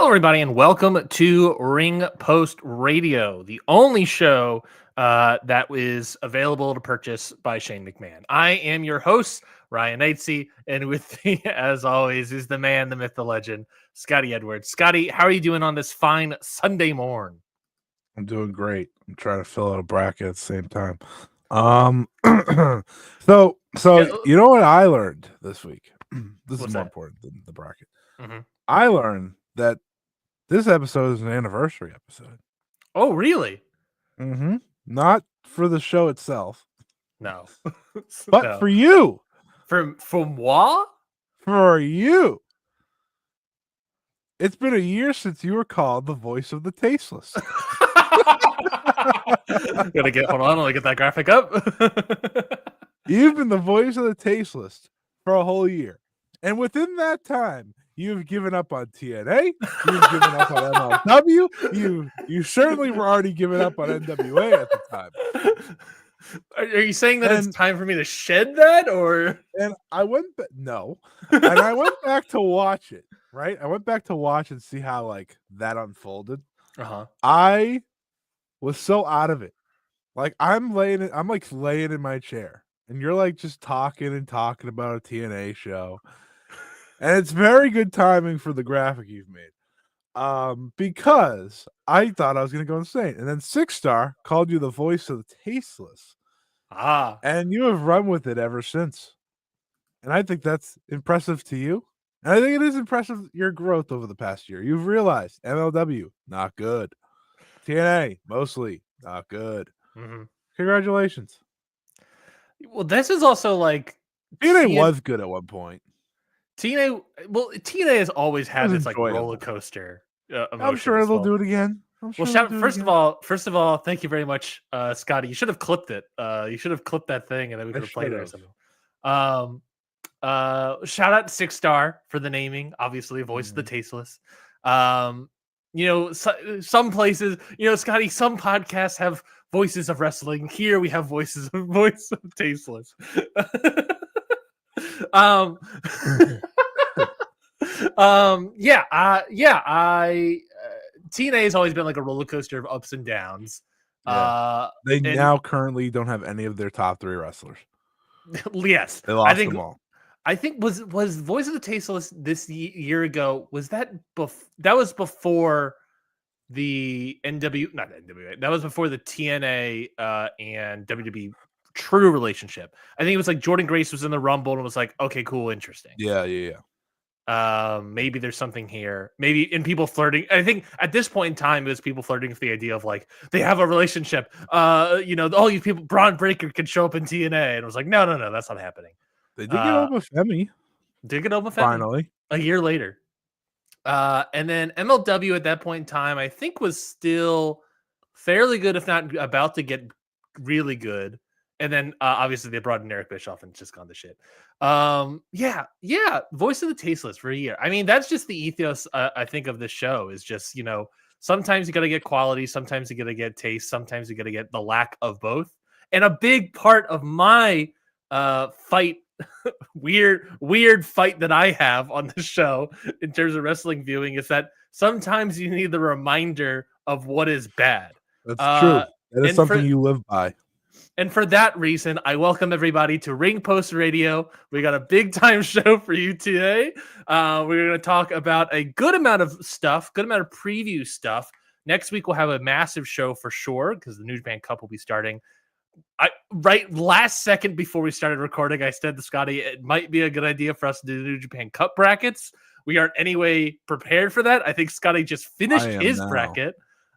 Hello, everybody, and welcome to Ring Post Radio, the only show that is available to purchase by Shane McMahon. I am your host, Ryan Knightsey, and with me, as always, is the man, the myth, the legend, Scotty Edwards. Scotty, how are you doing on this fine Sunday morn? I'm doing great. I'm trying to fill out a bracket at the same time. So you know what I learned this week? This is more important than the bracket. Mm-hmm. I learned that this episode is an anniversary episode. Oh, really? Mm-hmm. Not for the show itself. No. But No. for you. For moi? For you. It's been a year since you were called the voice of the tasteless. Hold on, let me get that graphic up. You've been the voice of the tasteless for a whole year. And within that time, you've given up on TNA, you've given up on MLW, you certainly were already giving up on NWA at the time. Are you saying that it's time for me to shed that, or? And I went and I went back to watch it, right? I went back to watch and see how like that unfolded. I was so out of it. Like I'm laying in my chair, and you're like just talking about a TNA show. And it's very good timing for the graphic you've made. Because I thought I was gonna go insane. And then Six Star called you the voice of the tasteless. And you have run with it ever since. And I think that's impressive to you. And I think it is impressive your growth over the past year. You've realized MLW, not good. TNA, mostly not good. Mm-hmm. Congratulations. Well, this is also like TNA was good at one point. TNA has always had this like roller coaster emotion. I'm sure they'll do it again. First of all, thank you very much, Scotty. You should have clipped it. You should have clipped that thing, and then we could have played it or something. Shout out to Six Star for the naming. Obviously, voice of the tasteless. Some places, Scotty, some podcasts have voices of wrestling. Here we have voice of tasteless. TNA has always been like a roller coaster of ups and downs. They now currently don't have any of their top 3 wrestlers. Yes, they lost them all. I think was Voice of the Tasteless this year ago. Was that that was before the not NWA. That was before the TNA and WWE true relationship. I think it was like Jordan Grace was in the Rumble and was like, okay, cool, interesting. Yeah. Maybe there's something here. Maybe in people flirting. I think at this point in time, it was people flirting with the idea of like they have a relationship. All these people, Braun Breaker could show up in TNA, and it was like, no, that's not happening. They did get over Femi. Finally, a year later. And then MLW at that point in time, I think was still fairly good, if not about to get really good. And then obviously they brought in Eric Bischoff and it's just gone to shit. Voice of the tasteless for a year. I mean, that's just the ethos I think of this show is just, sometimes you got to get quality, sometimes you got to get taste, sometimes you got to get the lack of both. And a big part of my weird fight that I have on the show in terms of wrestling viewing is that sometimes you need the reminder of what is bad. That's true. That is something you live by. And for that reason, I welcome everybody to Ring Post Radio. We got a big time show for you today. We're going to talk about a good amount of stuff, good amount of preview stuff. Next week, we'll have a massive show for sure because the New Japan Cup will be starting. Last second before we started recording, I said to Scotty, it might be a good idea for us to do the New Japan Cup brackets. We aren't anyway prepared for that. I think Scotty just finished his bracket.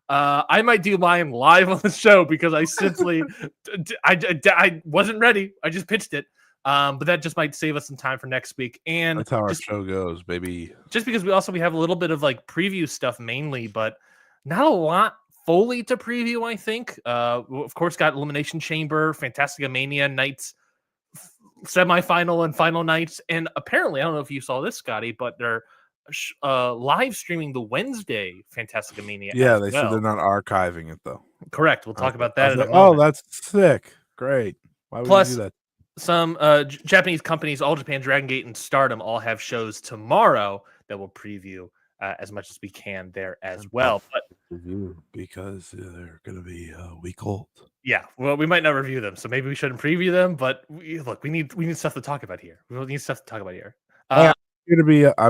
I might do mine live on the show because I simply I wasn't ready. I just pitched it. But that just might save us some time for next week. And that's how our show goes, baby. Just because we have a little bit of like preview stuff mainly, but not a lot fully to preview, I think. Of course, got Elimination Chamber, Fantastica Mania nights, semifinal and final nights. And apparently, I don't know if you saw this, Scotty, but they're live streaming the Wednesday Fantastica Mania. Yeah, they said they're not archiving it though. Correct. We'll talk about that in a moment. Oh, that's sick. Great. Why would you do that? Some Japanese companies, All Japan, Dragon Gate, and Stardom all have shows tomorrow that will preview as much as we can there as well. But because they're going to be a week old. Yeah, well, we might not review them, so maybe we shouldn't preview them. But we need stuff to talk about here. We need stuff to talk about here. I'm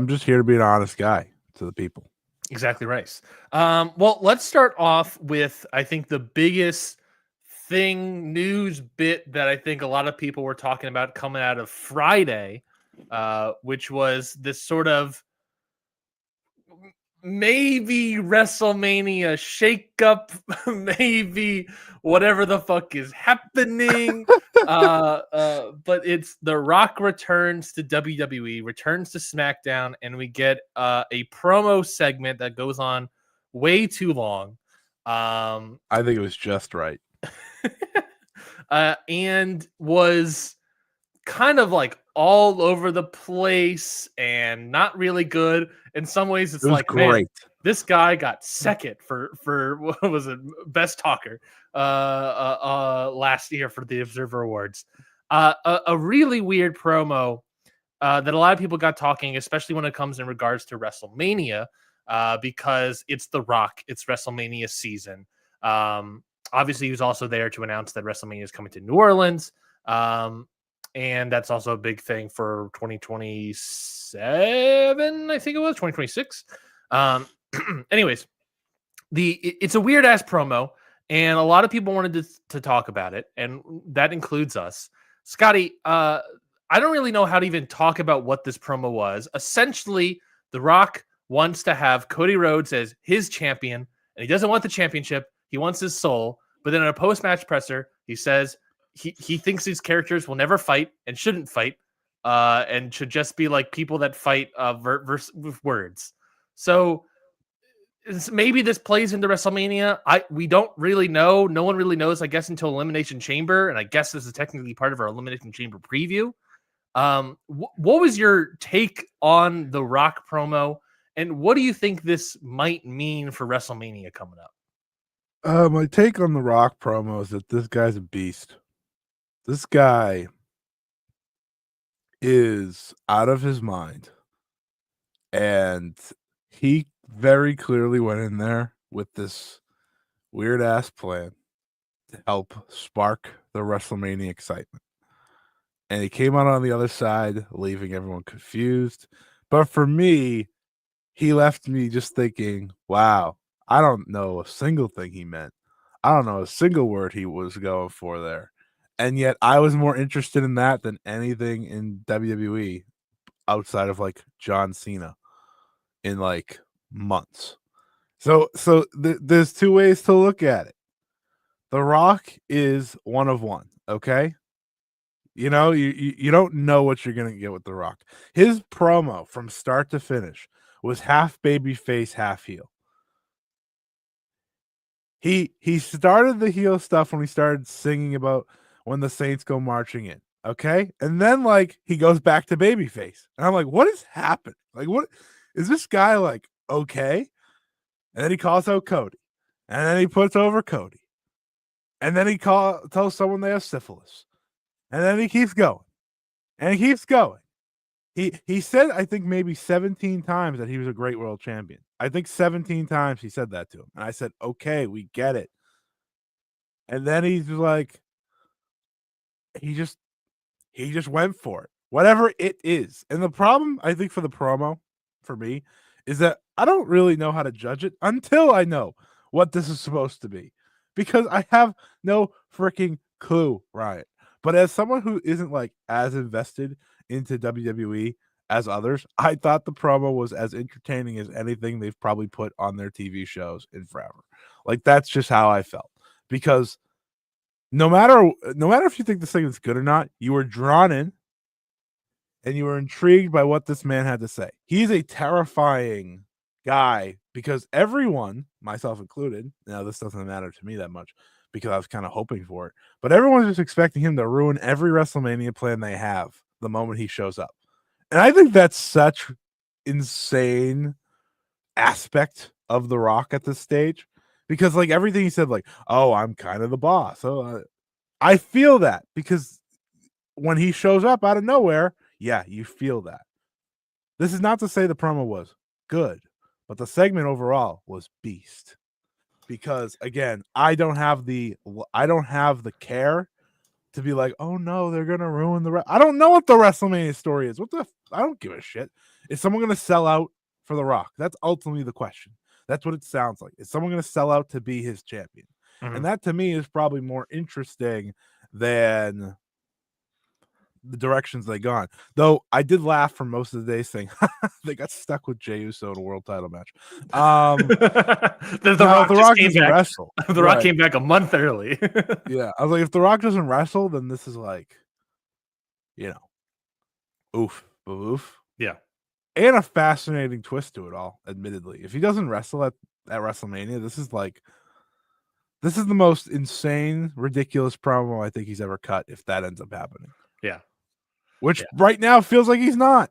just here to be an honest guy to the people. Exactly right. Well, let's start off with, I think, the biggest news bit that I think a lot of people were talking about coming out of Friday, which was this sort of maybe WrestleMania shakeup, maybe whatever the fuck is happening. But it's The Rock returns to WWE, returns to SmackDown, and we get a promo segment that goes on way too long. I think it was just right. And was kind of like all over the place and not really good. In some ways, it's like, great. Man, this guy got second for what was it, best talker last year for the Observer Awards. A really weird promo that a lot of people got talking, especially when it comes in regards to WrestleMania, because it's The Rock, it's WrestleMania season. Obviously, he was also there to announce that WrestleMania is coming to New Orleans. And that's also a big thing for 2027, I think it was 2026. Anyways, it's a weird ass promo, and a lot of people wanted to talk about it, and that includes us. Scotty, I don't really know how to even talk about what this promo was. Essentially, The Rock wants to have Cody Rhodes as his champion, and he doesn't want the championship. He wants his soul. But then in a post-match presser, he says he thinks these characters will never fight and shouldn't fight, and should just be like people that fight with words. So maybe this plays into WrestleMania. We don't really know. No one really knows, I guess, until Elimination Chamber, and I guess this is technically part of our Elimination Chamber preview. What was your take on the Rock promo, and what do you think this might mean for WrestleMania coming up? My take on the Rock promo is that this guy's a beast. This guy is out of his mind, and he very clearly went in there with this weird ass plan to help spark the WrestleMania excitement. And he came out on the other side, leaving everyone confused. But for me, he left me just thinking, wow, I don't know a single thing he meant. I don't know a single word he was going for there. And yet I was more interested in that than anything in WWE outside of like John Cena in like months. So there's two ways to look at it. The Rock is one of one, okay? You know, you don't know what you're going to get with The Rock. His promo from start to finish was half babyface, half heel. He started the heel stuff when he started singing about when the Saints go marching in, okay? And then like he goes back to babyface. And I'm like, what is happening? Like, what is this guy like okay? And then he calls out Cody. And then he puts over Cody. And then he tells someone they have syphilis. And then he keeps going. And he keeps going. He said, I think maybe 17 times that he was a great world champion. I think 17 times he said that to him. And I said, okay, we get it. And then he's like, he just went for it. Whatever it is. And the problem, I think, for the promo, for me, is that I don't really know how to judge it until I know what this is supposed to be. Because I have no freaking clue, Ryan. But as someone who isn't like as invested into WWE as others, I thought the promo was as entertaining as anything they've probably put on their TV shows in forever. Like that's just how I felt. Because no matter if you think this thing is good or not, you were drawn in and you were intrigued by what this man had to say. He's a terrifying guy because everyone, myself included, now this doesn't matter to me that much because I was kind of hoping for it, but everyone's just expecting him to ruin every WrestleMania plan they have the moment he shows up. And I think that's such insane aspect of The Rock at this stage because like everything he said, like, oh, I'm kind of the boss. So I feel that because when he shows up out of nowhere, yeah, you feel that. This is not to say the promo was good, but the segment overall was beast. Because again, I don't have the care to be like, oh no, they're gonna ruin I don't know what the WrestleMania story is. I don't give a shit. Is someone gonna sell out for The Rock? That's ultimately the question. That's what it sounds like. Is someone gonna sell out to be his champion? And that to me is probably more interesting than the directions they gone. Though I did laugh for most of the day saying they got stuck with Jey Uso in a world title match. The Rock doesn't wrestle. The Rock came back a month early. Yeah, I was like, if The Rock doesn't wrestle, then this is like, oof. Yeah. And a fascinating twist to it all, admittedly. If he doesn't wrestle at WrestleMania, this is the most insane, ridiculous promo I think he's ever cut if that ends up happening. Yeah. Which right now feels like he's not.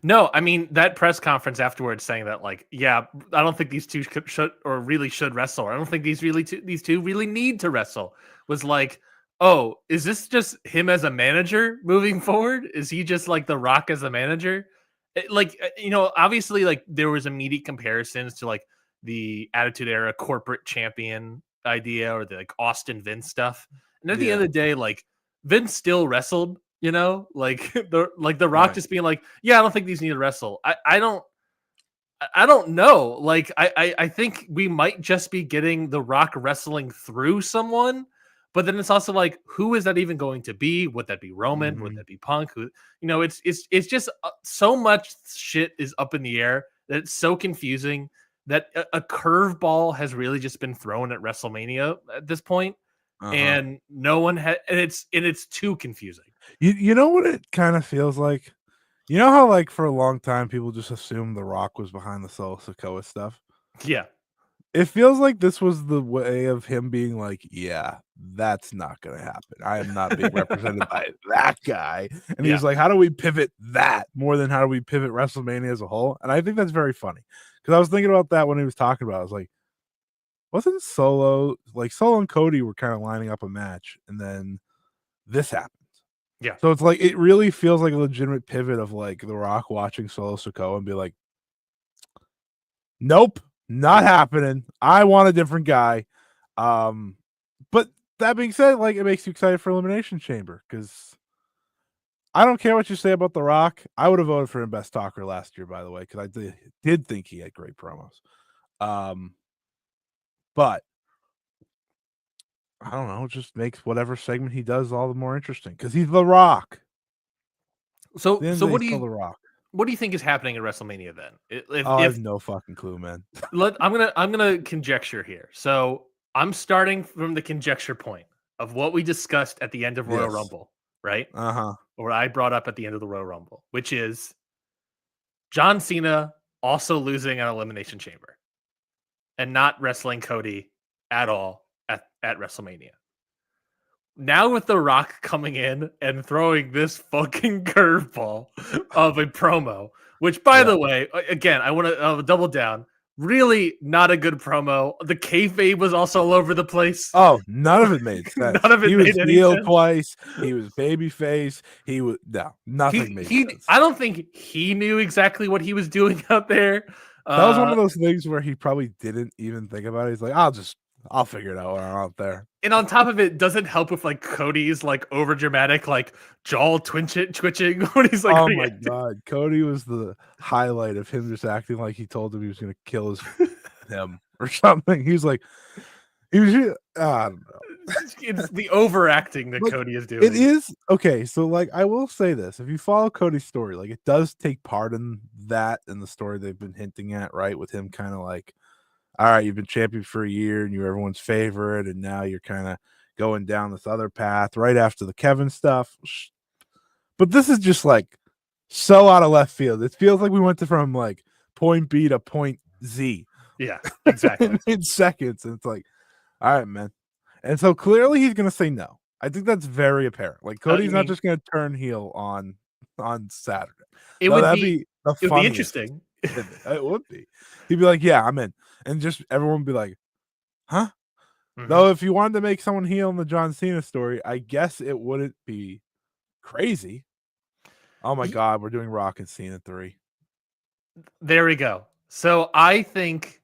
No, I mean, that press conference afterwards saying that, like, yeah, I don't think these two should wrestle. I don't think these two really need to wrestle. Was like, oh, is this just him as a manager moving forward? Is he just like The Rock as a manager? Obviously, like, there was immediate comparisons to like the Attitude Era corporate champion idea or the like Austin Vince stuff. And at the end of the day, like, Vince still wrestled. Like the Rock just being like, yeah, I don't think these need to wrestle. I don't know. Like, I think we might just be getting The Rock wrestling through someone, but then it's also like, who is that even going to be? Would that be Roman? Mm-hmm. Would that be Punk? It's just so much shit is up in the air that it's so confusing that a curveball has really just been thrown at WrestleMania at this point. And no one had, and it's too confusing. You know what it kind of feels like? You know how like for a long time people just assumed The Rock was behind the Solo Sikoa stuff? Yeah. It feels like this was the way of him being like, yeah, that's not going to happen. I am not being represented by that guy. And he was like, how do we pivot that more than how do we pivot WrestleMania as a whole? And I think that's very funny because I was thinking about that when he was talking about it. I was like, wasn't Solo and Cody were kind of lining up a match and then this happened. Yeah. So it's like, it really feels like a legitimate pivot of like The Rock watching Solo Sikoa and be like, nope, not happening. I want a different guy. But that being said, like, it makes you excited for Elimination Chamber because I don't care what you say about The Rock. I would have voted for him Best Talker last year, by the way, because I did think he had great promos. But I don't know, it just makes whatever segment he does all the more interesting because he's The Rock. So what do you think is happening at WrestleMania then? I have no fucking clue, man. I'm gonna conjecture here. So I'm starting from the conjecture point of what we discussed at the end of Royal Rumble, right? Or I brought up at the end of the Royal Rumble, which is John Cena also losing an Elimination Chamber and not wrestling Cody at all at WrestleMania. Now with The Rock coming in and throwing this fucking curveball of a promo, which, by the way, again, I want to double down. Really not a good promo. The kayfabe was also all over the place. Oh, none of it made sense. None of it made any heel sense. Twice. He was babyface. Nothing made sense. I don't think he knew exactly what he was doing out there. That was one of those things where he probably didn't even think about it. He's like, I'll figure it out when I'm out there. And on top of it, doesn't help with like Cody's like over dramatic like jaw twitching when he's like, oh my god, Cody was the highlight of him just acting like he told him he was going to kill him or something. He was I don't know. It's the overacting that Cody is doing. It is okay. So like, I will say this: if you follow Cody's story, like it does take part in that in the story they've been hinting at, right? With him kind of like, all right, you've been champion for a year and you're everyone's favorite, and now you're kind of going down this other path right after the Kevin stuff. But this is just like so out of left field. It feels like we went from like point B to point Z. Yeah, exactly. in seconds. And it's like, all right, man. And so clearly he's going to say no. I think that's very apparent. Like Cody's not just going to turn heel on Saturday. It would be interesting. It would be. He'd be like, yeah, I'm in. And just everyone would be like, huh? Mm-hmm. Though if you wanted to make someone heel in the John Cena story, I guess it wouldn't be crazy. Oh my God, we're doing Rock and Cena 3. There we go. So I think,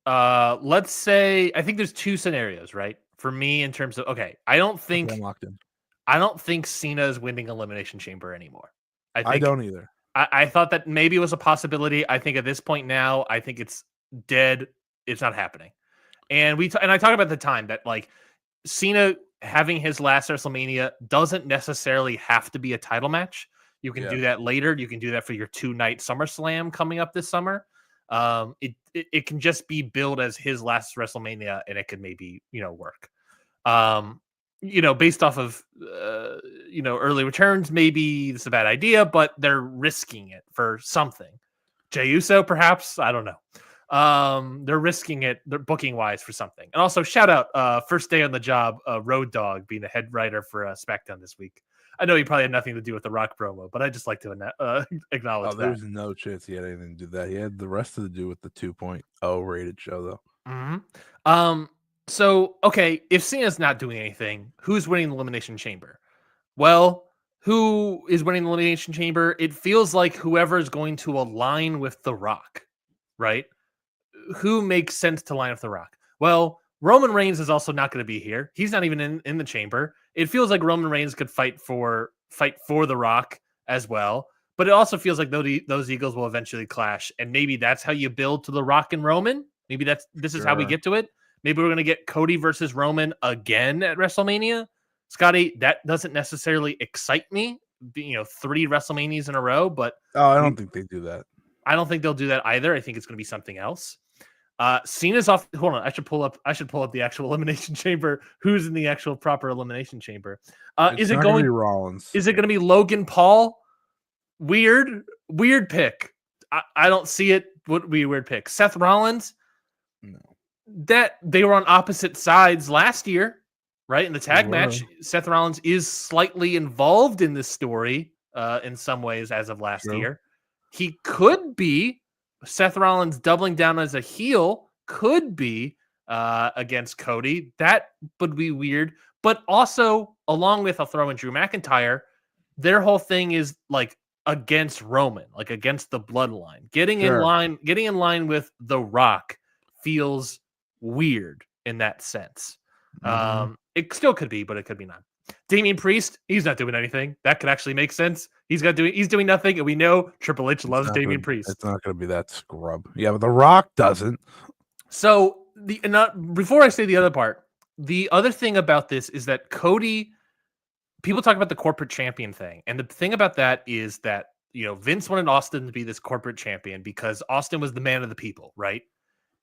let's say, I think there's two scenarios, right? For me, in terms of, I don't think I'm locked in. Cena is winning Elimination Chamber anymore. I don't either. I thought that maybe it was a possibility. I think at this point now, I think it's dead. It's not happening. And I talked about the time that like Cena having his last WrestleMania doesn't necessarily have to be a title match. You can do that later. You can do that for your 2-night SummerSlam coming up this summer. It can just be billed as his last WrestleMania, and it could maybe work. Based off of early returns, maybe it's a bad idea, but they're risking it for something. Jey Uso, perhaps, I don't know. They're risking it, they're booking wise for something. And also, shout out first day on the job, Road Dogg being the head writer for SmackDown this week. I know he probably had nothing to do with the Rock promo, but I just like to acknowledge that. There's no chance he had anything to do with that. He had the rest to do with the 2.0 rated show, though. Mm-hmm. So, if Cena's not doing anything, who's winning the Elimination Chamber? Well, who is winning the Elimination Chamber? It feels like whoever is going to align with The Rock, right? Who makes sense to line with The Rock? Well, Roman Reigns is also not going to be here. He's not even in the chamber. It feels like Roman Reigns could fight for The Rock as well. But it also feels like those Eagles will eventually clash. And maybe that's how you build to The Rock and Roman. Maybe this is how we get to it. Maybe we're going to get Cody versus Roman again at WrestleMania. Scotty, that doesn't necessarily excite me. 3 WrestleManias in a row, but I don't think they do that. I don't think they'll do that either. I think it's going to be something else. Cena's off. Hold on, I should pull up the actual Elimination Chamber. Who's in the actual proper Elimination Chamber? Is it going to be Rollins? Is it going to be Logan Paul? Weird pick. I don't see it. Would be a weird pick. Seth Rollins. No. That they were on opposite sides last year, right? In the tag match, Seth Rollins is slightly involved in this story in some ways as of last year. He could be Seth Rollins doubling down as a heel, could be against Cody. That would be weird. But also, along with, I'll throw in Drew McIntyre, their whole thing is like against Roman, like against the bloodline. Getting in line with The Rock feels weird in that sense. It still could be, but it could be not. Damian Priest, he's not doing anything. That could actually make sense. He's doing nothing, and we know Triple H loves Damian Priest. It's not going to be that scrub. Yeah, but The Rock doesn't. So before I say the other part, the other thing about this is that Cody, people talk about the corporate champion thing, and the thing about that is that Vince wanted Austin to be this corporate champion because Austin was the man of the people, right?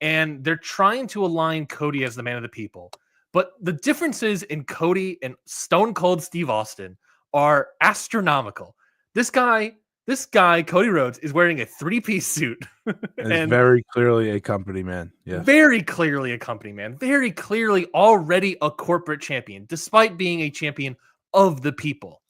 And they're trying to align Cody as the man of the people. But the differences in Cody and Stone Cold Steve Austin are astronomical. This guy, Cody Rhodes, is wearing a 3-piece suit. And very clearly a company man. Yeah. Very clearly a company man. Very clearly already a corporate champion, despite being a champion of the people.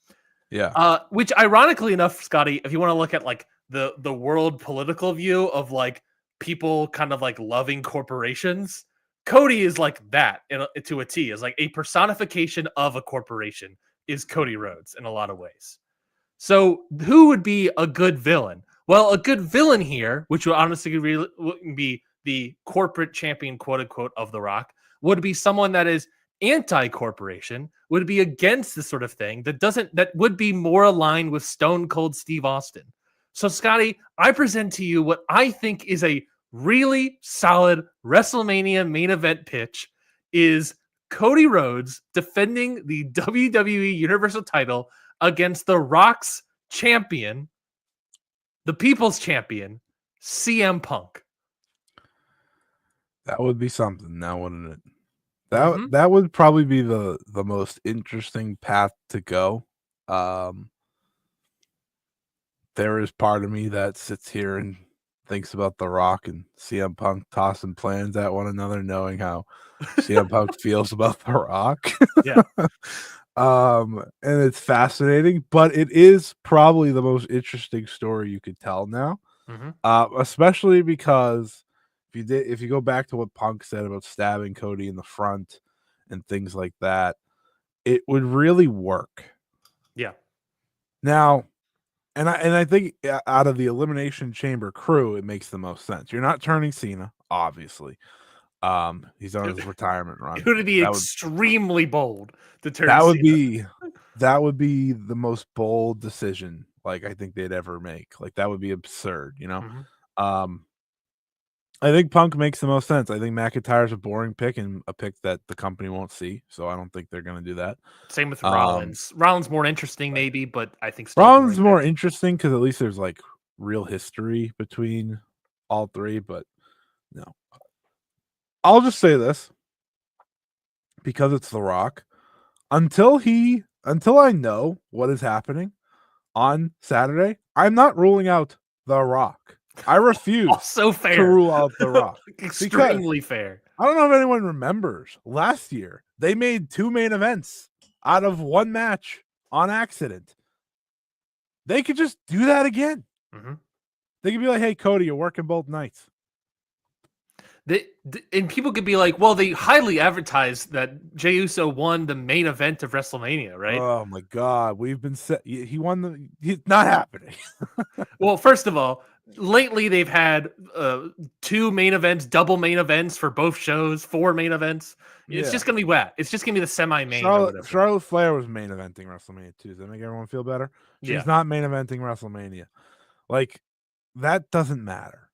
Yeah. Which ironically enough, Scotty, if you want to look at like the world political view of like people kind of like loving corporations, Cody is like that to a T. Is like a personification of a corporation is Cody Rhodes in a lot of ways. So who would be a good villain? Well, a good villain here, which would honestly be the corporate champion, quote unquote, of The Rock, would be someone that is anti-corporation, would be against this sort of thing, that would be more aligned with Stone Cold Steve Austin. So, Scotty, I present to you what I think is a really solid WrestleMania main event pitch is Cody Rhodes defending the WWE Universal title against The Rock's champion, the People's Champion, CM Punk. That would be something now, wouldn't it? That would probably be the most interesting path to go. There is part of me that sits here and thinks about The Rock and CM Punk tossing plans at one another, knowing how CM Punk feels about The Rock. Yeah. And it's fascinating, but it is probably the most story you could tell now. Especially because if you go back to what Punk said about stabbing Cody in the front and things like that, it would really work. Yeah. Now, And I think out of the Elimination Chamber crew, it makes the most sense. You're not turning Cena, obviously. He's on his retirement run. It would be extremely bold to turn that would Cena. that would be the most bold decision like I think they'd ever make. Like that would be absurd, you know. Mm-hmm. I think Punk makes the most sense. I think McIntyre's a boring pick and a pick that the company won't see, so I don't think they're going to do that. Same with Rollins. Rollins more interesting, maybe, but I think still Rollins more interesting because at least there's like real history between all three. But no, I'll just say this because it's The Rock. Until I know what is happening on Saturday, I'm not ruling out The Rock. I refuse so fair. to rule out The Rock. Extremely fair. I don't know if anyone remembers last year, they made 2 main events out of 1 match on accident. They could just do that again. Mm-hmm. They could be like, hey, Cody, you're working both nights. And people could be like, well, they highly advertised that Jey Uso won the main event of WrestleMania, right? Oh, my God. We've been set. He won he's not happening. Well, first of all, lately they've had 2 main events, double main events for both shows, 4 main events. It's just going to be wet. It's just going to be the semi-main. Charlotte Flair was main eventing WrestleMania too. Does that make everyone feel better? She's not main eventing WrestleMania. Like, that doesn't matter.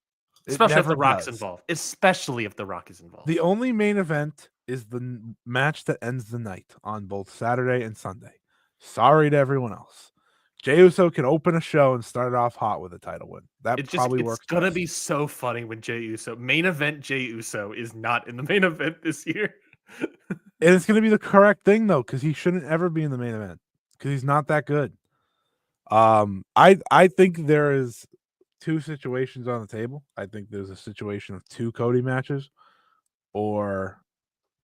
Especially if The Rock's involved. Especially if The Rock is involved. The only main event is the match that ends the night on both Saturday and Sunday. Sorry to everyone else. Jey Uso can open a show and start it off hot with a title win. Probably works. It's gonna be so funny when Jey Uso main event Jey Uso is not in the main event this year. And it's gonna be the correct thing though, because he shouldn't ever be in the main event because he's not that good. I think there is 2 situations on the table. I think there's a situation of 2 Cody matches, or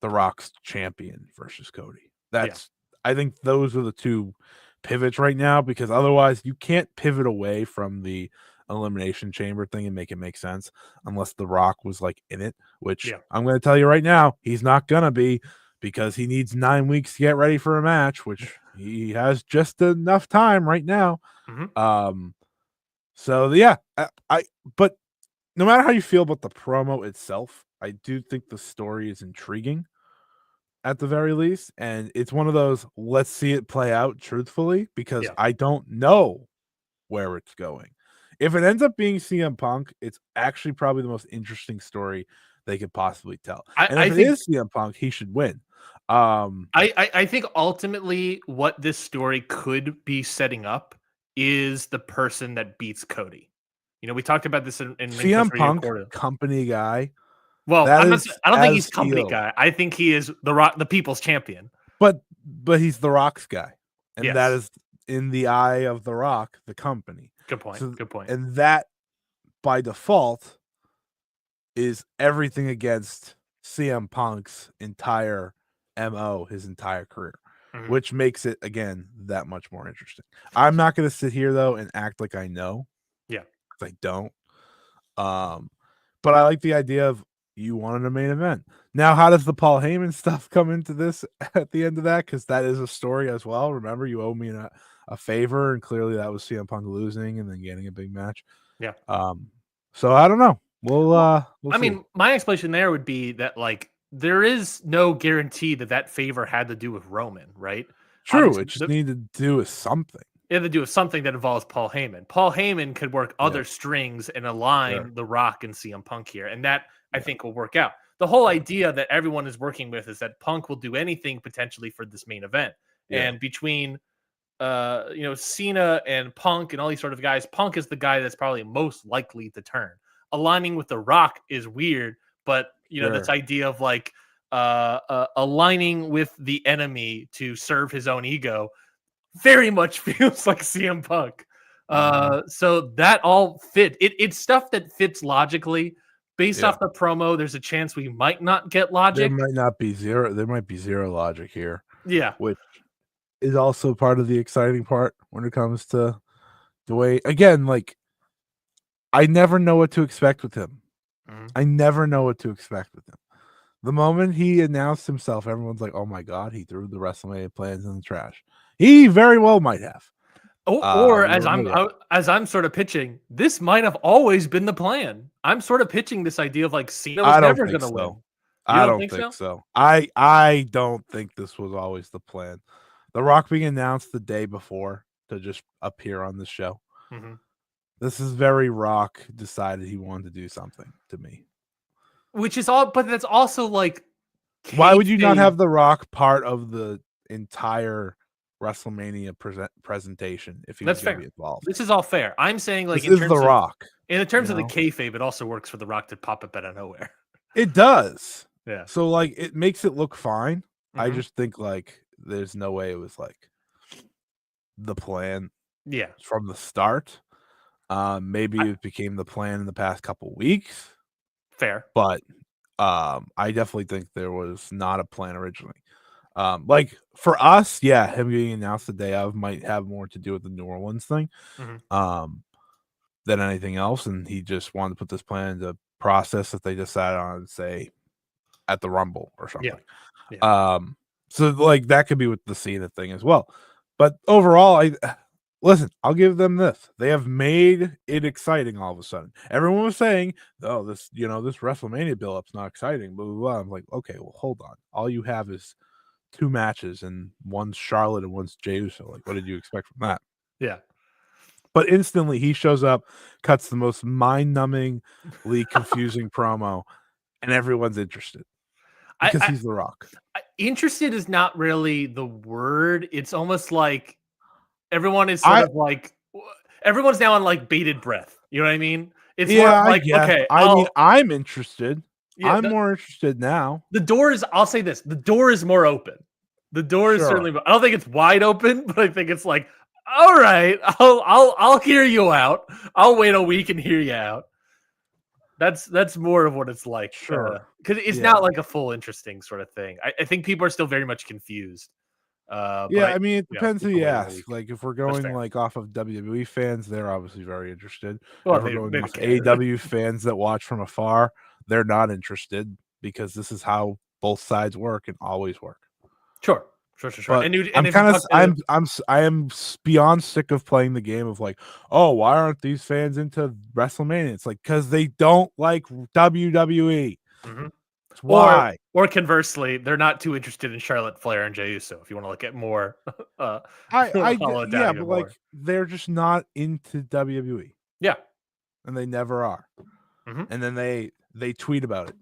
The Rock's champion versus Cody. I think those are the 2 pivots right now, because otherwise you can't pivot away from the Elimination Chamber thing and make it make sense unless The Rock was like in it, which I'm going to tell you right now, he's not going to be, because he needs 9 weeks to get ready for a match, which he has just enough time right now. Mm-hmm. So yeah, but no matter how you feel about the promo itself, I do think the story is intriguing at the very least. And it's one of those, let's see it play out truthfully, because I don't know where it's going. If it ends up being CM Punk, it's actually probably the most interesting story they could possibly tell. I think it is CM Punk, he should win. I think ultimately what this story could be setting up is the person that beats Cody. You know, we talked about this in CM Punk, company guy. Well, I don't think he's company guy. I think he is the people's champion. But he's The Rock's guy. And that is, in the eye of The Rock, the company. Good point. Good point. And that, by default, is everything against CM Punk's entire MO, his entire career, which makes it, again, that much more interesting. I'm not going to sit here, though, and act like I know. Yeah. Because I don't. But I like the idea of you wanted a main event. Now, how does the Paul Heyman stuff come into this at the end of that? Because that is a story as well. Remember, you owe me a favor, and clearly that was CM Punk losing and then getting a big match. Yeah. So I don't know. We'll I mean, my explanation there would be that, like, there is no guarantee that favor had to do with Roman, right? True. Obviously, it just needed to do with something. It had to do with something that involves Paul Heyman. Paul Heyman could work other strings and align The Rock and CM Punk here, and that I think will work out. The whole idea that everyone is working with is that Punk will do anything potentially for this main event. And between Cena and Punk and all these sort of guys, Punk is the guy that's probably most likely to turn. Aligning with The Rock is weird, but this idea of like aligning with the enemy to serve his own ego very much feels like CM Punk. So that all fit. It's stuff that fits logically. Based off the promo, there's a chance we might not get logic. There might be zero logic here. Yeah. Which is also part of the exciting part when it comes to the way, again, like, I never know what to expect with him. I never know what to expect with him. The moment he announced himself, everyone's like, oh my God, he threw the WrestleMania plans in the trash. He very well might have. Or as I'm sort of pitching, this might have always been the plan. I'm sort of pitching this idea of like Cena was never going to win. I don't think so. I don't think this was always the plan. The Rock being announced the day before to just appear on the show. Mm-hmm. This is very Rock decided he wanted to do something to me. Which is but that's also like, why would you not have the Rock part of the entire WrestleMania presentation if he was going to be involved? This is all fair. I'm saying like this is the Rock. In terms of the kayfabe, it also works for the Rock to pop up out of nowhere. It does. Yeah. So like it makes it look fine. Mm-hmm. I just think like there's no way it was like the plan. Yeah. From the start. Maybe it became the plan in the past couple weeks. Fair. But I definitely think there was not a plan originally. Like for us, him getting announced the day of might have more to do with the New Orleans thing. Mm-hmm. Than anything else. And he just wanted to put this plan into process that they decided on, say, at the Rumble or something. Yeah. So like that could be with the Cena thing as well. But overall, I'll give them this. They have made it exciting all of a sudden. Everyone was saying, oh, this WrestleMania build-up's not exciting, blah, blah, blah. I'm like, okay, well, hold on. All you have is 2 matches, and one's Charlotte and one's Jey Uso. Like, what did you expect from that? Yeah. But instantly, he shows up, cuts the most mind-numbingly confusing promo, and everyone's interested. Because he's The Rock. Interested is not really the word. It's almost like everyone is sort of like everyone's now on like bated breath. You know what I mean? It's like okay. I mean, I'm interested. Yeah, I'm more interested now. The door is. I'll say this: the door is more open. The door is certainly. I don't think it's wide open, but I think it's like, all right, I'll hear you out. I'll wait a week and hear you out. That's more of what it's like. Sure. Because it's not like a full interesting sort of thing. I think people are still very much confused. I mean, it depends who you ask. Like, if we're going like off of WWE fans, they're obviously very interested. Well, if we're going off AEW fans that watch from afar, they're not interested because this is how both sides work and always work. Sure. But I am beyond sick of playing the game of like, oh, why aren't these fans into WrestleMania? It's like because they don't like WWE. Mm-hmm. Why? Or conversely, they're not too interested in Charlotte Flair and Jey Uso. If you want to look at more, but like they're just not into WWE. Yeah, and they never are. Mm-hmm. And then they tweet about it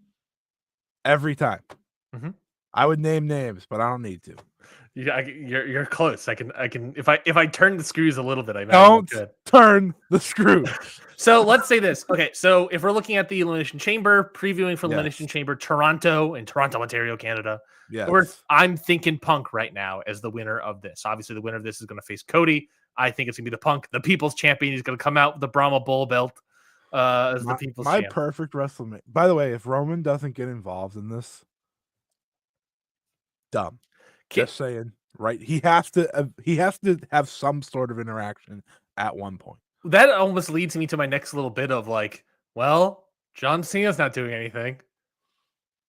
every time. Mm-hmm. I would name names, but I don't need to. You're close. I can if I turn the screws a little bit. I don't turn the screws. So let's say this. Okay, so if we're looking at the Elimination Chamber, previewing for Elimination Chamber, Toronto, Ontario, Canada. Yeah, I'm thinking Punk right now as the winner of this. Obviously, the winner of this is going to face Cody. I think it's going to be the Punk, the People's Champion. He's going to come out with the Brahma Bull belt as the People's Champion. Perfect WrestleMania. By the way, if Roman doesn't get involved in this, dumb. Just saying, right? He has to have some sort of interaction at one point. That almost leads me to my next little bit of like, well, John Cena's not doing anything,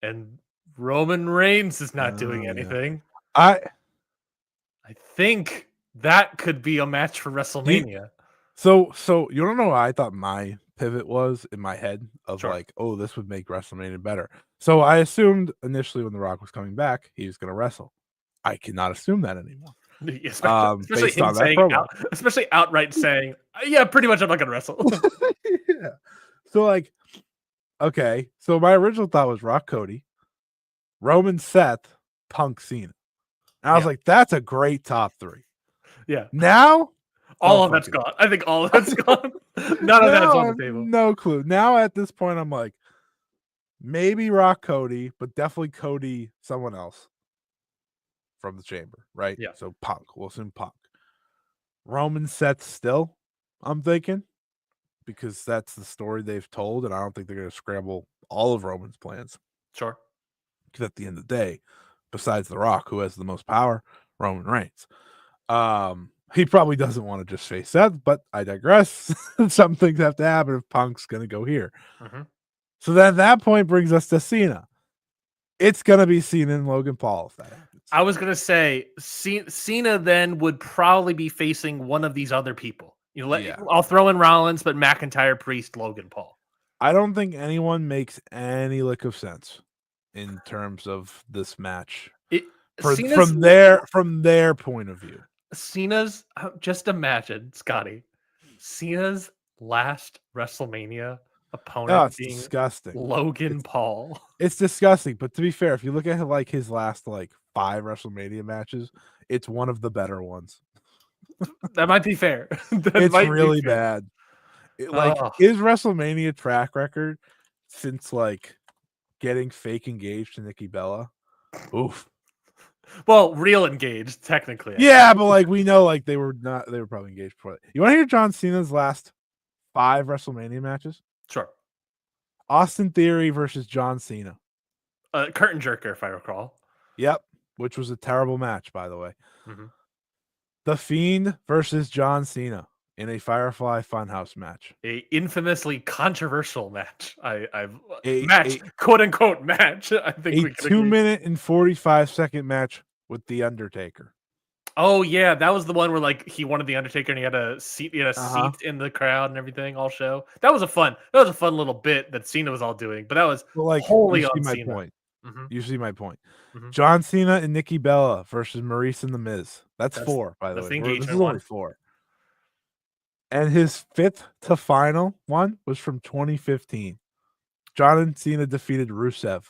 and Roman Reigns is not doing anything. I think that could be a match for WrestleMania. So you don't know what I thought my pivot was in my head of like, oh, this would make WrestleMania better. So I assumed initially when The Rock was coming back, he was going to wrestle. I cannot assume that anymore. Especially him saying especially outright saying, yeah, pretty much I'm not going to wrestle. Yeah. So like, okay. So my original thought was Rock Cody, Roman Seth, Punk Cena. And I was like, that's a great top 3. Yeah. Now all of that's gone. I think all of that's gone. None of that's on the table. No clue. Now at this point, I'm like, maybe Rock Cody, but definitely Cody, someone else from the Chamber, right? Yeah. So Punk. We'll assume Punk. Roman Seth still, I'm thinking, because that's the story they've told, and I don't think they're going to scramble all of Roman's plans. Sure. Because at the end of the day, besides The Rock, who has the most power, Roman Reigns. He probably doesn't want to just face Seth, but I digress. Some things have to happen if Punk's going to go here. Mm-hmm. So then that point brings us to Cena. It's going to be Cena and Logan Paul if that happens. I was gonna say Cena then would probably be facing one of these other people. I'll throw in Rollins, but McIntyre, Priest, Logan Paul. I don't think anyone makes any lick of sense in terms of this match from their point of view. Cena's just imagine, Scotty, Cena's last WrestleMania opponent being disgusting. Logan Paul. It's disgusting, but to be fair, if you look at like his last 5 WrestleMania matches, it's one of the better ones. That might be fair. It's really bad. His WrestleMania track record since getting fake engaged to Nikki Bella. Oof. Well, real engaged, technically. Yeah, but we know they were probably engaged before that. You want to hear John Cena's last 5 WrestleMania matches? Sure. Austin Theory versus John Cena. Curtain jerker, if I recall. Yep, which was a terrible match, by the way. The Fiend versus John Cena in a Firefly Funhouse match. A infamously controversial match. Quote unquote match. I think a 2-minute and 45-second match with The Undertaker. Oh yeah, that was the one where he wanted The Undertaker and he had a seat seat in the crowd and everything all show. That was a fun little bit that Cena was all doing, but that was wholly on Cena. Point. You see my point. John Cena and Nikki Bella versus Maurice and The Miz. That's 4, by the way. This is only 4. And his 5th to final one was from 2015. John Cena defeated Rusev.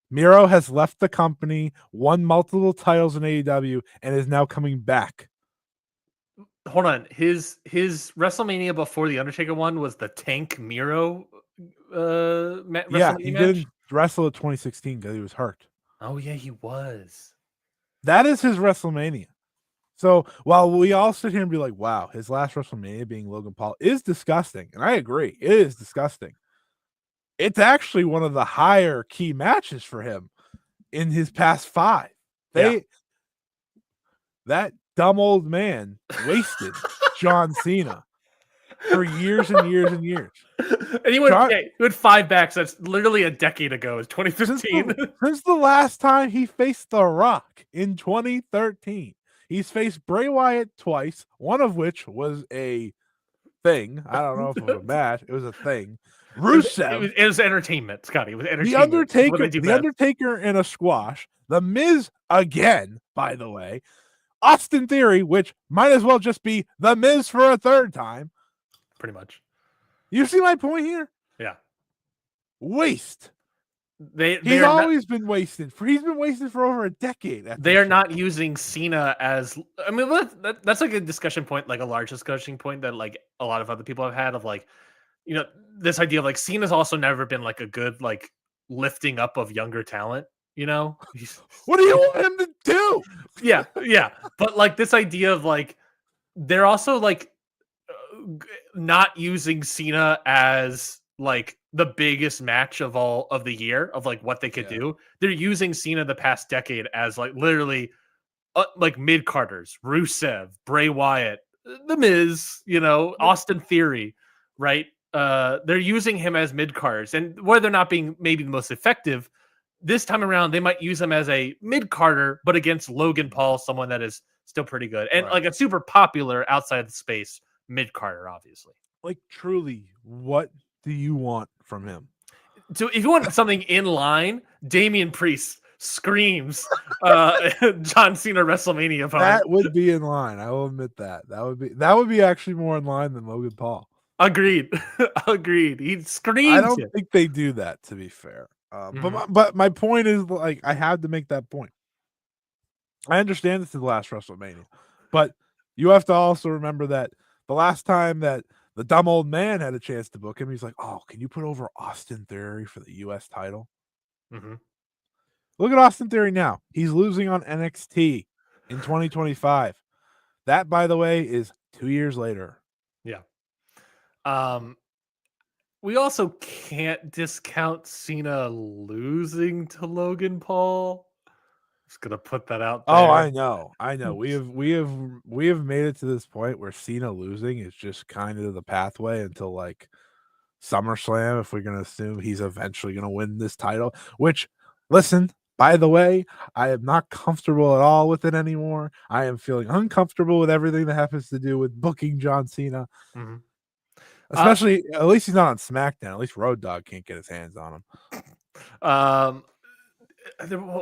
Miro has left the company, won multiple titles in AEW, and is now coming back. Hold on. His WrestleMania before the Undertaker one was the Tank Miro WrestleMania he didn't wrestle at 2016 because he was hurt. Oh, yeah, he was. That is his WrestleMania. So while we all sit here and be like, wow, his last WrestleMania being Logan Paul is disgusting, and I agree, it is disgusting. It's actually one of the higher key matches for him in his past 5. That dumb old man wasted John Cena for years and years and years. And he went 5 back. So that's literally a decade ago. It's 2015. Since the last time he faced The Rock in 2013. He's faced Bray Wyatt twice, one of which was a thing. I don't know if it was a match. It was a thing. Rusev. It was entertainment, Scotty. It was entertainment. The Undertaker in a squash. The Miz again, by the way. Austin Theory, which might as well just be The Miz for a 3rd time. Pretty much. You see my point here? Yeah. Waste. He's always been wasted. He's been wasted for over a decade. They are not using Cena as. I mean, that's a discussion point, a large discussion point that a lot of other people have had of this idea of Cena's also never been a good lifting up of younger talent. What do you want him to do? Yeah. But this idea of they're also not using Cena as the biggest match of all of the year of what they could do. They're using Cena the past decade as literally mid-carders, Rusev, Bray Wyatt, The Miz, Austin Theory, right? They're using him as mid-carders, and where they're not being maybe the most effective this time around, they might use him as a mid-carder, but against Logan Paul, someone that is still pretty good and a super popular outside the space mid-carder, obviously. Truly, what do you want from him? So if you want something in line, Damian Priest screams John Cena WrestleMania opponent. That would be in line. I will admit that. That would be actually more in line than Logan Paul. Agreed. He screams. I don't think they do that, to be fair. But my point is I had to make that point. I understand this is the last WrestleMania, but you have to also remember that the last time that the dumb old man had a chance to book him, he's like, "Oh, can you put over Austin Theory for the U.S. title?" Look at Austin Theory now. He's losing on NXT in 2025. That, by the way, is 2 years later. Yeah. We also can't discount Cena losing to Logan Paul. Just gonna put that out there. Oh, I know. We have made it to this point where Cena losing is just kind of the pathway until SummerSlam, if we're gonna assume he's eventually gonna win this title. Which, listen, By the way, I am not comfortable at all with it anymore. I am feeling uncomfortable with everything that happens to do with booking John Cena. Mm-hmm. Especially, at least he's not on SmackDown. At least Road Dogg can't get his hands on him. What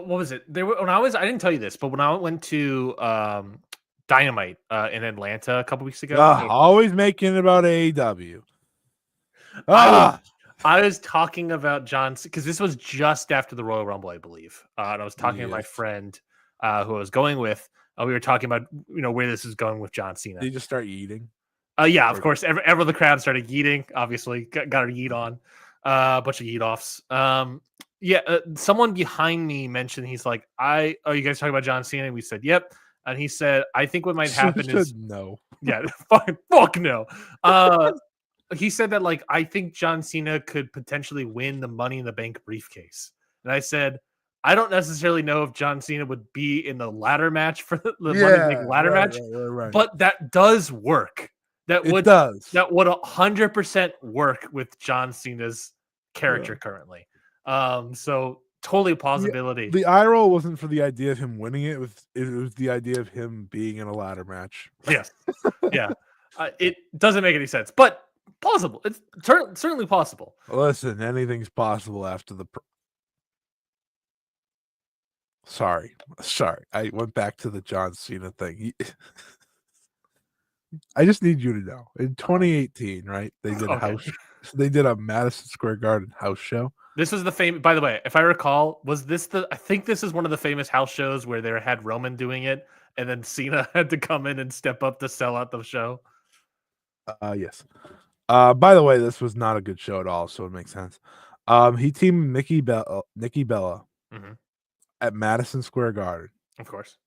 was it? I didn't tell you this, but when I went to Dynamite in Atlanta a couple weeks ago, always making it about AEW. I was talking about John because this was just after the Royal Rumble, I believe, and I was talking to my friend who I was going with. We were talking about where this is going with John Cena. Did you just start eating? Yeah, of course. Ever the crowd started yeeting. Obviously, got a yeet on. A bunch of yeet offs. Someone behind me mentioned he's like, you guys talking about John Cena? And we said, yep. And he said, I think what might happen is no. Yeah, fuck no. He said that like I think John Cena could potentially win the Money in the Bank briefcase. And I said, I don't necessarily know if John Cena would be in the ladder match for the Money in the Bank ladder match, but that does work. That would 100% work with John Cena's character currently. So totally a possibility. The eye roll wasn't for the idea of him winning it. It was the idea of him being in a ladder match. Yes. Yeah. It doesn't make any sense, but possible. It's certainly possible. Listen, anything's possible after the. Sorry. I went back to the John Cena thing. I just need you to know. In 2018, right? They did They did a Madison Square Garden house show. This was the famous. By the way, if I recall, I think this is one of the famous house shows where they had Roman doing it, and then Cena had to come in and step up to sell out the show. Yes. By the way, this was not a good show at all, so it makes sense. He teamed Nikki Bella at Madison Square Garden, of course,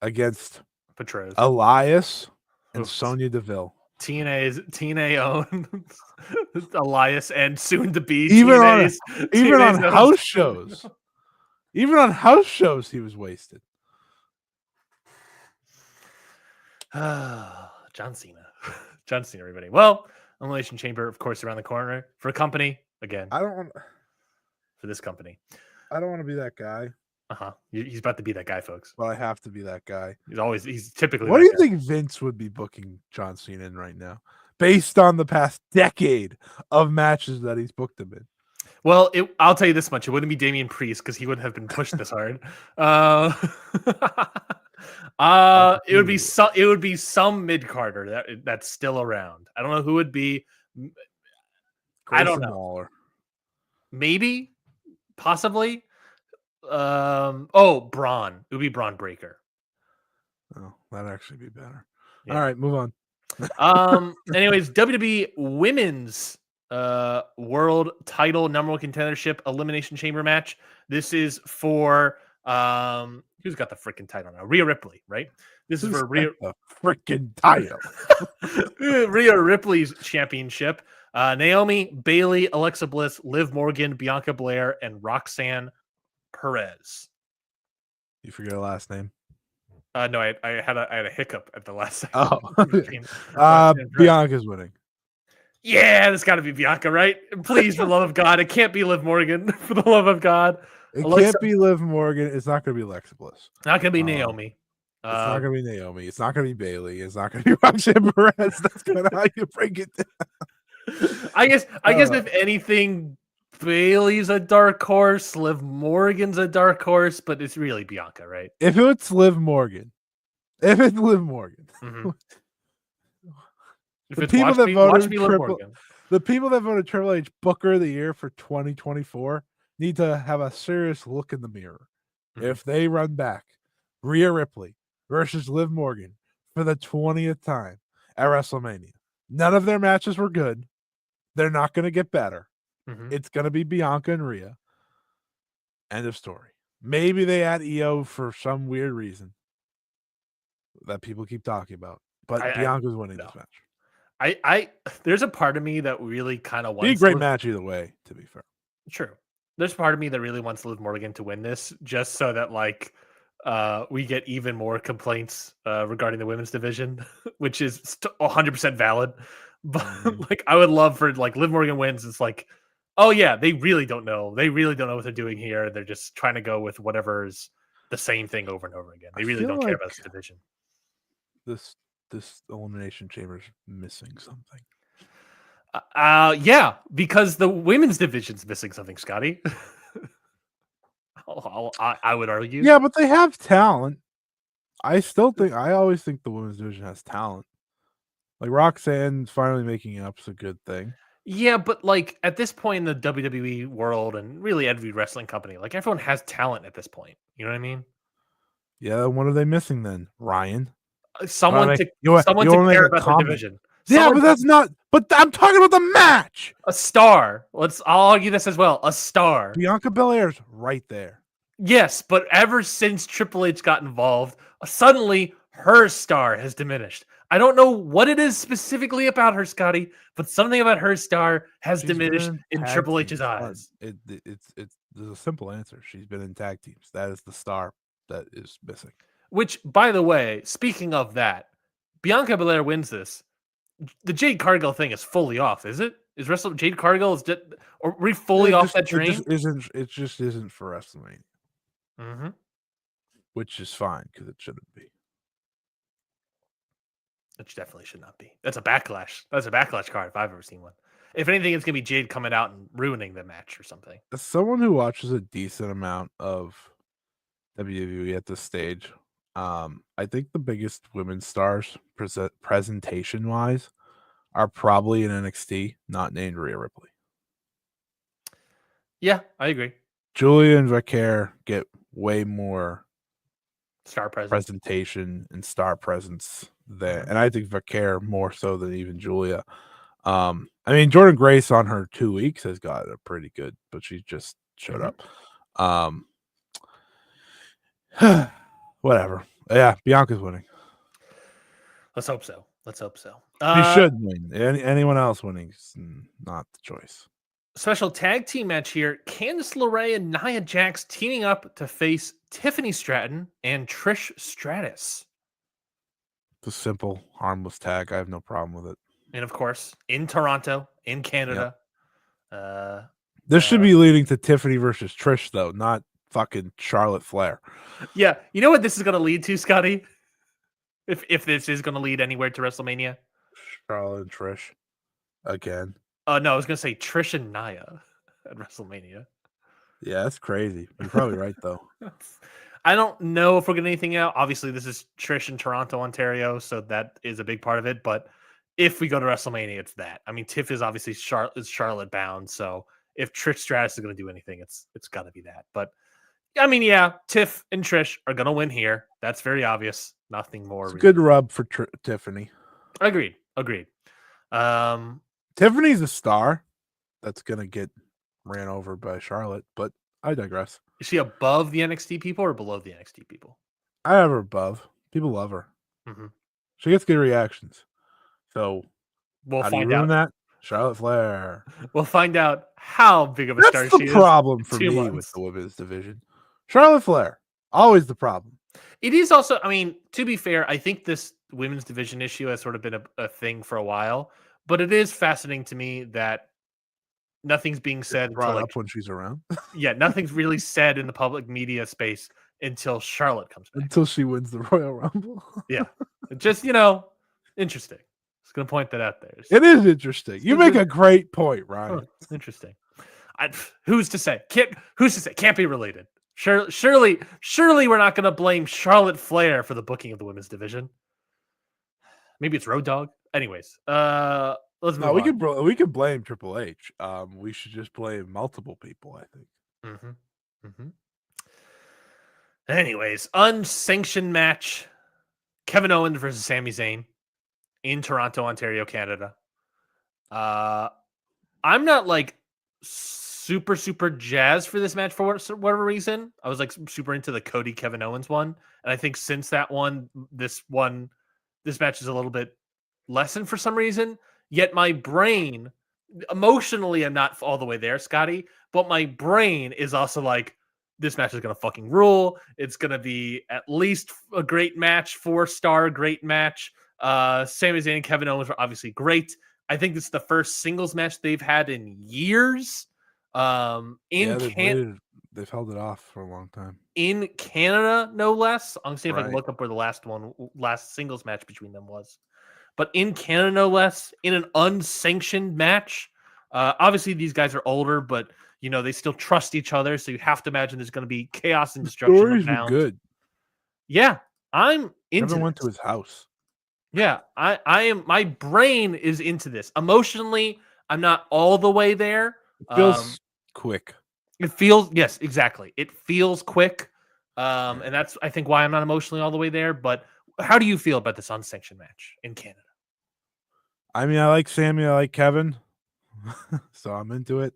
against Petros, Elias, and Sonya Deville. TNA own Elias and soon to be even on house shows. Even on house shows, he was wasted. John Cena, everybody. Well, Elimination Chamber, of course, around the corner for a company again. For this company. I don't want to be that guy. He's about to be that guy, folks. Well, I have to be that guy. He's typically. What do you think Vince would be booking John Cena in right now, based on the past decade of matches that he's booked him in? Well, I'll tell you this much: it wouldn't be Damian Priest because he wouldn't have been pushed this hard. It would be some mid Carter that's still around. I don't know who would be. I don't know. Waller. Maybe, possibly. Braun. It would be Braun Breaker. Oh, that'd actually be better. Yeah. All right, move on. Anyways, WWE Women's World Title #1 contendership Elimination Chamber match. This is for who's got the freaking title now? Rhea Ripley, right? This is for Rhea freaking title. Rhea Ripley's championship. Naomi, Bayley, Alexa Bliss, Liv Morgan, Bianca Belair, and Roxanne Perez. You forget her last name? No, I had a hiccup at the last second. Bianca's winning. Yeah, it's got to be Bianca, right? Please, for the love of God, it can't be Liv Morgan. For the love of God, can't be Liv Morgan. It's not going to be Alexa Bliss. Not going to be Naomi. It's not going to be Naomi. It's not going to be Bayley. It's not going to be Roxanne Perez. That's kind of how you break it down. I guess if anything, Bayley's a dark horse. Liv Morgan's a dark horse, but it's really Bianca, right? If it's Liv Morgan. Mm-hmm. The people that voted Triple H Booker of the Year for 2024 need to have a serious look in the mirror. Mm-hmm. If they run back Rhea Ripley versus Liv Morgan for the 20th time at WrestleMania, none of their matches were good. They're not going to get better. Mm-hmm. It's going to be Bianca and Rhea. End of story. Maybe they add EO for some weird reason that people keep talking about. But Bianca's winning this match. There's a part of me that really kind of wants. Be a great match either way, to be fair. True. There's a part of me that really wants Liv Morgan to win this, just so that we get even more complaints regarding the women's division, which is 100% valid. But I would love for Liv Morgan wins. It's Oh yeah, they really don't know. They really don't know what they're doing here. They're just trying to go with whatever's the same thing over and over again. They really don't care about this division. This Elimination Chamber is missing something. Yeah, because the women's division's missing something, Scotty. I would argue. Yeah, but they have talent. I always think the women's division has talent. Like Roxanne finally making it up is a good thing. Yeah, but like at this point in the WWE world and really every wrestling company, like everyone has talent at this point. You know what I mean? Yeah, what are they missing then, Ryan? Someone to care about their division. Yeah, but that's not. But I'm talking about the match. A star. I'll argue this as well. A star. Bianca Belair's right there. Yes, but ever since Triple H got involved, suddenly her star has diminished. I don't know what it is specifically about her, Scotty, but something about her star has diminished in Triple H's eyes. There's a simple answer. She's been in tag teams. That is the star that is missing. Which, by the way, speaking of that, Bianca Belair wins this. The Jade Cargill thing is fully off, is it? Is Jade Cargill are we fully off that train? It just isn't for WrestleMania. Mm-hmm. Which is fine because it shouldn't be. It definitely should not be. That's a backlash. That's a backlash card if I've ever seen one. If anything, it's gonna be Jade coming out and ruining the match or something. As someone who watches a decent amount of WWE at this stage, I think the biggest women's stars presentation wise are probably in NXT, not named Rhea Ripley. Yeah, I agree. Julia and Vaquer get way more star presentation and star presence there, and I think Vaquer more so than even Julia. I mean, Jordan Grace on her 2 weeks has got a pretty good, but she just showed up. Whatever. Yeah, Bianca's winning. Let's hope so. She should win. Anyone else winning is not the choice. Special tag team match here. Candice LeRae and Nia Jax teaming up to face Tiffany Stratton and Trish Stratus. It's a simple, harmless tag. I have no problem with it. And of course, in Toronto, in Canada. Yep. This should be leading to Tiffany versus Trish, though, not fucking Charlotte Flair. Yeah. You know what this is going to lead to, Scotty? If this is going to lead anywhere to WrestleMania? Charlotte and Trish. Again. No, I was going to say Trish and Nia at WrestleMania. Yeah, that's crazy. You're probably right, though. I don't know if we're getting anything out. Obviously, this is Trish in Toronto, Ontario, so that is a big part of it. But if we go to WrestleMania, it's that. I mean, Tiff is obviously Charlotte bound, so if Trish Stratus is going to do anything, it's got to be that. But I mean, yeah, Tiff and Trish are going to win here. That's very obvious. Nothing more. It's a good rub for Tiffany. Agreed. Tiffany's a star that's going to get ran over by Charlotte, but I digress. Is she above the NXT people or below the NXT people? I have her above. People love her. Mm-hmm. She gets good reactions. So we'll how find do you ruin out. That? Charlotte Flair. We'll find out how big of a star she is. That's the problem for me with the women's division. Charlotte Flair, always the problem. It is also, I mean, to be fair, I think this women's division issue has sort of been a thing for a while, but it is fascinating to me that nothing's being said brought up when she's around. Yeah, nothing's really said in the public media space until Charlotte comes back. Until she wins the Royal Rumble. Yeah. Just, interesting. Just going to point that out there. It is interesting. You make a great point, Ryan. Oh, interesting. Who's to say? Can't be related. Surely we're not going to blame Charlotte Flair for the booking of the women's division. Maybe it's Road Dogg. Anyways, let's move on. We could blame Triple H. We should just blame multiple people, I think. Anyways, unsanctioned match. Kevin Owens versus Sami Zayn in Toronto, Ontario, Canada. I'm not like super jazzed for this match for whatever reason. I was like super into the Cody Kevin Owens one, and I think since that one, this match is a little bit lessened for some reason. Yet my brain, emotionally, I'm not all the way there, Scotty, but my brain is also like, this match is gonna fucking rule. It's gonna be at least a great match, 4-star great match. Sami Zayn and Kevin Owens are obviously great. I think this is the first singles match they've had in years. They've held it off for a long time. In Canada, no less. I'm gonna see if I can look up where the last singles match between them was. But in Canada, no less, in an unsanctioned match. Obviously, these guys are older, but they still trust each other. So you have to imagine there's going to be chaos and destruction. Stories were good. Yeah, I'm into. Kevin went to his house. Yeah, I am. My brain is into this. Emotionally, I'm not all the way there. It feels quick. It feels, yes, exactly. It feels quick. And that's, I think, why I'm not emotionally all the way there. But how do you feel about this unsanctioned match in Canada? I mean, I like Sammy. I like Kevin. So I'm into it.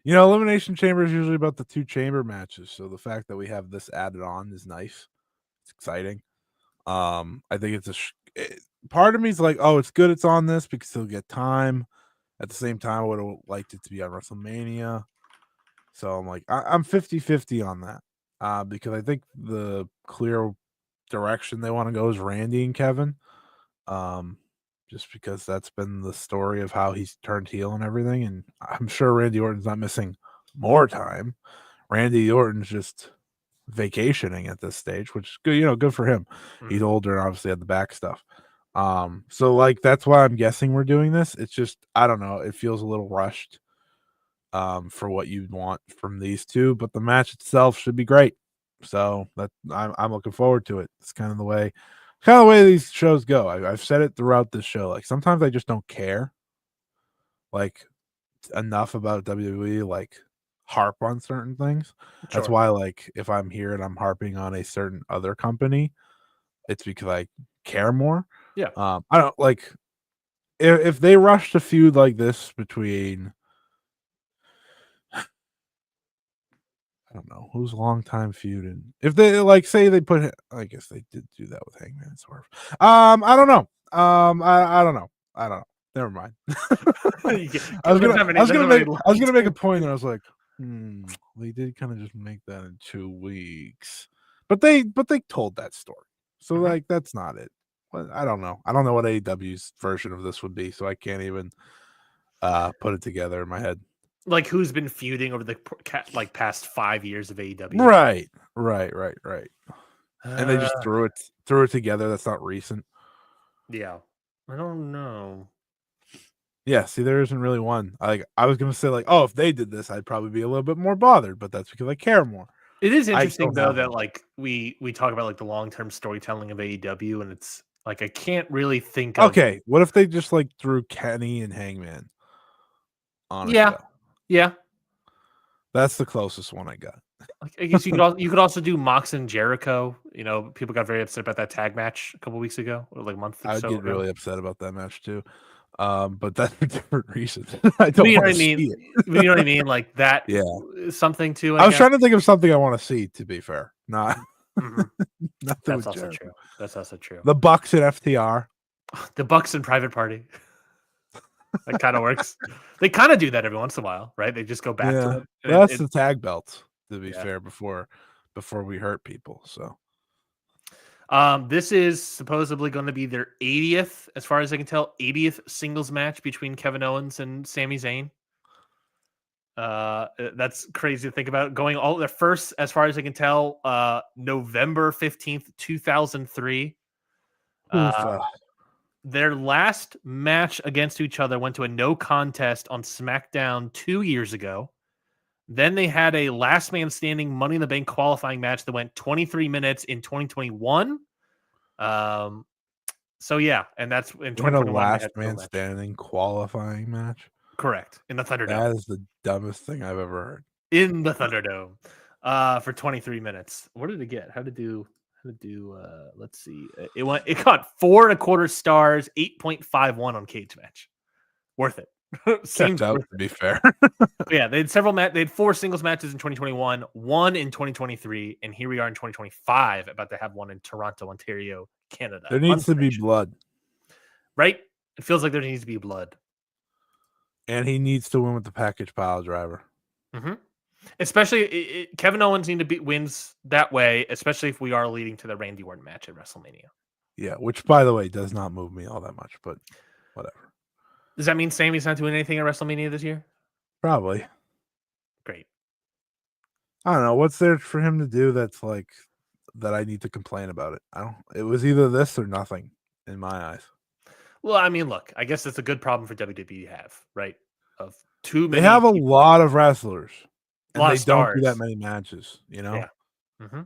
Elimination Chamber is usually about the 2 chamber matches. So the fact that we have this added on is nice. It's exciting. I think part of me is like, oh, it's good it's on this because he'll get time. At the same time, I would have liked it to be on WrestleMania. So I'm like, I'm 50-50 on that. Because I think the clear direction they want to go is Randy and Kevin. Just because that's been the story of how he's turned heel and everything. And I'm sure Randy Orton's not missing more time. Randy Orton's just vacationing at this stage, which is good, good for him. Mm-hmm. He's older and obviously had the back stuff. So like that's why I'm guessing we're doing this. It's just, I don't know, it feels a little rushed for what you'd want from these two, but the match itself should be great. So that I'm looking forward to it. It's kind of the way these shows go. I've said it throughout this show. Like sometimes I just don't care like enough about WWE, like harp on certain things. Sure. That's why, like, if I'm here and I'm harping on a certain other company, it's because I care more. Yeah. I don't like if they rushed a feud like this between I don't know who's long-time feuding. If they say they put, I guess they did do that with Hangman and Swerve. I don't know. I don't know. Never mind. I was gonna make a point, and I was like, they did kind of just make that in 2 weeks, but they told that story, so like that's not it. But I don't know. I don't know what AEW's version of this would be, so I can't even put it together in my head. Like who's been feuding over the past 5 years of AEW? Right. And they just threw it together. That's not recent. Yeah, I don't know. Yeah, see, there isn't really one. I was gonna say like, oh, if they did this, I'd probably be a little bit more bothered, but that's because I care more. It is interesting though that like we talk about like the long-term storytelling of AEW, and it's like I can't really think of. Okay, what if they just like threw Kenny and Hangman on a show? Yeah. That's the closest one I got. I guess you could also do Mox and Jericho. People got very upset about that tag match a couple weeks ago, or like a month or so. I would get really upset about that match too. But that's for different reasons. I don't want to see it. You know what I mean? Like that. Yeah. Something too. I was trying to think of something I want to see. To be fair, not. That's also true. That's also true. The Bucks and FTR. The Bucks and Private Party. That kind of works. They kind of do that every once in a while, right? They just go back to it. That's the tag belts, to be fair, before we hurt people. So this is supposedly going to be their 80th, as far as I can tell, 80th singles match between Kevin Owens and Sami Zayn. That's crazy to think about. Going all their first, as far as I can tell, November 15th, 2003. Their last match against each other went to a no contest on SmackDown 2 years ago. Then they had a last man standing Money in the Bank qualifying match that went 23 minutes in 2021. So yeah, and that's in 2021. A last man standing qualifying match. Correct, in the Thunderdome. That is the dumbest thing I've ever heard. In the Thunderdome, for 23 minutes. What did it get? How to do? Let's see. It got 4.25 stars, 8.51 on Cage Match. Worth it. Seems out to be fair. Yeah, they had they had 4 singles matches in 2021, 1 in 2023, and here we are in 2025, about to have one in Toronto, Ontario, Canada. There needs to be blood, right? It feels like there needs to be blood, and he needs to win with the package pile driver. Mm-hmm. Especially Kevin Owens wins that way, especially if we are leading to the Randy Orton match at WrestleMania. Yeah, which by the way does not move me all that much, but whatever. Does that mean Sami's not doing anything at WrestleMania this year? Probably. Great. I don't know. What's there for him to do that's like that I need to complain about it? I don't. It was either this or nothing in my eyes. Well, I mean, look, I guess it's a good problem for WWE to have, right? Of too many. They have a lot of wrestlers, and they don't do that stars. many matches. You know. Yeah. Mm-hmm.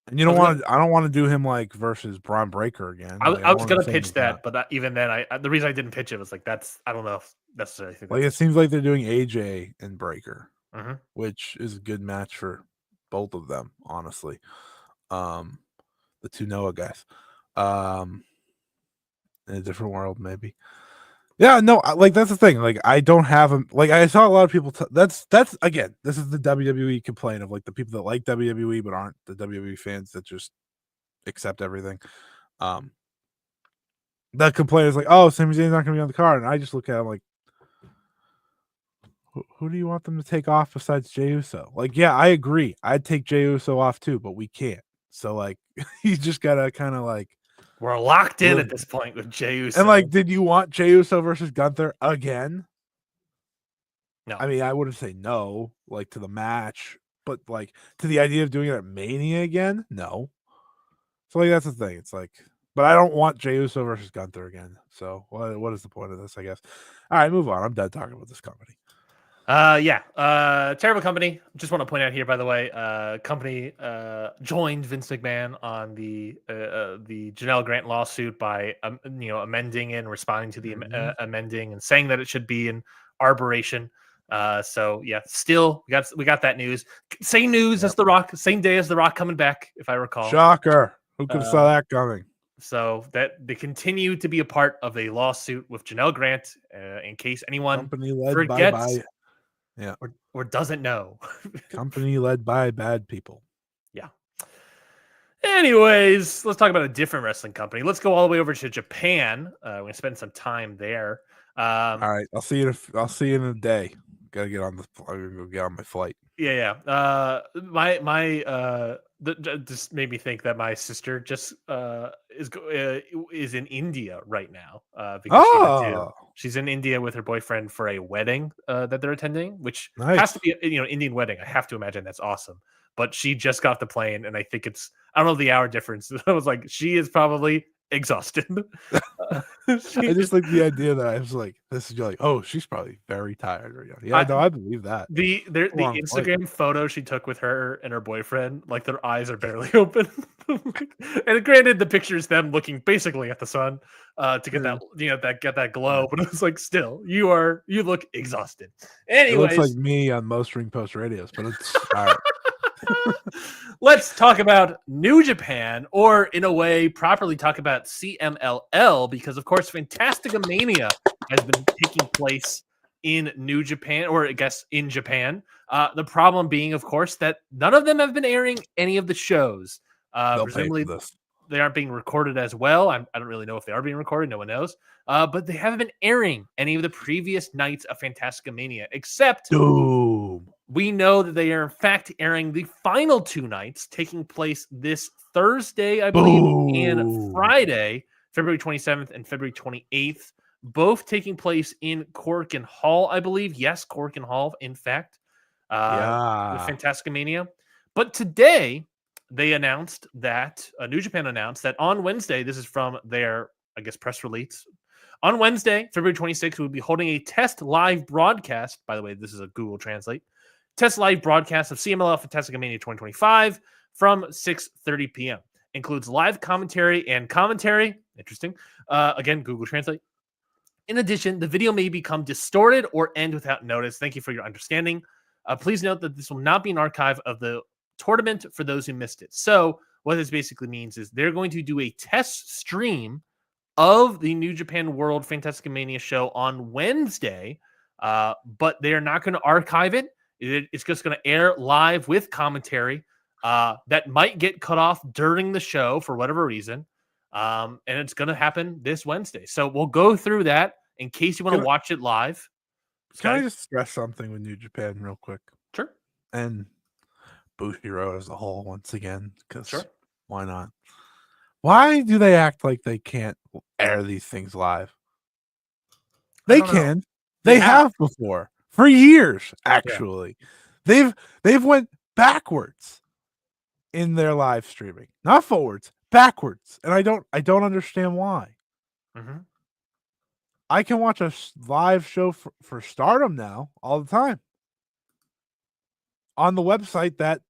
And you don't want to. I don't want to do him like versus Braun Breaker again. I was gonna pitch that, but even then, the reason I didn't pitch it was like I don't know if necessarily think like it seems like they're doing AJ and Breaker, which is a good match for both of them, honestly. The two Noah guys, in a different world, maybe. Yeah, no, like that's the thing. Like I don't have them. Like I saw a lot of people. That's again. This is the WWE complaint of like the people that like WWE but aren't the WWE fans that just accept everything. That complaint is like, oh, Sami Zayn's not going to be on the card, and I just look at him like, who do you want them to take off besides Jey Uso? Like, yeah, I agree. I'd take Jey Uso off too, but we can't. So like, you just gotta kind of like. We're locked in at this point with Jey Uso. And like, did you want Jey Uso versus Gunther again? No. I mean, I wouldn't say no, like to the match, but like to the idea of doing it at Mania again, no. So like that's the thing. It's like, but I don't want Jey Uso versus Gunther again. So what is the point of this? I guess. All right, move on. I'm done talking about this company. Terrible company. Just want to point out here, by the way, company joined Vince McMahon on the Janelle Grant lawsuit by amending and responding to the amending and saying that it should be in arbitration. So yeah, still we got that news. Same news as The Rock, same day as The Rock coming back, if I recall. Shocker! Who could have saw that coming? So that they continue to be a part of a lawsuit with Janelle Grant. In case anyone forgets. Yeah. Or doesn't know. Company led by bad people. Yeah. Anyways, let's talk about a different wrestling company. Let's go all the way over to Japan. We're gonna spend some time there. All right. I'll see you in a day. Gotta get on my flight. Yeah. Just made me think that my sister just is in India right now because she's in India with her boyfriend for a wedding that they're attending, which has to be Indian wedding. I have to imagine that's awesome. But she just got the plane, and I think I don't know the hour difference. I was like, she is probably exhausted. I just like the idea that I was like, this is like, oh, she's probably very tired right now. Yeah, I believe that. The Instagram photo she took with her and her boyfriend, like their eyes are barely open. And granted, the picture is them looking basically at the sun to get that glow, but it was like, still, you look exhausted. Anyways, it looks like me on most ring post radios, but it's all right. Let's talk about New Japan, or in a way, properly talk about CMLL, because of course, Fantastica Mania has been taking place in New Japan, or I guess in Japan. The problem being, of course, that none of them have been airing any of the shows. Presumably, they aren't being recorded as well. I don't really know if they are being recorded. No one knows. But they haven't been airing any of the previous nights of Fantastica Mania, except we know that they are in fact airing the final two nights, taking place this Thursday, I believe, and Friday, February 27th and February 28th, both taking place in Korakuen Hall, I believe. Yes, Korakuen Hall, in fact, with Fantastica Mania. But today, they announced that New Japan announced that on Wednesday, this is from their, I guess, press release. On Wednesday, February 26th, we will be holding a test live broadcast. By the way, this is a Google Translate. Test live broadcast of CMLL Fantastica Mania 2025 from 6:30 p.m. Includes live commentary and commentary. Interesting. Again, Google Translate. In addition, the video may become distorted or end without notice. Thank you for your understanding. Please note that this will not be an archive of the tournament for those who missed it. So what this basically means is they're going to do a test stream of the New Japan World Fantastica Mania show on Wednesday, but they're not going to archive it. It's just going to air live with commentary that might get cut off during the show for whatever reason. And it's going to happen this Wednesday. So we'll go through that in case you want to watch it live. Can I just stress something with New Japan real quick? Sure. And Bushiroad as a whole once again, because why not? Why do they act like they can't air these things live? They can. They have before. for years. Actually, they've went backwards in their live streaming, not forwards, backwards, and I don't understand why. Mm-hmm. I can watch a live show for Stardom now all the time on the website that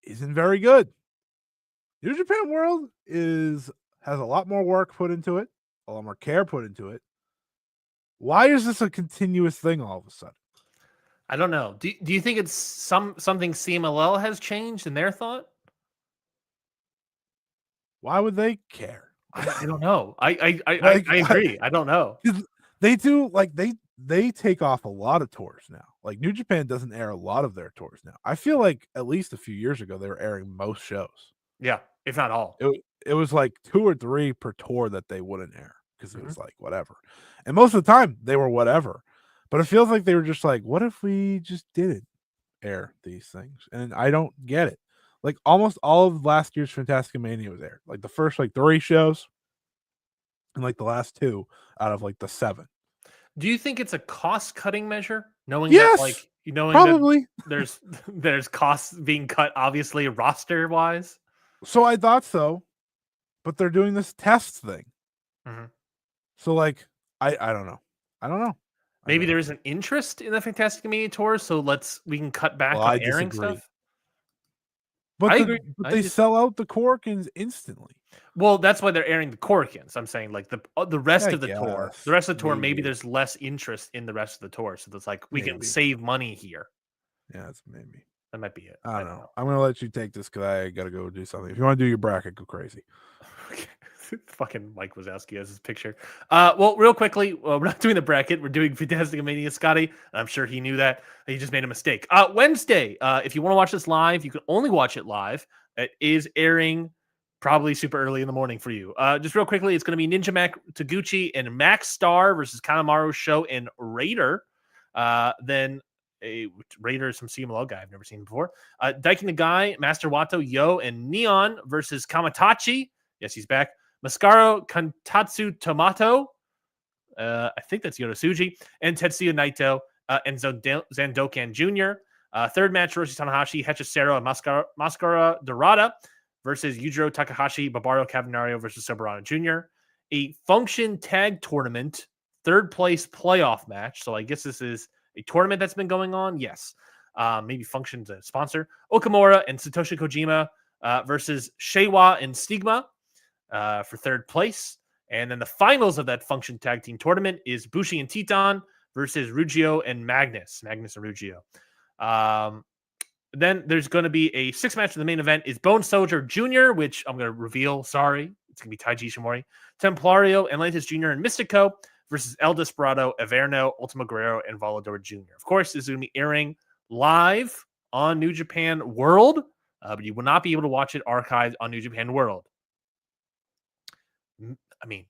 isn't very good. New Japan World has a lot more work put into it, a lot more care put into it. Why is this a continuous thing all of a sudden? I don't know. Do you think it's something CMLL has changed in their thought? Why would they care? I don't know. I agree. I don't know. They do they take off a lot of tours now. Like New Japan doesn't air a lot of their tours now. I feel like at least a few years ago they were airing most shows. Yeah, if not all. It was like 2 or 3 per tour that they wouldn't air because it was like whatever. And most of the time they were whatever. But it feels like they were just like, what if we just didn't air these things? And I don't get it. Like almost all of last year's Fantastica Mania was aired. Like the first 3 shows and like the last 2 out of like the 7. Do you think it's a cost-cutting measure? Knowing yes, that probably that there's costs being cut, obviously roster-wise. So I thought so, but they're doing this test thing. Mm-hmm. So like I don't know. I don't know. Maybe there is an interest in the Fantastica Mania tour, so we can cut back on airing stuff. But I agree. But they sell out the Korakuens instantly. Well, that's why they're airing the Korakuens. I'm saying like the rest of the tour. The rest of the tour, maybe there's less interest in the rest of the tour. So it's like we can save money here. Yeah, that's maybe. That might be it. I don't know. I'm gonna let you take this because I gotta go do something. If you want to do your bracket, go crazy. Fucking Mike Wazowski has his picture. Well, real quickly, we're not doing the bracket. We're doing Fantastica Mania, Scotty. I'm sure he knew that. He just made a mistake. Wednesday, if you want to watch this live, you can only watch it live. It is airing probably super early in the morning for you. Just real quickly, it's going to be Ninja Mac Taguchi and Max Star versus Kanemaru Show and Raider. Then a Raider is some CMLL guy I've never seen before. Daiki Nagai, Master Wato, Yo, and Neon versus Kamatachi. Yes, he's back. Mascaro Kantatsu Tomato. I think that's Yodosuji. And Tetsuya Naito and Zandokan Jr. Third match, Hiroshi Tanahashi, Hechicero, and Mascara Dorada versus Yujiro Takahashi, Barbaro Cavernario versus Soberano Jr. A Function Tag Tournament, third place playoff match. So I guess this is a tournament that's been going on. Yes. Maybe Function's a sponsor. Okamura and Satoshi Kojima versus Sheiwa and Stigma for third place. And then the finals of that Function Tag Team Tournament is Bushi and Titan versus Rugio and Magnus and Rugio. Then there's going to be a 6-match in the main event is Bone Soldier Jr., which I'm going to reveal. Sorry. It's going to be Taiji Ishimori. Templario, Atlantis Jr., and Mystico versus El Desperado, Averno, Ultimo Guerrero, and Volador Jr. Of course, this is going to be airing live on New Japan World, but you will not be able to watch it archived on New Japan World. I mean,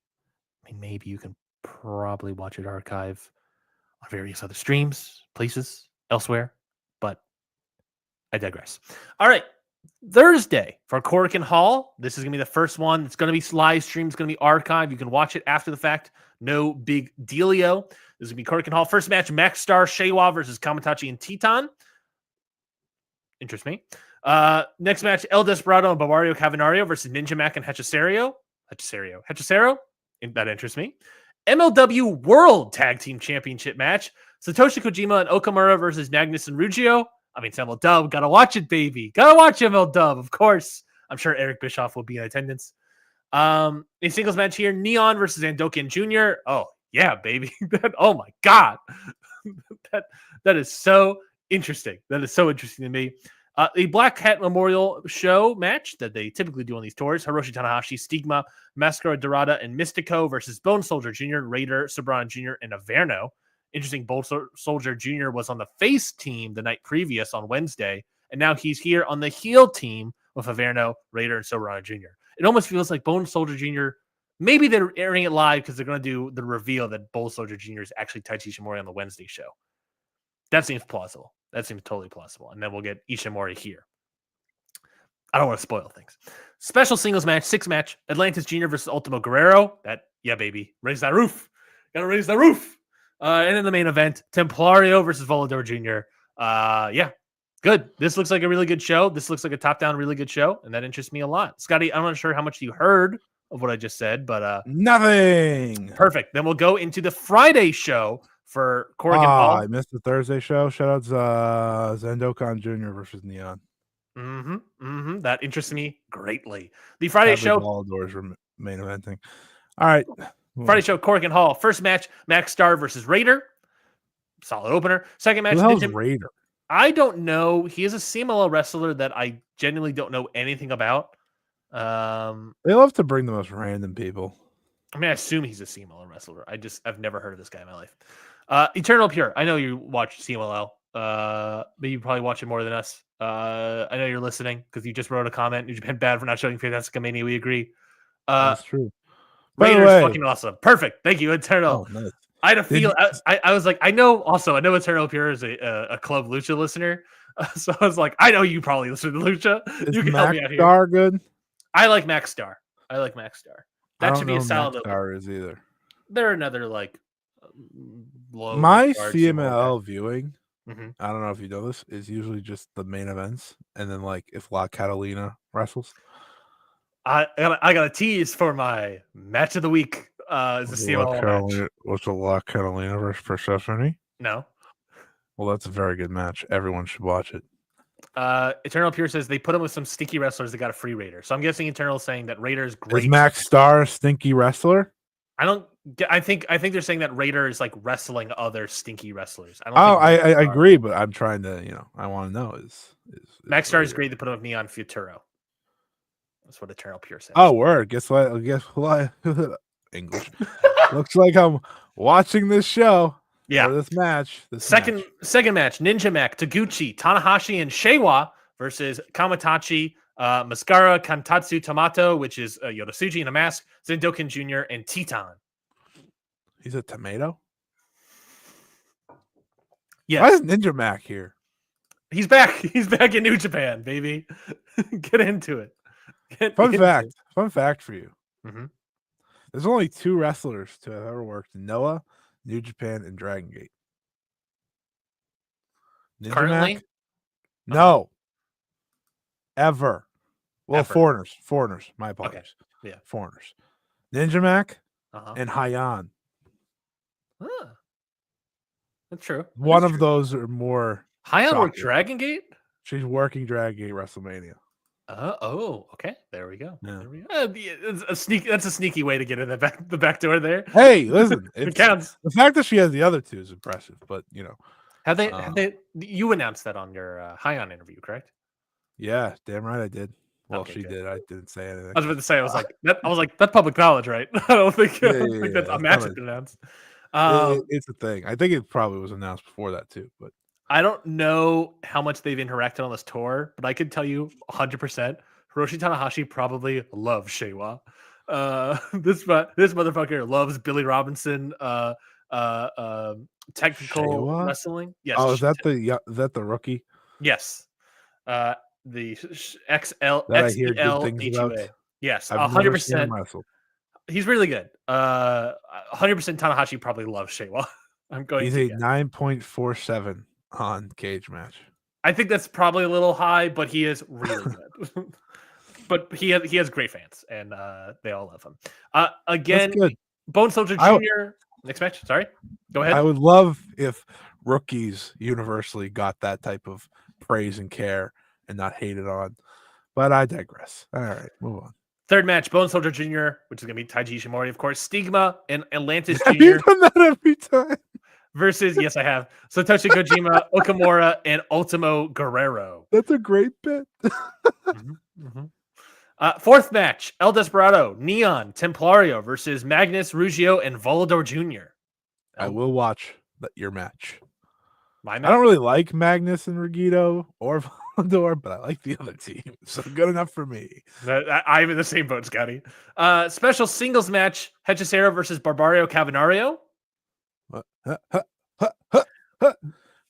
maybe you can probably watch it archive on various other streams, places, elsewhere, but I digress. All right. Thursday for Korakuen Hall. This is going to be the first one. It's going to be live streamed. It's going to be archived. You can watch it after the fact. No big dealio. This is going to be Korakuen Hall. First match, Max Star Sheiwa versus Kamatachi and Titan. Interest me. Next match, El Desperado and Bavario Cavernario versus Ninja Mac and Hechicero. That interests me. MLW World Tag Team Championship match. Satoshi Kojima and Okamura versus Magnus and Rugio. I mean, it's ML Dub. Gotta watch it, baby. Gotta watch ML Dub, of course. I'm sure Eric Bischoff will be in attendance. A singles match here, Neon versus Andokan Jr. Oh, yeah, baby. Oh, my God. that is so interesting. That is so interesting to me. A Black Hat Memorial Show match that they typically do on these tours. Hiroshi Tanahashi, Stigma, Mascara Dorada, and Mystico versus Bone Soldier Jr., Raider, Soberano Jr., and Averno. Interesting, Bone Soldier Jr. was on the face team the night previous on Wednesday, and now he's here on the heel team with Averno, Raider, and Soberano Jr. It almost feels like Bone Soldier Jr., maybe they're airing it live because they're going to do the reveal that Bone Soldier Jr. is actually Taiji Ishimori on the Wednesday show. That seems plausible. That seems totally plausible. And then we'll get Ishimori here. I don't want to spoil things. Special singles match, 6-match, Atlantis Jr. versus Ultimo Guerrero. Yeah, baby. Raise that roof. Gotta raise that roof. And in the main event, Templario versus Volador Jr. Yeah, good. This looks like a really good show. This looks like a top-down really good show, and that interests me a lot. Scotty, I'm not sure how much you heard of what I just said, but nothing. Perfect. Then we'll go into the Friday show for Corrigan Hall. I missed the Thursday show. Shout out Zendokan Jr. versus Neon. That interests me greatly. The Friday show. Volador's main eventing. All right. Friday show, Corrigan Hall. First match, Max Star versus Raider. Solid opener. Second match, Who the hell's Raider? I don't know. He is a CMLL wrestler that I genuinely don't know anything about. They love to bring the most random people. I mean, I assume he's a CMLL wrestler. I've never heard of this guy in my life. Eternal Pure. I know you watch CMLL. But you probably watch it more than us. I know you're listening because you just wrote a comment. New Japan bad for not showing Fantastica Mania. We agree. That's true. Raiders fucking awesome. Perfect. Thank you, Eternal. Oh, nice. I had a feel. I was like, I know Eternal Pure is a Club Lucha listener. So I was like, I know you probably listen to Lucha. You can help me out here. Star good? I like Max Star. That should be a solid. Max Star is either. They're another like low. My CMLL viewing. Mm-hmm. I don't know if you know this, is usually just the main events, and then like if La Catalina wrestles. I got a tease for my match of the week. Is the CMLL match? What's the La Catalina versus Persephone? No. Well, that's a very good match. Everyone should watch it. Eternal Pure says they put him with some stinky wrestlers that got a free Raider. So I'm guessing Eternal is saying that Raider is great. Is Max Star a stinky wrestler? I think they're saying that Raider is like wrestling other stinky wrestlers. I agree, but I'm trying to, I want to know is Max Star is great to put him with Neon Futuro. That's what Eternal Pure says. Oh, word. Guess what? English. Looks like I'm watching this show. Yeah. This match. Second match, Ninja Mac, Taguchi, Tanahashi, and Sheiwa versus Kamatachi, Mascara, Kantatsu Tomato, which is Yodosuji in a mask, Zendoken Jr., and Teton. He's a tomato? Yes. Why is Ninja Mac here? He's back. He's back in New Japan, baby. Get into it. Fun fact for you. Mm-hmm. There's only 2 wrestlers to have ever worked in Noah, New Japan, and Dragon Gate. Ninja Currently? Mac? No. Ever. Well, Ever. Foreigners. My apologies. Okay. Yeah. Foreigners. Ninja Mac and Hyan. That's true. One of those are more. Hyan worked Dragon Gate? She's working Dragon Gate WrestleMania. Okay. There we go. Yeah. That's a sneaky way to get in the back door there. Hey, listen, it counts. The fact that she has the other 2 is impressive, but have they? You announced that on your Hyan interview, correct? Yeah, damn right I did. Well, okay, she did. I didn't say anything. I was about to say, I was like, that's public knowledge, right? I don't think that's a match has been announced. It's a thing. I think it probably was announced before that too, but I don't know how much they've interacted on this tour, but I can tell you 100% Hiroshi Tanahashi probably loves Sheiwa. This motherfucker loves Billy Robinson technical Sheiwa? Wrestling. Yes. Oh, is that the rookie? Yes. The XL that I hear good things about. Yes, 100%. He's really good. 100% Tanahashi probably loves Sheiwa. He's a 9.47 on Cage Match. I think that's probably a little high, but he is really good. But he has great fans, and they all love him. Again, Bone Soldier Jr. Next match. Sorry, go ahead. I would love if rookies universally got that type of praise and care and not hated on, but I digress. All right, move on. Third match, Bone Soldier Jr., which is going to be Taiji Ishimori, of course. Stigma and Atlantis Jr. Have you done that every time? Versus, yes, I have. Satoshi Kojima, Okamura, and Ultimo Guerrero. That's a great bit. Fourth match, El Desperado, Neon, Templario versus Magnus, Ruggiero, and Volador Jr. I will watch your match. My match? I don't really like Magnus and Ruggiero or Volador, but I like the other team. So good enough for me. I'm in the same boat, Scotty. Special singles match, Hechicero versus Barbario Cavanario.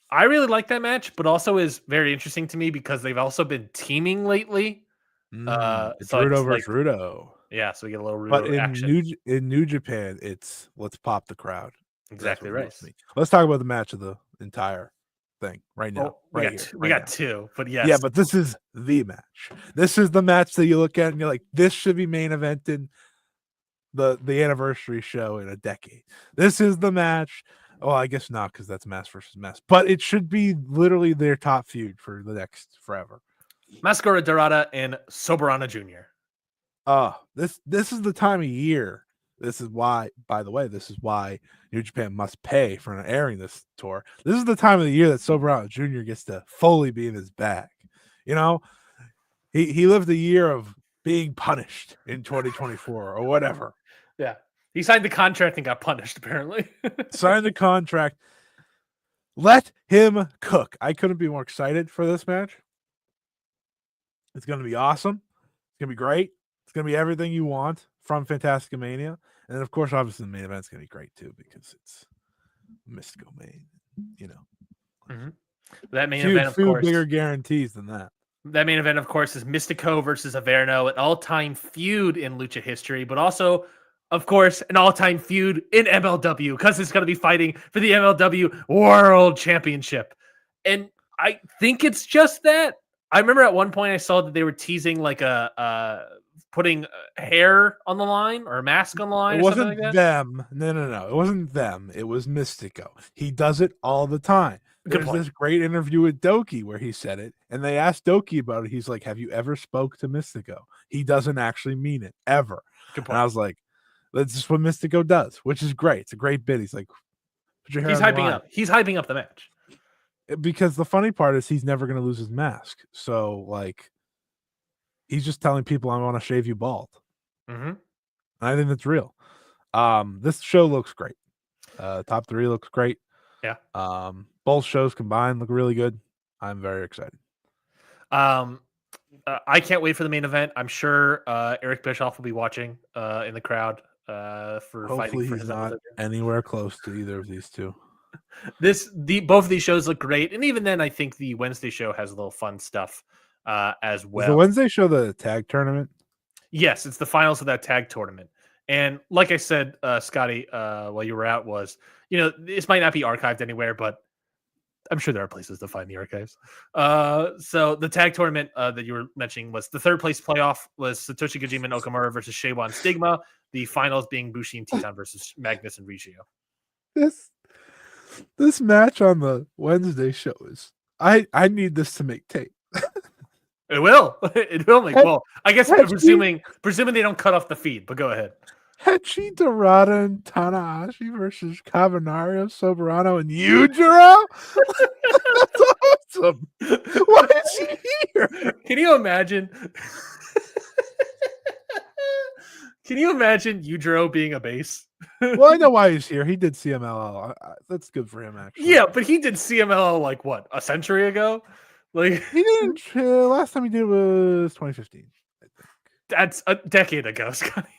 I really like that match, but also is very interesting to me because they've also been teaming lately. It's Rudo versus Rudo. Yeah, so we get a little Rudo action. In New Japan, it's let's pop the crowd. Exactly right. Let's talk about the match of the entire thing right now. Well, we got two, but yes. Yeah, but this is the match. This is the match that you look at and you're like, this should be main evented the anniversary show in a decade. This is the match. Well, I guess not, because that's Mass versus Mess, but it should be literally their top feud for the next forever. Mascara Dorada and Soberano Jr. This is the time of year. This is why, by the way, this is why New Japan must pay for airing this tour. This is the time of the year that Soberano Jr. gets to fully be in his bag. You know, he lived a year of being punished in 2024 or whatever. Yeah. He signed the contract and got punished, apparently. Signed the contract. Let him cook. I couldn't be more excited for this match. It's going to be awesome. It's going to be great. It's going to be everything you want from Fantastica Mania. And then, of course, obviously, the main event's going to be great, too, because it's Mystico main, you know. Mm-hmm. That main event, of course. Bigger guarantees than that. That main event, of course, is Mystico versus Averno, an all-time feud in Lucha history, but also, of course, an all-time feud in MLW, because it's going to be fighting for the MLW World Championship. And I think it's just that. I remember at one point I saw that they were teasing like putting hair on the line or a mask on the line. It wasn't like them. No. It wasn't them. It was Mystico. He does it all the time. There's this great interview with Doki where he said it, and they asked Doki about it. He's like, "Have you ever spoke to Mystico?" He doesn't actually mean it ever. And I was like, "That's just what Mystico does," which is great. It's a great bit. He's like, he's hyping up. He's hyping up the match because the funny part is he's never going to lose his mask. So like, he's just telling people, "I want to shave you bald." Mm-hmm. I think that's real. This show looks great. Top 3 looks great. Yeah. Both shows combined look really good. I'm very excited. I can't wait for the main event. I'm sure Eric Bischoff will be watching in the crowd for Hopefully fighting for he's not anywhere close to either of these two. Both of these shows look great, and even then, I think the Wednesday show has a little fun stuff as well. Is the Wednesday show the tag tournament? Yes, it's the finals of that tag tournament. And like I said, Scotty, while you were out, was this might not be archived anywhere, but I'm sure there are places to find the archives. So the tag tournament that you were mentioning was the third place playoff was Satoshi Kojima and Okamura versus Shaywa and Stigma. The finals being Bushi and Titan versus Magnus and Riggio. This match on the Wednesday show is I need this to make tape. It will. It will make. Well, I guess presuming they don't cut off the feed, but go ahead. Hachi Dorada and Tanahashi versus Cavernario, Soberano, and Yujiro? That's awesome. Why is he here? Can you imagine? Can you imagine Yujiro being a base? Well, I know why he's here. He did CMLL. That's good for him, actually. Yeah, but he did CMLL like what, a century ago? Like he didn't. Last time he did was 2015. I think. That's a decade ago, Scotty.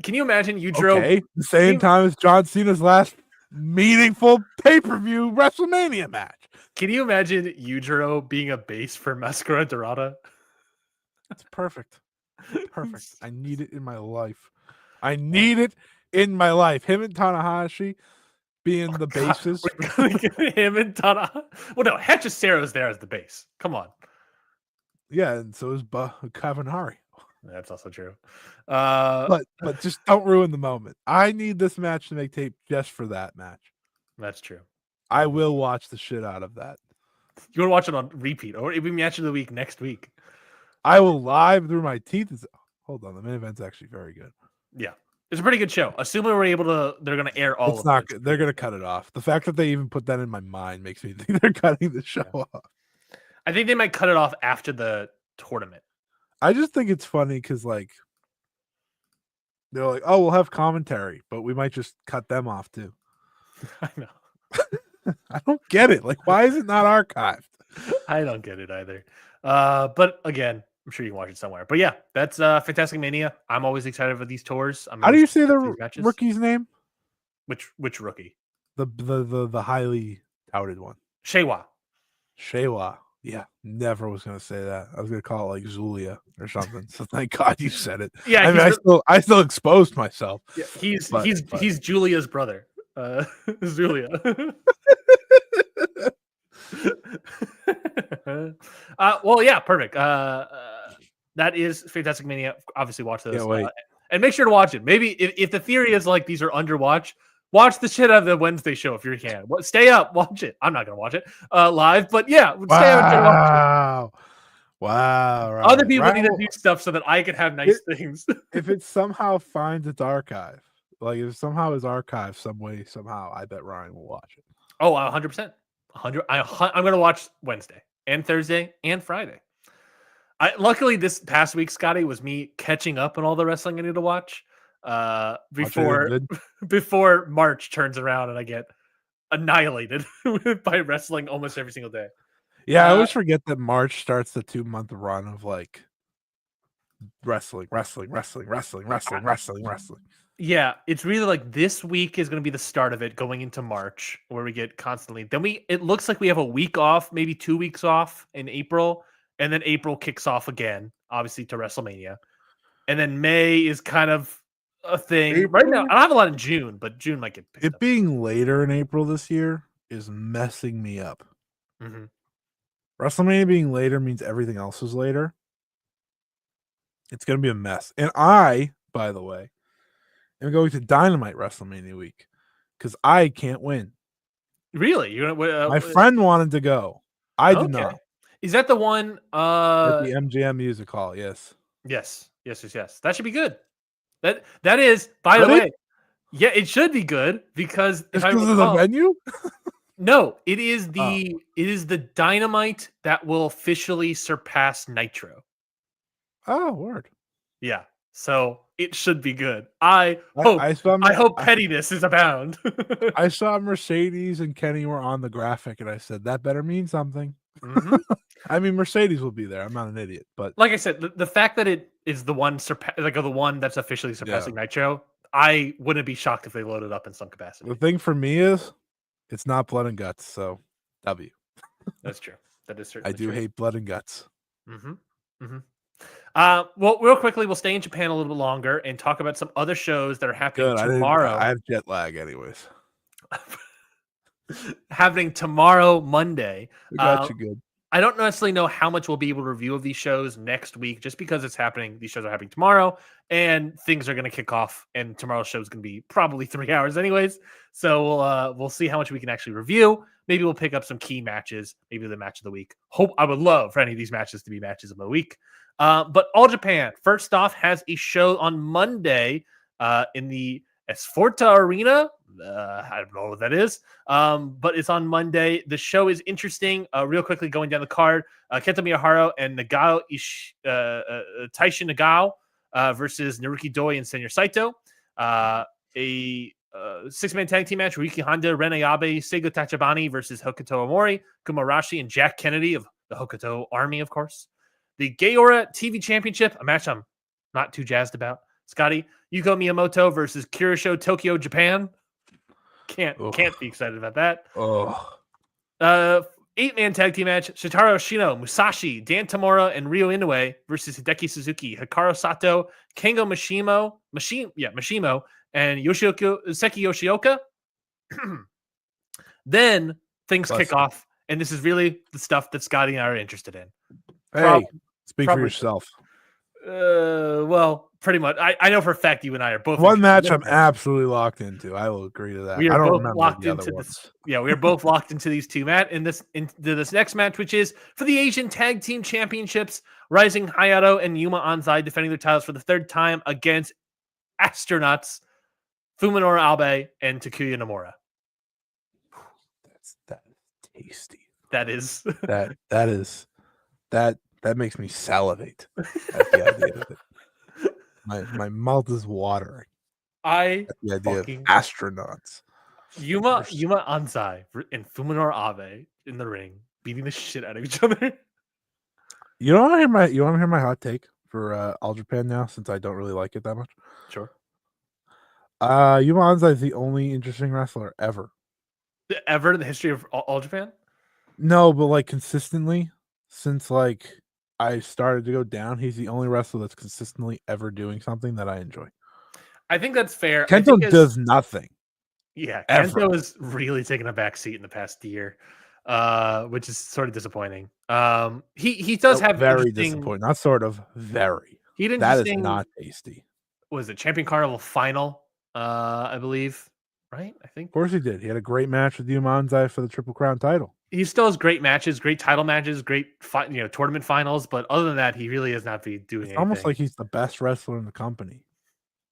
Can you imagine Yujiro? Okay, the same time as John Cena's last meaningful pay-per-view WrestleMania match. Can you imagine Yujiro being a base for Mascara Dorada? That's perfect. Perfect. I need it in my life. I need it in my life. Him and Tanahashi being the bases. Him and Tanahashi. Well, no, Hachisero's there as the base. Come on. Yeah, and so is Cavernario. That's also true. But just don't ruin the moment. I need this match to make tape just for that match. That's true. I will watch the shit out of that. You want to watch it on repeat, or it'll be match of the week next week. I will live through my teeth. Hold on, the main event's actually very good. Yeah, it's a pretty good show. Assuming they're going to air all. It's not good. They're going to cut it off. The fact that they even put that in my mind makes me think they're cutting the show off. I think they might cut it off after the tournament. I just think it's funny because, like, they're like, "Oh, we'll have commentary, but we might just cut them off too." I know. I don't get it. Like, why is it not archived? I don't get it either. But again, I'm sure you can watch it somewhere. But yeah, that's Fantastica Mania. I'm always excited for these tours. How do you say the rookie's name? Which rookie? The highly touted one. Shaywa. Yeah, never was gonna say that. I was gonna call it like Zulia or something. So thank God you said it. Yeah, I mean, I still exposed myself. Yeah, he's Julia's brother. Zulia. Well, yeah, perfect. That is Fantastic Mania. Obviously, watch those. And make sure to watch it. Maybe if the theory is like these are underwatched, watch the shit out of the Wednesday show if you can. Stay up, watch it. I'm not gonna watch it live, but yeah, stay up and watch it. Wow. Right. Other people need to do stuff so that I can have nice things. If it somehow finds its archive, like if somehow is archived some way, somehow, I bet Ryan will watch it. Oh, 100%. 100. I'm going to watch Wednesday and Thursday and Friday. Luckily, this past week, Scotty, was me catching up on all the wrestling I need to watch before March turns around and I get annihilated by wrestling almost every single day. Yeah, I always forget that March starts the 2-month run of like wrestling. Yeah, it's really like this week is going to be the start of it going into March where we get constantly. Then it looks like we have a week off, maybe 2 weeks off in April. And then April kicks off again, obviously to WrestleMania. And then May is kind of a thing. April? Right now, I don't have a lot in June, but June might get picked up. Being later in April this year is messing me up. Mm-hmm. WrestleMania being later means everything else is later. It's going to be a mess. And I, by the way, am going to Dynamite WrestleMania week because I can't win. Really? My friend wanted to go. I did not. Is that the one? At the MGM Music Hall, yes. Yes. That should be good. That is, by the way, yeah, it should be good because if I recall, of the venue. No, it is the Dynamite that will officially surpass Nitro. Oh, word. Yeah, so it should be good. I hope pettiness is abound. I saw Mercedes and Kenny were on the graphic, and I said that better mean something. Mm-hmm. I mean, Mercedes will be there. I'm not an idiot, but like I said, the fact that it is the one the one that's officially surpassing Nitro, I wouldn't be shocked if they loaded up in some capacity. The thing for me is, it's not blood and guts, so W. That's true. That is certainly I do hate blood and guts. Mm-hmm. Mm-hmm. Well, real quickly, we'll stay in Japan a little bit longer and talk about some other shows that are happening tomorrow. I have jet lag, anyways. Happening tomorrow, Monday. We got you good. I don't necessarily know how much we'll be able to review of these shows next week, just because it's happening. These shows are happening tomorrow, and things are going to kick off. And tomorrow's show is going to be probably 3 hours, anyways. So we'll see how much we can actually review. Maybe we'll pick up some key matches. Maybe the match of the week. I would love for any of these matches to be matches of the week. But All Japan, first off, has a show on Monday in the Esforta Arena. I don't know what that is, but it's on Monday. The show is interesting. Real quickly, going down the card, Kenta Miyahara and Taishin Nagao versus Naruki Doi and Senior Saito. A 6-man tag team match: Ryuki Honda, Ren Ayabe, Seigo Tachibana versus Hokuto Omori, Kumarashi, and Jack Kennedy of the Hokuto Army, of course. The Gaora TV Championship, a match I'm not too jazzed about. Scotty, Yuko Miyamoto versus Kirisho Tokyo, Japan. Can't be excited about that. 8-man tag team match: Shitaro Shino, Musashi, Dan Tamura, and Ryo Inoue versus Hideki Suzuki, Hikaru Sato, Kengo Mishimo, and Seki Yoshioka. Then things kick off, and this is really the stuff that Scotty and I are interested in. Hey, speak for yourself. Well, pretty much. I know for a fact you and I are both. One match I'm absolutely locked into. I will agree to that. We are both locked into this. Yeah, we are both locked into these two into this next match, which is for the Asian Tag Team Championships. Rising Hayato and Yuma Anzai defending their titles for the third time against astronauts Fuminori Abe and Takuya Nomura. That is tasty. That is that makes me salivate at the idea of it. My mouth is watering. The idea of astronauts. Yuma Anzai and Fuminori Abe in the ring beating the shit out of each other. You want to hear my hot take for All Japan now, since I don't really like it that much? Sure. Yuma Anzai is the only interesting wrestler ever. Ever in the history of All Japan? No, but like consistently since like I started to go down, he's the only wrestler that's consistently ever doing something that I enjoy. I think that's fair. Kento does nothing. Yeah, Kento is really taking a back seat in the past year, which is sort of disappointing. He does have very disappointing. Not sort of, very. He had that is interesting. not tasty. Was it Champion Carnival final? I believe, right? I think. Of course he did. He had a great match with Yumanzai for the Triple Crown title. He still has great matches, great title matches, great tournament finals. But other than that, he really has not been doing anything. Almost like he's the best wrestler in the company.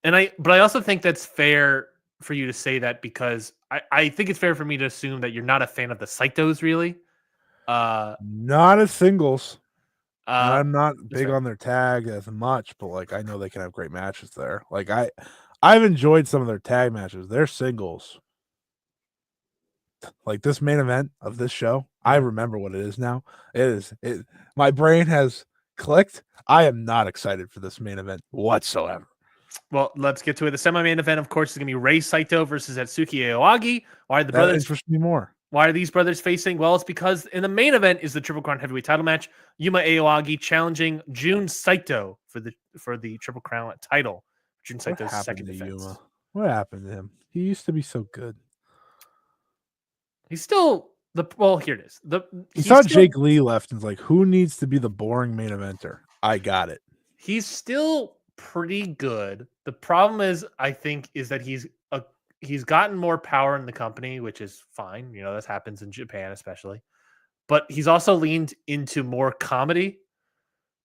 But I also think that's fair for you to say that because I think it's fair for me to assume that you're not a fan of the Saitos, really. Not as singles. I'm not big right. on their tag as much, but like I know they can have great matches there. Like I've enjoyed some of their tag matches. Their singles, like this main event of this show, I remember what it is now. My brain has clicked. I am not excited for this main event whatsoever. Well, let's get to it. The semi-main event, of course, is going to be Rei Saito versus Atsuki Aoyagi. Why are the brothers? Interests me more. Why are these brothers facing? Well, it's because in the main event is the Triple Crown Heavyweight title match. Yuma Aoyagi challenging Jun Saito for the Triple Crown title. Jun Saito's second defense. Yuma? What happened to him? He used to be so good. He's still here it is. He saw Jake Lee left and was like, who needs to be the boring main eventer? I got it. He's still pretty good. The problem is, I think, is that he's gotten more power in the company, which is fine. You know, this happens in Japan, especially. But he's also leaned into more comedy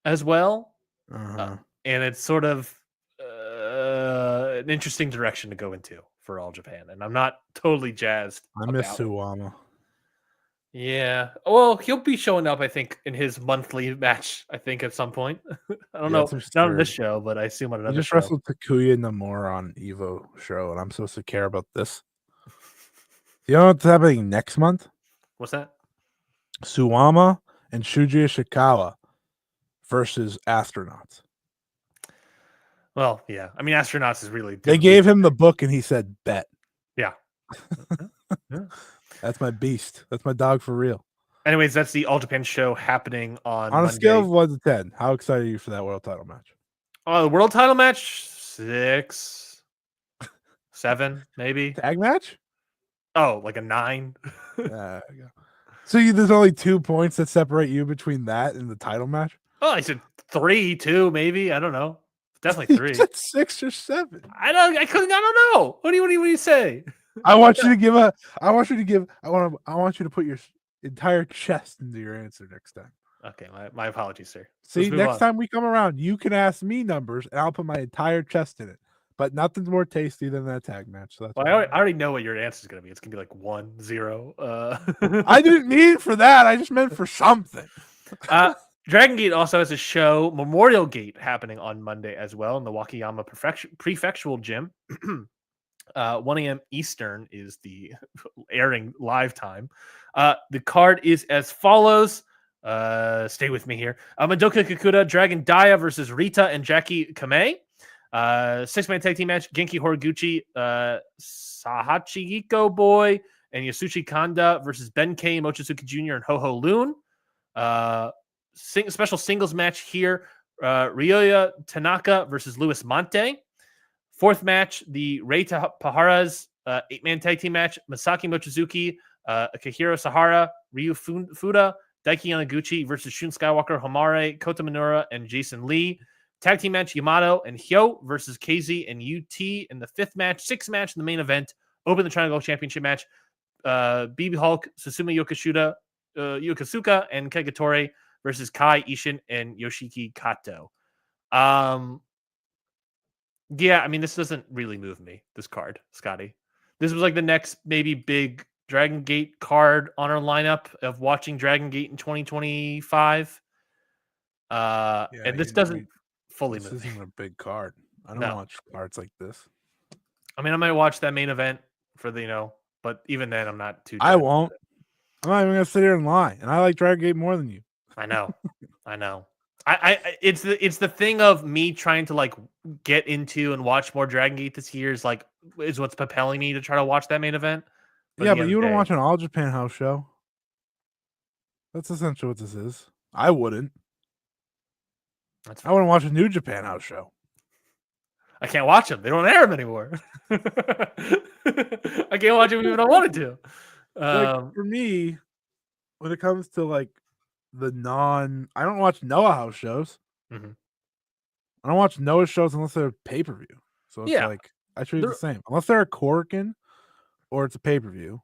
as well. And it's sort of an interesting direction to go into for All Japan. And I'm not totally jazzed. I miss Suwama. Yeah. Well, he'll be showing up, I think, in his monthly match, I think, at some point. I don't know. Not on this show, but I assume on another show. He just wrestled Takuya Nomura on Evo show, and I'm supposed to care about this. You know what's happening next month? What's that? Suwama and Shuji Ishikawa versus Astronauts. Well, yeah. I mean, Astronauts is really... They gave him the book, and he said, bet. Yeah. Yeah. That's my beast. That's my dog for real. Anyways, that's the All Japan show happening on a Monday. Scale of 1 to 10. How excited are you for that world title match? The world title match, 6, 7, maybe. Tag match? Oh, like a 9. So there's only 2 points that separate you between that and the title match? Oh, I said 3, 2, maybe. I don't know. Definitely 3. You said 6 or 7. I don't know. What do you say? I want you to put your entire chest into your answer next time. Okay, my apologies, sir. See, next time we come around, you can ask me numbers, and I'll put my entire chest in it. But nothing's more tasty than that tag match. So I already know what your answer is going to be. It's going to be like 1-0. I didn't mean for that. I just meant for something. Dragon Gate also has a show, Memorial Gate, happening on Monday as well in the Wakayama Prefectural Gym. 1 a.m. Eastern is the airing live time. The card is as follows. Stay with me here. Madoka Kakuta, Dragon Daya versus Rita and Jackie Kamei. 6-man tag team match. Genki Horiguchi, Sahachihiko Boy, and Yasushi Kanda versus Ben K, Mochizuki Jr., and Ho-Ho Loon. Special singles match here. Ryoya Tanaka versus Luis Monte. 4th match, the Rei Pahara's 8-man tag team match. Masaki Mochizuki, Akihiro Sahara, Ryu Fuda, Daiki Yanaguchi versus Shun Skywalker, Homare, Kota Minora, and Jason Lee. Tag team match, Yamato and Hyo versus KZ and UT in the 5th match. 6th match in the main event. Open the Triangle Championship match. BB Hulk, Susuma Yokosuka, and Kagetora versus Kai Ishin and Yoshiki Kato. Yeah, I mean, this doesn't really move me, this card, Scotty. This was like the next maybe big Dragon Gate card on our lineup of watching Dragon Gate in 2025. And this doesn't fully move me. This isn't a big card. I don't watch cards like this. I mean, I might watch that main event for the, but even then, I'm not too... I won't. I'm not even going to sit here and lie. And I like Dragon Gate more than you. I know. It's the thing of me trying to like get into and watch more Dragon Gate this year is what's propelling me to try to watch that main event. But you wouldn't watch an All Japan house show. That's essentially what this is. I wouldn't. I wouldn't watch a New Japan house show. I can't watch them. They don't air them anymore. I can't watch them even if I wanted to. Like for me, when it comes to like I don't watch Noah House shows. Mm-hmm. I don't watch Noah shows unless they're pay-per-view. So it's like I treat it the same. Unless they're a Corkin or it's a pay-per-view,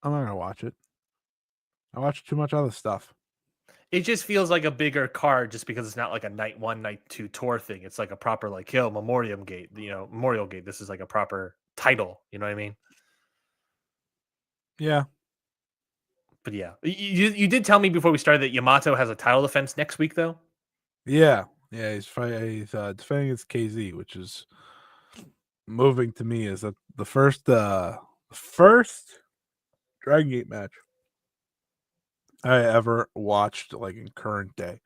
I'm not gonna watch it. I watch too much other stuff. It just feels like a bigger card just because it's not like a night 1, night 2 tour thing. It's like a proper like Memorial Gate, Memorial Gate. This is like a proper title. You know what I mean? Yeah. But yeah, you did tell me before we started that Yamato has a title defense next week, though. Yeah, he's defending against KZ, which is moving to me as the first Dragon Gate match I ever watched, like in current day,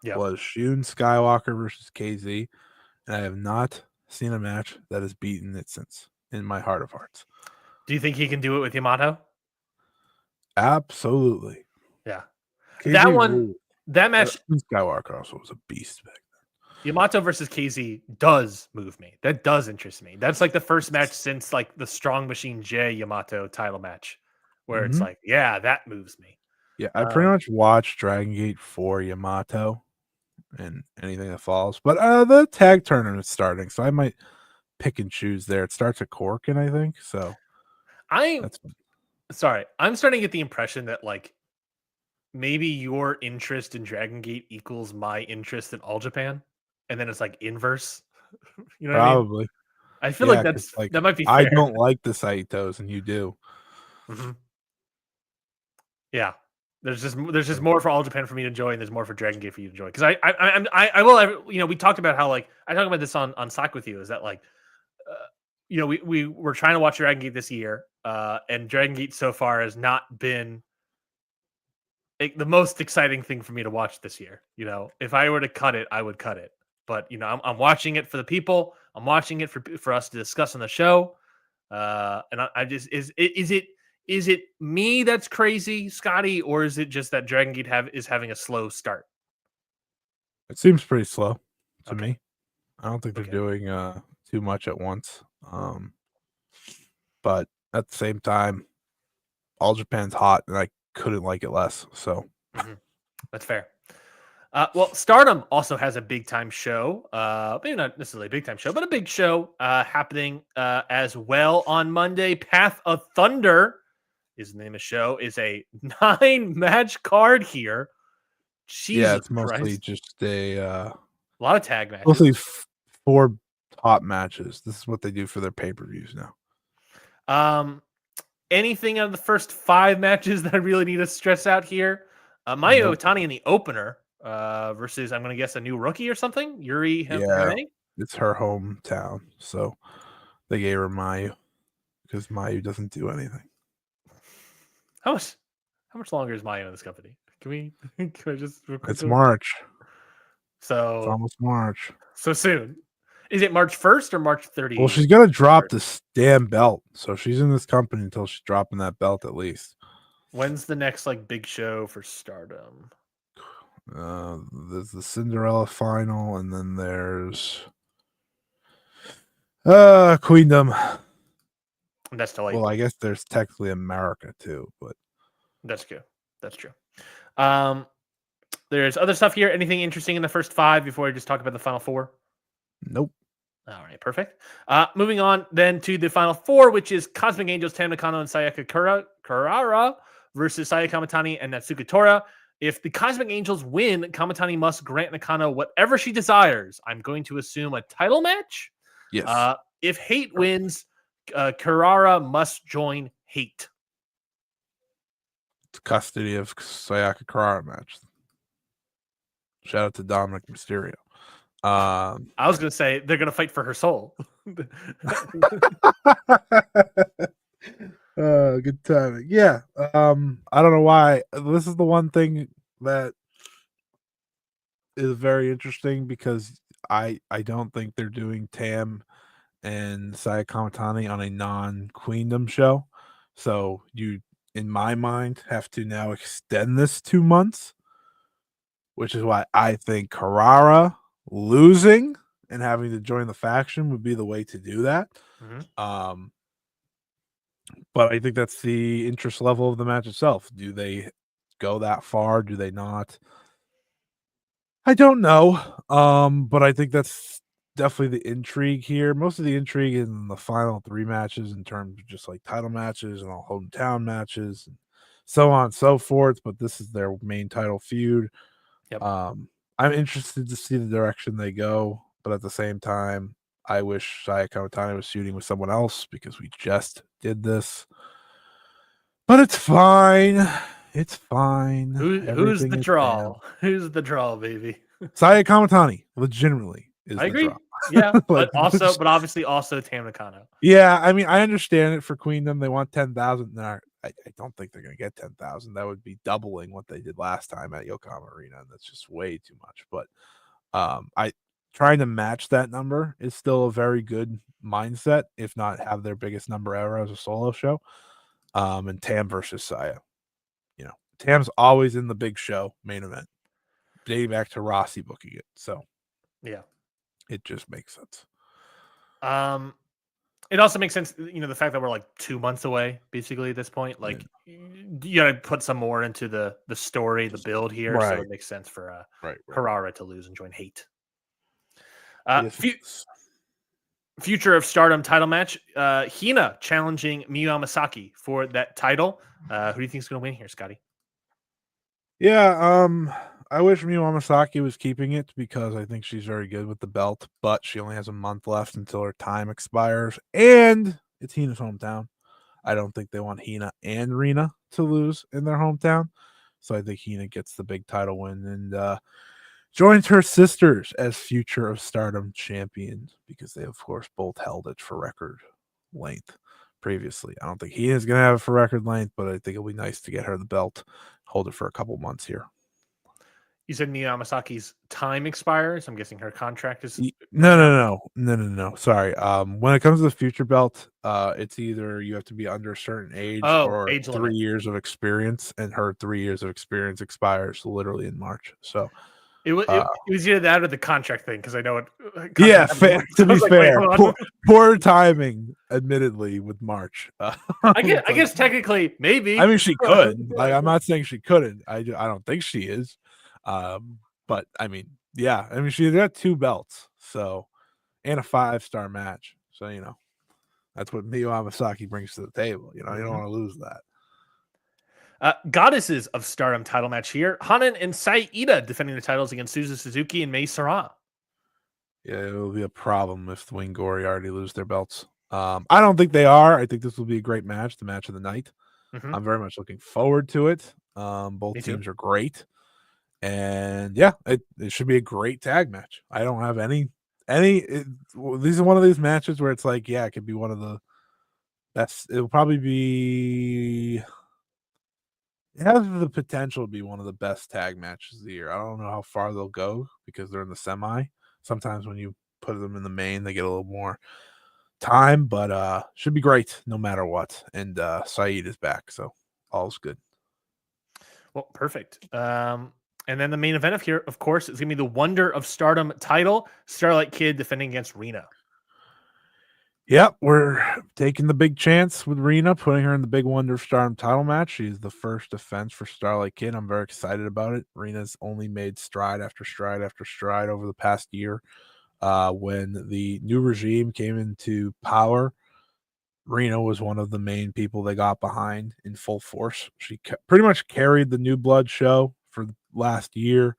was Shun Skywalker versus KZ, and I have not seen a match that has beaten it since, in my heart of hearts. Do you think he can do it with Yamato? Absolutely. Yeah. KZ that match. Skywalker also was a beast back then. Yamato versus KZ does move me. That does interest me. That's like the first match since like the Strong Machine J Yamato title match, where it's like, yeah, that moves me. Yeah, I pretty much watched Dragon Gate for Yamato and anything that follows. But the tag tournament's starting, so I might pick and choose there. It starts at Corkin, I think. So I'm starting to get the impression that like maybe your interest in Dragon Gate equals my interest in All Japan, and then it's like inverse. You know, probably. What I mean? I feel like that might be fair. I don't like the Saitos, and you do. Mm-hmm. Yeah. There's just more for All Japan for me to enjoy, and there's more for Dragon Gate for you to enjoy. Because I will, we talked about how like I talked about this on Slack with you, is that like, we were trying to watch Dragon Gate this year, and Dragon Gate so far has not been the most exciting thing for me to watch this year. If I were to cut it, I would cut it. But I'm watching it for the people. I'm watching it for us to discuss on the show. And I just is it me that's crazy, Scotty, or is it just that Dragon Gate is having a slow start? It seems pretty slow to me. I don't think they're doing too much at once. But at the same time, All Japan's hot, and I couldn't like it less. So that's fair. Well, Stardom also has a big time show. Maybe not necessarily a big time show, but a big show happening as well on Monday. Path of Thunder is the name of the show. Is a 9-match card here. Jesus it's mostly Christ. just a lot of tag matches. Mostly 4 top matches. This is what they do for their pay-per-views now. Anything out of the first 5 matches that I really need to stress out here? Mayu Iwatani in the opener versus, I'm going to guess, a new rookie or something? Yuri Hime? It's her hometown, so they gave her Mayu because Mayu doesn't do anything. How much longer is Mayu in this company? Can I just? It's March. So it's almost March. So soon. Is it March 1st or March 30th? Well, she's gonna drop this damn belt, so she's in this company until she's dropping that belt at least. When's the next like big show for Stardom? There's the Cinderella final, and then there's Queendom. And that's like. Well, I guess there's technically America too, but that's true. That's true. There's other stuff here. Anything interesting in the first 5 before I just talk about the final 4? Nope. All right, perfect. Moving on then to the final 4, which is Cosmic Angels, Tam Nakano, and Sayaka Kurara versus Saya Kamitani and Natsuki Tora. If the Cosmic Angels win, Kamitani must grant Nakano whatever she desires. I'm going to assume a title match. Yes. If Hate wins, Kurara must join Hate. It's custody of Sayaka Kurara match. Shout out to Dominic Mysterio. I was going to say they're going to fight for her soul. Good timing. Yeah. I don't know why. This is the one thing that is very interesting because I don't think they're doing Tam and Saya Kamitani on a non-Queendom show. So you, in my mind, have to now extend this 2 months, which is why I think Kurara losing and having to join the faction would be the way to do that. But I think that's the interest level of the match itself. Do they go that far? Do they not? I don't know. But I think that's definitely the intrigue here. Most of the intrigue in the final 3 matches in terms of just like title matches and all hometown matches and so on and so forth. But this is their main title feud. Yep. I'm interested to see the direction they go, but at the same time, I wish Saya Kamatani was shooting with someone else because we just did this. But it's fine. It's fine. Who's the draw? Who's the draw, baby? Saya Kamatani, legitimately, is I the agree. draw. Yeah, but obviously Tam Nakano. Yeah, I mean, I understand it for Queendom. They want 10,000. I don't think they're going to get 10,000. That would be doubling what they did last time at Yokohama Arena, and that's just way too much. But I trying to match that number is still a very good mindset, if not have their biggest number ever as a solo show. And Tam versus Saya. You know, Tam's always in the big show main event, dating back to Rossi booking it. So yeah, it just makes sense. It also makes sense, the fact that we're like 2 months away, basically at this point. Like, you gotta put some more into the story, the build here, so it makes sense for Harara to lose and join Hate. Future of Stardom title match: Hina challenging Miyu Amasaki for that title. Who do you think is going to win here, Scotty? Yeah, I wish Miyu Amasaki was keeping it because I think she's very good with the belt, but she only has a month left until her time expires, and it's Hina's hometown. I don't think they want Hina and Rina to lose in their hometown, so I think Hina gets the big title win and joins her sisters as Future of Stardom champions because they, of course, both held it for record length previously. I don't think Hina's going to have it for record length, but I think it'll be nice to get her the belt, hold it for a couple months here. You said Miyu Amasaki's time expires. I'm guessing her contract is no. Sorry. When it comes to the future belt, it's either you have to be under a certain age or age 3 limit. years of experience, and her 3 years of experience expires literally in March. So it was either that or the contract thing because I know it. Yeah, to be fair, poor timing, admittedly, with March. I guess technically, maybe. I mean, she could. Like, I'm not saying she couldn't. I don't think she is. But I mean, yeah. I mean, she's got 2 belts, so and a 5-star match. So that's what Miyu Amasaki brings to the table. You don't want to lose that. Goddesses of Stardom title match here: Hanan and Saida defending the titles against Suzu Suzuki and Mei Sarah. Yeah, it'll be a problem if the Wing Gory already lose their belts. I don't think they are. I think this will be a great match, the match of the night. I'm very much looking forward to it. Both teams are great. And yeah, it should be a great tag match. I don't have any. These are one of these matches where it's like, yeah, it could be one of the best. It'll probably be. It has the potential to be one of the best tag matches of the year. I don't know how far they'll go because they're in the semi. Sometimes when you put them in the main, they get a little more time, but should be great no matter what. And Saeed is back, so all's good. Well, perfect. And then the main event of here, of course, is going to be the Wonder of Stardom title. Starlight Kid defending against Rina. Yep, we're taking the big chance with Rina, putting her in the big Wonder of Stardom title match. She's the first defense for Starlight Kid. I'm very excited about it. Rina's only made stride after stride after stride over the past year. When the new regime came into power, Rina was one of the main people they got behind in full force. She pretty much carried the New Blood show for the last year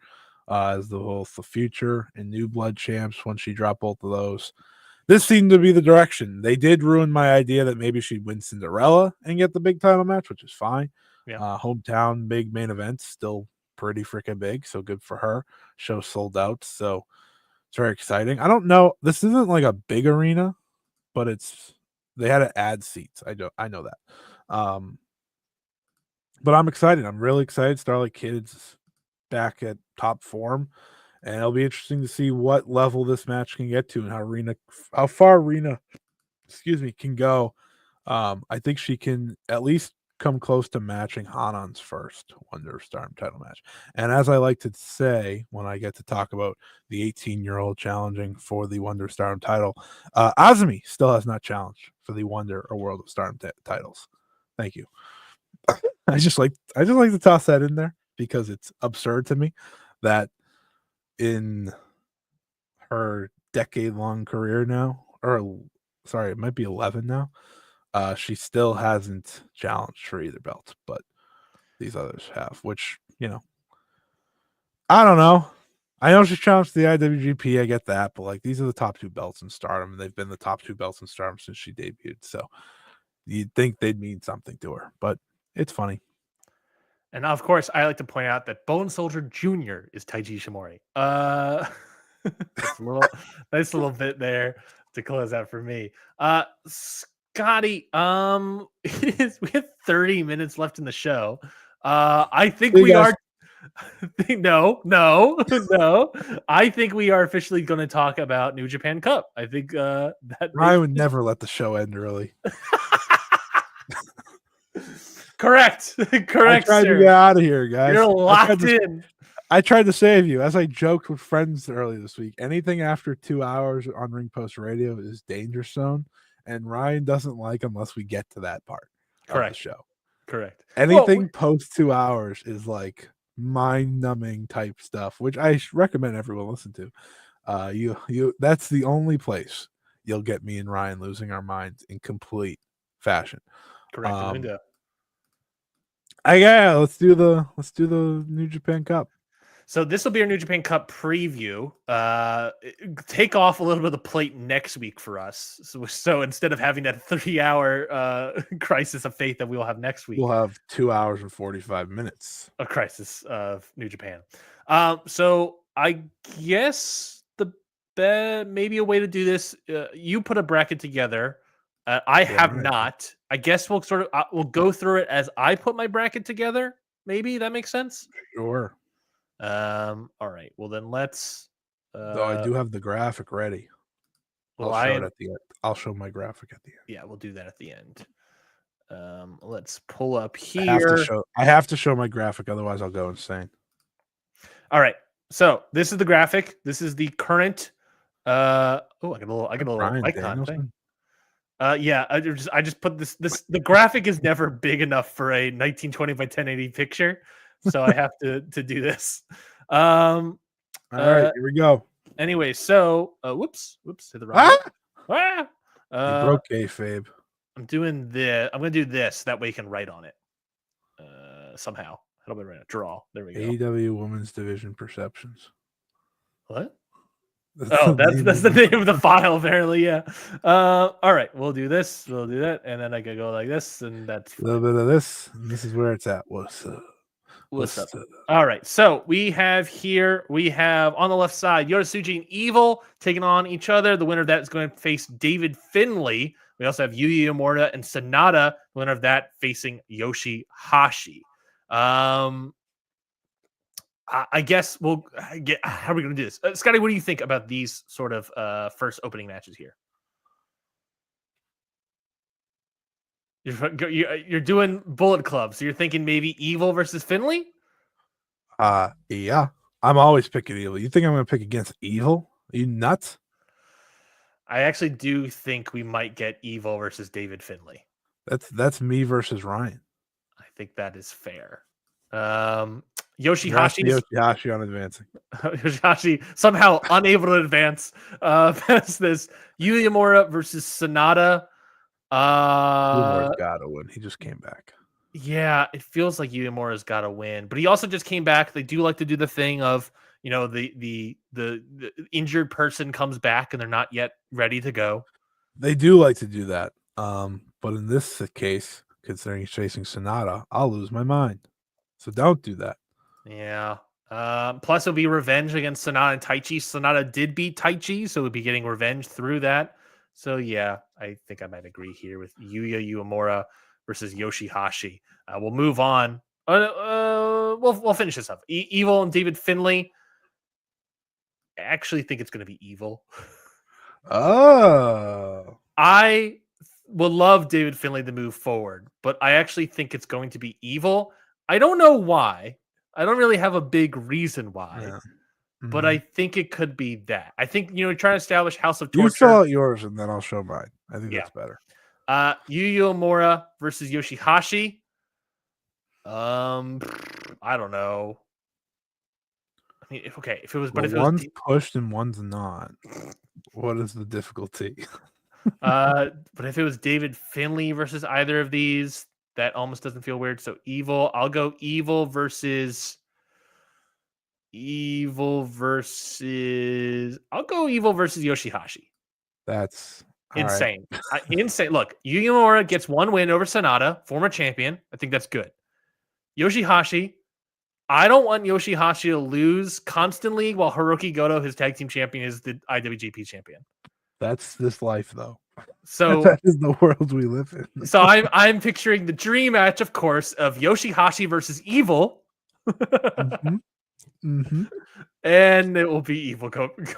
as the Future and New Blood champs when she dropped both of those. This seemed to be the direction. They did ruin my idea that maybe she'd win Cinderella and get the big title match, which is fine. Yeah. Hometown big main event, still pretty freaking big, so good for her. Show sold out, so it's very exciting. I don't know. This isn't like a big arena, but they had to add seats. I know that. But I'm excited. I'm really excited. Starlight Kid's back at top form. And it'll be interesting to see what level this match can get to and how far Rina, can go. I think she can at least come close to matching Hanan's first Wonder of Stardom title match. And as I like to say when I get to talk about the 18-year-old challenging for the Wonder of Stardom title, Azumi still has not challenged for the Wonder or World of Stardom titles. Thank you. I just like to toss that in there because it's absurd to me that in her decade-long career now, or sorry, it might be 11 now, she still hasn't challenged for either belt, but these others have, which, I don't know. I know she's challenged the IWGP, I get that, but like these are the top 2 belts in Stardom, and they've been the top 2 belts in Stardom since she debuted, so you'd think they'd mean something to her, but it's funny. And of course, I like to point out that Bone Soldier Jr. is Taiji Ishimori. Just a nice little bit there to close out for me. Scotty, we have 30 minutes left in the show. I think we are. No. I think we are officially going to talk about New Japan Cup. I think that Ryan would never let the show end early. Correct. I tried to get out of here, guys. You're locked in. I tried to save you. As I joked with friends earlier this week, anything after 2 hours on Ring Post Radio is danger zone, and Ryan doesn't like unless we get to that part of the show. Correct. Anything post 2 hours is like mind-numbing type stuff, which I recommend everyone listen to. You that's the only place you'll get me and Ryan losing our minds in complete fashion. Correct. Let's do the New Japan Cup. So this will be our New Japan Cup preview. Take off a little bit of the plate next week for us. So instead of having that 3-hour crisis of faith that we will have next week, we'll have 2 hours and 45 minutes of crisis of New Japan. So I guess maybe a way to do this. You put a bracket together. I have not. I guess we'll we'll go through it as I put my bracket together. Maybe that makes sense. Sure. All right. Well, then let's. Though I do have the graphic ready. Well, I'll show it at the end. I'll show my graphic at the end. Yeah, we'll do that at the end. Let's pull up here. I have to show my graphic, otherwise I'll go insane. All right. So this is the graphic. This is the current. I get a little icon thing. Yeah, I just put this. The graphic is never big enough for a 1920 by 1080 picture, so I have to do this. All right, here we go. Anyway, so whoops, hit the wrong. You broke kayfabe. I'm doing this. I'm gonna do this. That way you can write on it. Somehow. How do I write it? Draw. There we go. AEW Women's Division Perceptions. What? That's the name of the file, apparently. Yeah. All right, we'll do this. We'll do that, and then I can go like this, and that's a little bit of this. And this is where it's at. What's up? All right. So we have on the left side Yoda and Evil taking on each other. The winner of that is going to face David Finlay. We also have Yuya Uemura and Sonata. The winner of that facing Yoshihashi. I guess we'll get. How are we going to do this, Scotty? What do you think about these sort of first opening matches here? You're doing Bullet Club, so you're thinking maybe Evil versus Finlay? Yeah. I'm always picking Evil. You think I'm going to pick against Evil? Are you nuts? I actually do think we might get Evil versus David Finlay. That's me versus Ryan. I think that is fair. Yoshihashi on advancing. Yoshihashi somehow unable to advance past this. Yuya Uemura versus Sonata. Uemura's got to win. He just came back. Yeah, it feels like Yuya Uemura's got to win, but he also just came back. They do like to do the thing of, the injured person comes back and they're not yet ready to go. They do like to do that. But in this case, considering he's chasing Sonata, I'll lose my mind. So don't do that. Yeah. Plus, it'll be revenge against Sonata and Taichi. Sonata did beat Taichi, so we'll be getting revenge through that. So, yeah, I think I might agree here with Yuya Uemura versus Yoshihashi. We'll move on. We'll finish this up. Evil and David Finlay. I actually think it's going to be Evil. Oh. I would love David Finlay to move forward, but I actually think it's going to be Evil. I don't know why. I don't really have a big reason why. Yeah. But I think it could be that. I think, trying to establish House of Torture. You fill out yours and then I'll show mine. I think that's better. Yuya Uemura versus Yoshihashi. I don't know. I mean, if it was, but if one's pushed and one's not, what is the difficulty? But if it was David Finlay versus either of these, that almost doesn't feel weird. So Evil, I'll go Evil versus. I'll go Evil versus Yoshihashi. That's insane. Right. Insane. Look, Yuya Uemura gets one win over Sonata, former champion. I think that's good. Yoshihashi, I don't want Yoshihashi to lose constantly while Hiroki Goto, his tag team champion, is the IWGP champion. That's this life, though. So that is the world we live in. So I'm picturing the dream match, of course, of Yoshihashi versus Evil. Mm-hmm. Mm-hmm. And it will be Evil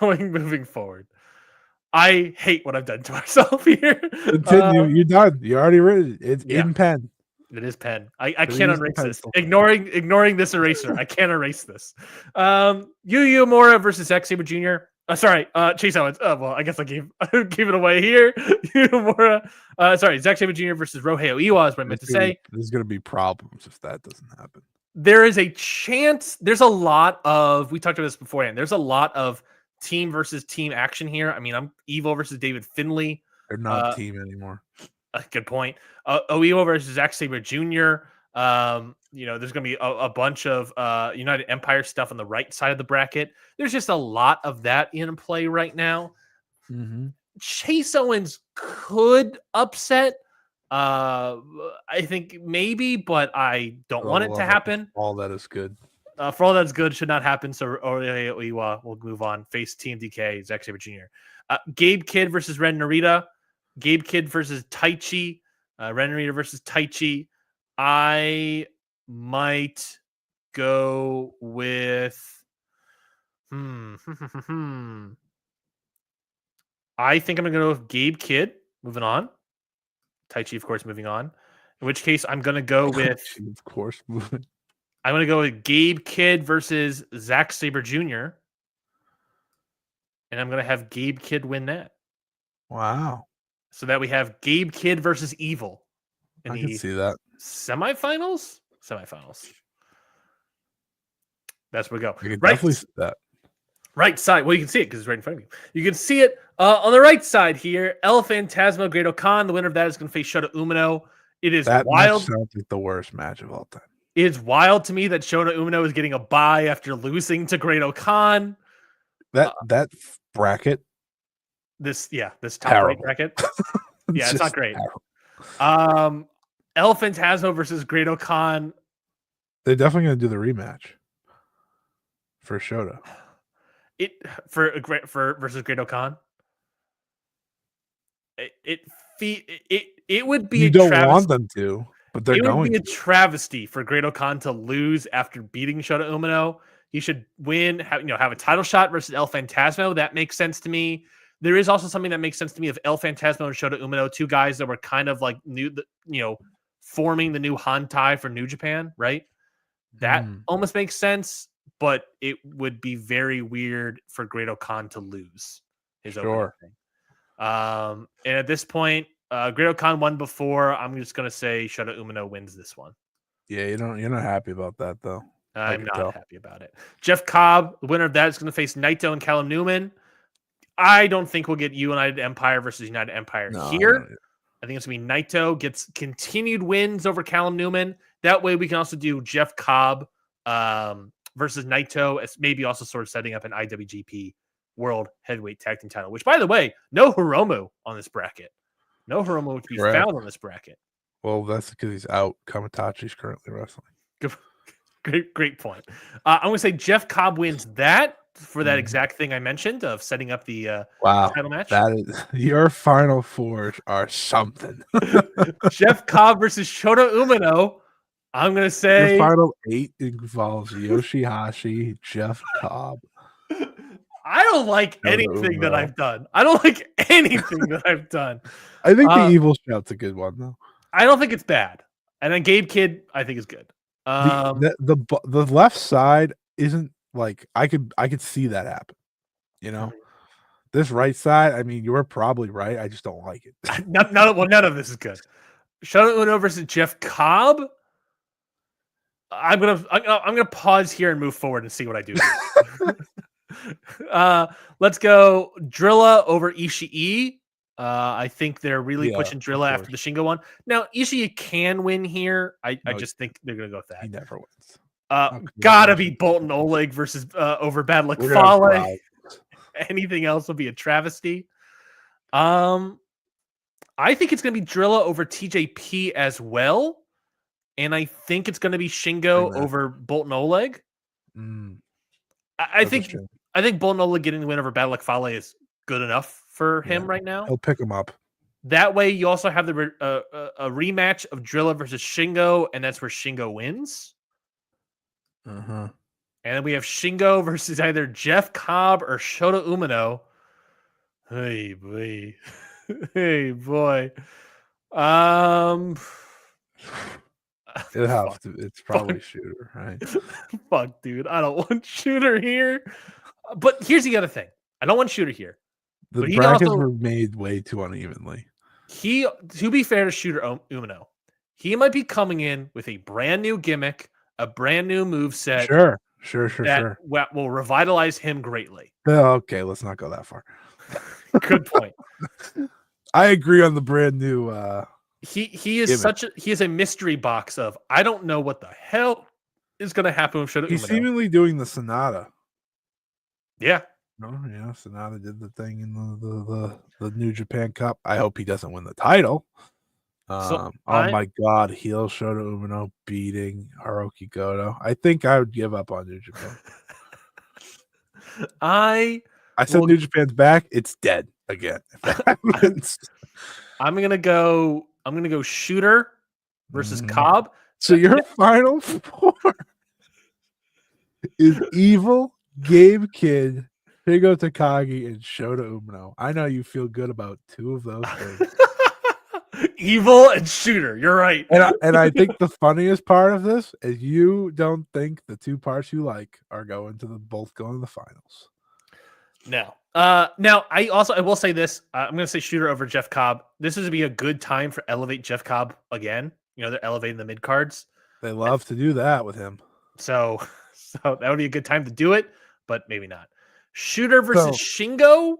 moving forward. I hate what I've done to myself here. Continue. You're done. You already written it. It's in pen. It is pen. I can't erase this. Ignoring this eraser. I can't erase this. Yuya Uemura versus Zack Sabre Jr. Chase Owens. Well, I guess I gave it away here. Yuya Uemura. Zack Sabre Jr. versus Rohei Oiwa is what I meant to say. There's going to be problems if that doesn't happen. There is a chance. There's a lot of. We talked about this beforehand. There's a lot of team versus team action here. I mean, I'm Evil versus David Finlay. They're not a team anymore. Good point. Oiwa versus Zack Sabre Jr. There's going to be a bunch of United Empire stuff on the right side of the bracket. There's just a lot of that in play right now. Mm-hmm. Chase Owens could upset. I think maybe, but I don't want it to happen. All that is good. For all that's good, should not happen. So Oiwa will move on. Face Team DK, Zack Sabre Jr. Gabe Kidd versus Ren Narita. Gabe Kidd versus Taichi. Ren Narita versus Taichi. I might go with. I think I'm going to go with Gabe Kidd. Moving on. Taichi, of course, moving on. In which case, I'm going to go with. Of course, moving. I'm going to go with Gabe Kidd versus Zack Sabre Jr. And I'm going to have Gabe Kidd win that. Wow. So that we have Gabe Kidd versus Evil. I can see that. Semifinals? That's where we go. I can definitely see that. Right side. Well, you can see it because it's right in front of you. You can see it on the right side here. El Phantasmo, Great Khan. The winner of that is going to face Shota Umino. It is that wild. That sounds like the worst match of all time. It's wild to me that Shota Umino is getting a bye after losing to Great Khan. That bracket. This top right bracket. Yeah, it's not great. Terrible. El Phantasmo versus Great Khan. They're definitely going to do the rematch for Shota. Versus Great Khan. It would be. You don't want them to, but they're going. It would be a travesty for Great Khan to lose after beating Shota Umino. He should win. Have a title shot versus El Phantasmo. That makes sense to me. There is also something that makes sense to me of El Phantasmo and Shota Umino, two guys that were kind of like new, forming the new Hantai for New Japan, right? That almost makes sense, but it would be very weird for Great Khan to lose his opening thing. And at this point, Great Khan won before. I'm just gonna say Shota Umino wins this one. Yeah, you're not happy about that though. I'm not happy about it. Jeff Cobb, the winner of that, is going to face Naito and Callum Newman. I don't think we'll get United Empire versus United Empire here. I think it's going to be Naito gets continued wins over Callum Newman. That way we can also do Jeff Cobb versus Naito as maybe also sort of setting up an IWGP World Heavyweight Tag Team title, which, by the way, no Hiromu on this bracket. No Hiromu to be found on this bracket. Well, that's because he's out. Kamitachi's currently wrestling. Great point. I'm going to say Jeff Cobb wins that for that exact thing I mentioned of setting up the title match. That is, your final fours are something. Jeff Cobb versus Shota Umino. I'm going to say your final 8 involves Yoshihashi, Jeff Cobb. I don't like anything that I've done. I don't like anything that I've done. I think the evil shout's a good one though. I don't think it's bad. And then Gabe Kidd, I think is good. The left side isn't like I could see that happen. You know, this right side. I mean, you're probably right. I just don't like it. None of this is good. Shota Umino versus Jeff Cobb. I'm gonna pause here and move forward and see what I do. Let's go Drilla over Ishii. I think they're really pushing Drilla after the Shingo one. Now Ishii can win here. I just think they're gonna go with that. He never wins. Gotta be Bolton Oleg versus over Bad Luck Fale. Anything else will be a travesty. I think it's gonna be Drilla over TJP as well. And I think it's going to be Shingo over Bolton Oleg. I think Bolton Oleg getting the win over Bad Luck Fale is good enough for him right now. He'll pick him up. That way, you also have the a rematch of Drilla versus Shingo, and that's where Shingo wins. And then we have Shingo versus either Jeff Cobb or Shota Umino. Hey boy, hey boy. It's probably Shooter, right? Fuck, dude. I don't want Shooter here. But here's the other thing. I don't want Shooter here. The brackets were made way too unevenly. To be fair to Shooter Umino, he might be coming in with a brand new gimmick, a brand new moveset. Sure. Will revitalize him greatly. Okay, let's not go that far. Good point. I agree on the brand new He is a mystery box of I don't know what the hell is going to happen with Shota Umino. He's seemingly doing the Sonata. Yeah. Sonata did the thing in the New Japan Cup. I hope he doesn't win the title. My God, heel Shota Umino beating Hiroki Goto. I think I would give up on New Japan. I said New Japan's back. It's dead again. If that happens. I'm gonna go Shooter versus Cobb. So your final four is Evil, Gabe Kidd, Shingo Takagi, and Shota Umino. I know you feel good about two of those things. Evil and Shooter. You're right. And I think the funniest part of this is you don't think the two parts you like are both going to the finals. No. Now I will say this. I'm going to say Shooter over Jeff Cobb. This would be a good time for Elevate Jeff Cobb again. They're elevating the mid cards. They love to do that with him. So that would be a good time to do it, but maybe not. Shooter versus Shingo.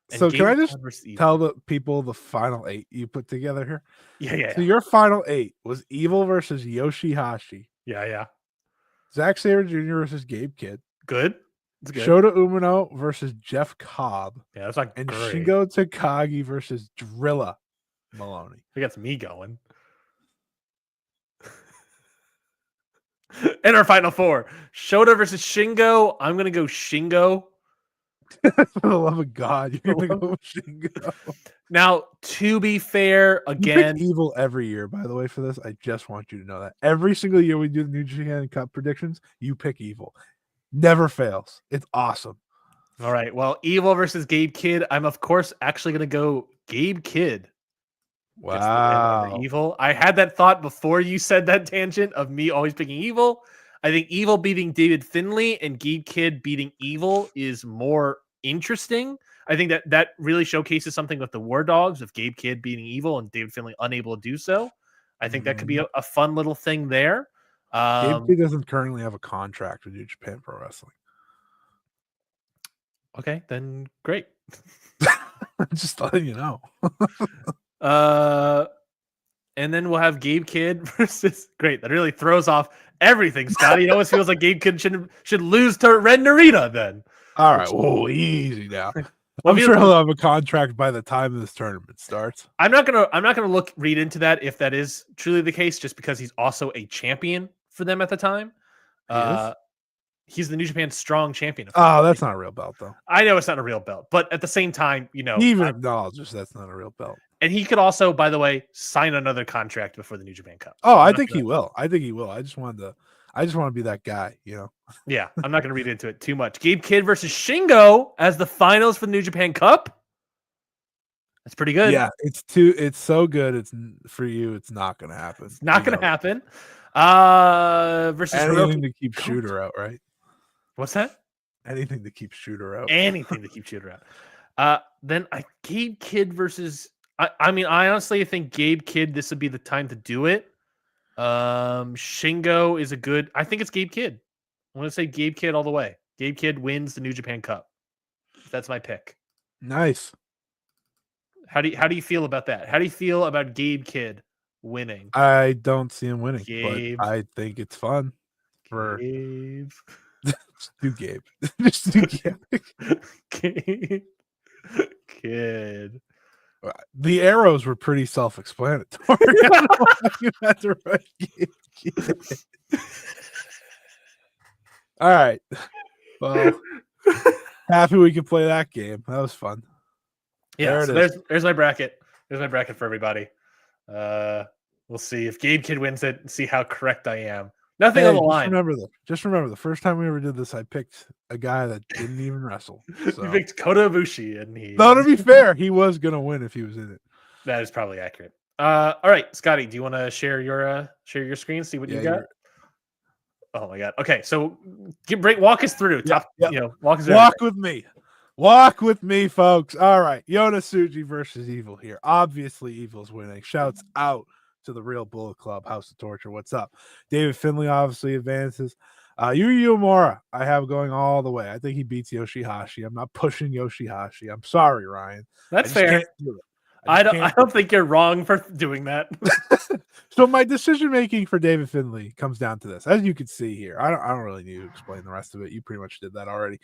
So can I just tell the people the final 8 you put together here? Yeah. So your final 8 was Evil versus Yoshihashi. Yeah. Zack Sabre Jr. versus Gabe Kidd. Good. Shota Umino versus Jeff Cobb. Yeah, that's not and great. Shingo Takagi versus Drilla Maloney. I got me going. And our final 4. Shota versus Shingo. I'm going to go Shingo. For the love of God, you're going to go with Shingo. Now, to be fair, again. You pick Evil every year, by the way, for this. I just want you to know that. Every single year we do the New Japan Cup predictions, you pick Evil. Never fails. It's awesome. All right. Well, Evil versus Gabe Kidd. I'm, of course, actually going to go Gabe Kidd. Wow. Evil. I had that thought before you said that tangent of me always picking Evil. I think Evil beating David Finlay and Gabe Kidd beating Evil is more interesting. I think that really showcases something with the War Dogs of Gabe Kidd beating Evil and David Finlay unable to do so. I think that could be a fun little thing there. Gabe Kidd doesn't currently have a contract with New Japan Pro Wrestling. Okay, then great. Just letting you know. And then we'll have Gabe Kidd versus great. That really throws off everything, Scotty. It always feels like Gabe Kidd should lose to Red Narita then. All right, whoa, easy now. I'm sure he'll have a contract by the time this tournament starts. I'm not gonna read into that if that is truly the case, just because he's also a champion for them at the time. He's the New Japan Strong Champion. Oh, that's not a real belt, though. I know it's not a real belt, but at the same time, he even acknowledges that's not a real belt. And he could also, by the way, sign another contract before the New Japan Cup. Oh, I think he will. I just wanted to. I just want to be that guy, you know. Yeah, I'm not going to read into it too much. Gabe Kidd versus Shingo as the finals for the New Japan Cup. That's pretty good. Yeah, it's so good. It's for you. It's not going to happen. It's not going to happen. Versus anything Hiroki. to keep Shooter out, right? What's that? Anything to keep Shooter out. Anything to keep Shooter out. Then Gabe Kidd versus. I mean, I honestly think Gabe Kidd. This would be the time to do it. Shingo is a good. I think it's Gabe Kidd. I'm going to say Gabe Kidd all the way. Gabe Kidd wins the New Japan Cup. That's my pick. Nice. How do you feel about that? How do you feel about Gabe Kidd winning? I don't see him winning, Gabe. but I think it's fun for Gabe. Just do Gabe. Just do Gabe. Gabe Kidd. The arrows were pretty self-explanatory. You had to write Gabe Kidd. All right. Well, happy we could play that game. That was fun. Yeah, there's my bracket. There's my bracket for everybody. We'll see if Gabe Kidd wins it and see how correct I am. Nothing on the line. Just remember the first time we ever did this, I picked a guy that didn't even wrestle. So. You picked Kota Ibushi, and he. No, to be fair, he was gonna win if he was in it. That is probably accurate. All right, Scotty, do you want to share your screen? See what you got. Oh my god. Okay, so walk us through. Walk us through. Walk with me, folks. All right, Yota Tsuji versus Evil here. Obviously, Evil's winning. Shouts out to the Real Bullet Club, House of Torture. What's up? David Finlay obviously advances. Yuya Uemura, I have going all the way. I think he beats Yoshihashi. I'm not pushing Yoshihashi. I'm sorry, Ryan. That's fair. I don't think you're wrong for doing that. So my decision making for David Finlay comes down to this. As you can see here, I don't really need to explain the rest of it. You pretty much did that already.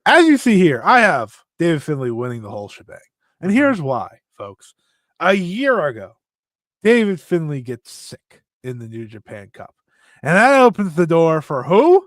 As you see here, I have David Finlay winning the whole shebang. And here's why, folks. A year ago, David Finlay gets sick in the New Japan Cup. And that opens the door for who?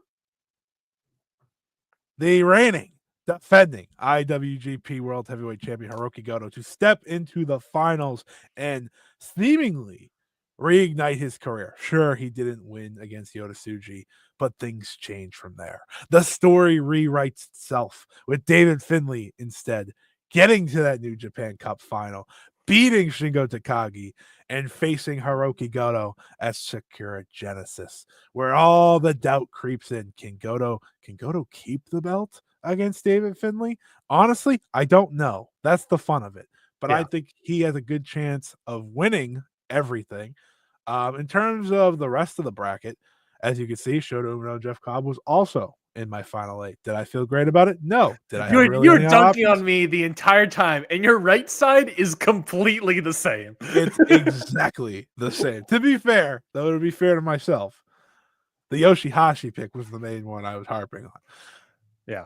The reigning, defending IWGP World Heavyweight Champion Hiroki Goto to step into the finals and seemingly reignite his career. Sure, he didn't win against Yota Tsuji, but things change from there. The story rewrites itself with David Finlay instead getting to that New Japan Cup final, beating Shingo Takagi, and facing Hiroki Goto at Sakura Genesis, where all the doubt creeps in. Can Goto keep the belt against David Finlay? Honestly, I don't know. That's the fun of it. But I think he has a good chance of winning everything. In terms of the rest of the bracket, as you can see, Shota Umino, Jeff Cobb was also in my final 8. Did I feel great about it? No. Did I? You're dunking on me the entire time, and your right side is completely the same. It's exactly the same. To be fair, though, to be fair to myself, the Yoshihashi pick was the main one I was harping on. Yeah.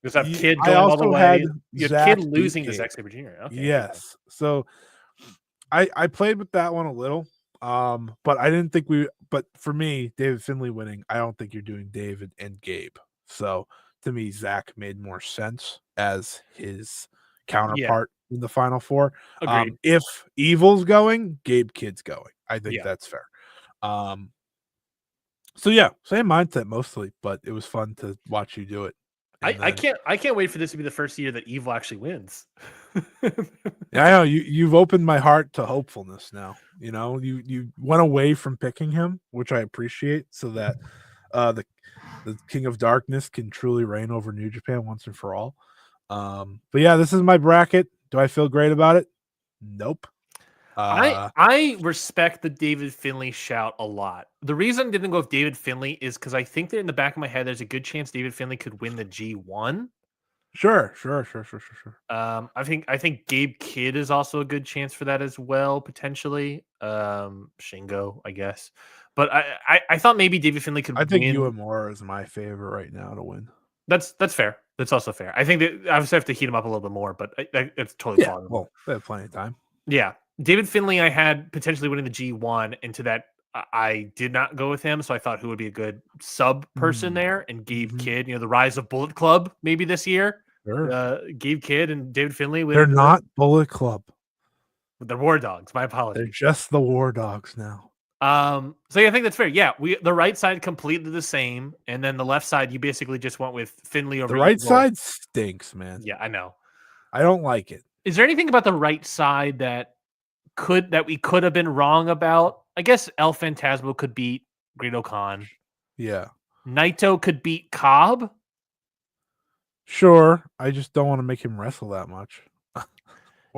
Because that kid going all the way. You had kid losing to Zack Sabre Jr. Okay. Yes. So I played with that one a little. But I didn't think but for me, David Finlay winning, I don't think you're doing David and Gabe. So to me, Zach made more sense as his counterpart in the final 4. If Evil's going, Gabe Kidd's going. I think that's fair. So yeah, same mindset mostly, but it was fun to watch you do it. I can't wait for this to be the first year that Evil actually wins. Yeah, I know you've opened my heart to hopefulness now. You know, you went away from picking him, which I appreciate, so that the King of Darkness can truly reign over New Japan once and for all. But yeah, this is my bracket. Do I feel great about it? Nope. I respect the David Finlay shout a lot. The reason I didn't go with David Finlay is because I think that in the back of my head, there's a good chance David Finlay could win the G1. Sure. I think Gabe Kidd is also a good chance for that as well, potentially. Shingo, I guess. But I thought maybe David Finlay could win. I think Uemura is my favorite right now to win. That's fair. That's also fair. I think that I have to heat him up a little bit more, but it's totally plausible. Well, they have plenty of time. Yeah. David Finlay, I had potentially winning the G1. Into that, I did not go with him, so I thought who would be a good sub person there, and Gabe Kidd, the rise of Bullet Club maybe this year. Sure. Gabe Kidd and David Finlay. They're not Bullet Club. They're War Dogs. My apologies. They're just the War Dogs now. So yeah, I think that's fair. Yeah, the right side completely the same, and then the left side you basically just went with Finley over The right Evil. side stinks, man. Yeah, I know. I don't like it. Is there anything about the right side that we could have been wrong about? I guess El Phantasmo could beat Greedo Khan. Yeah. Naito could beat Cobb. Sure. I just don't want to make him wrestle that much.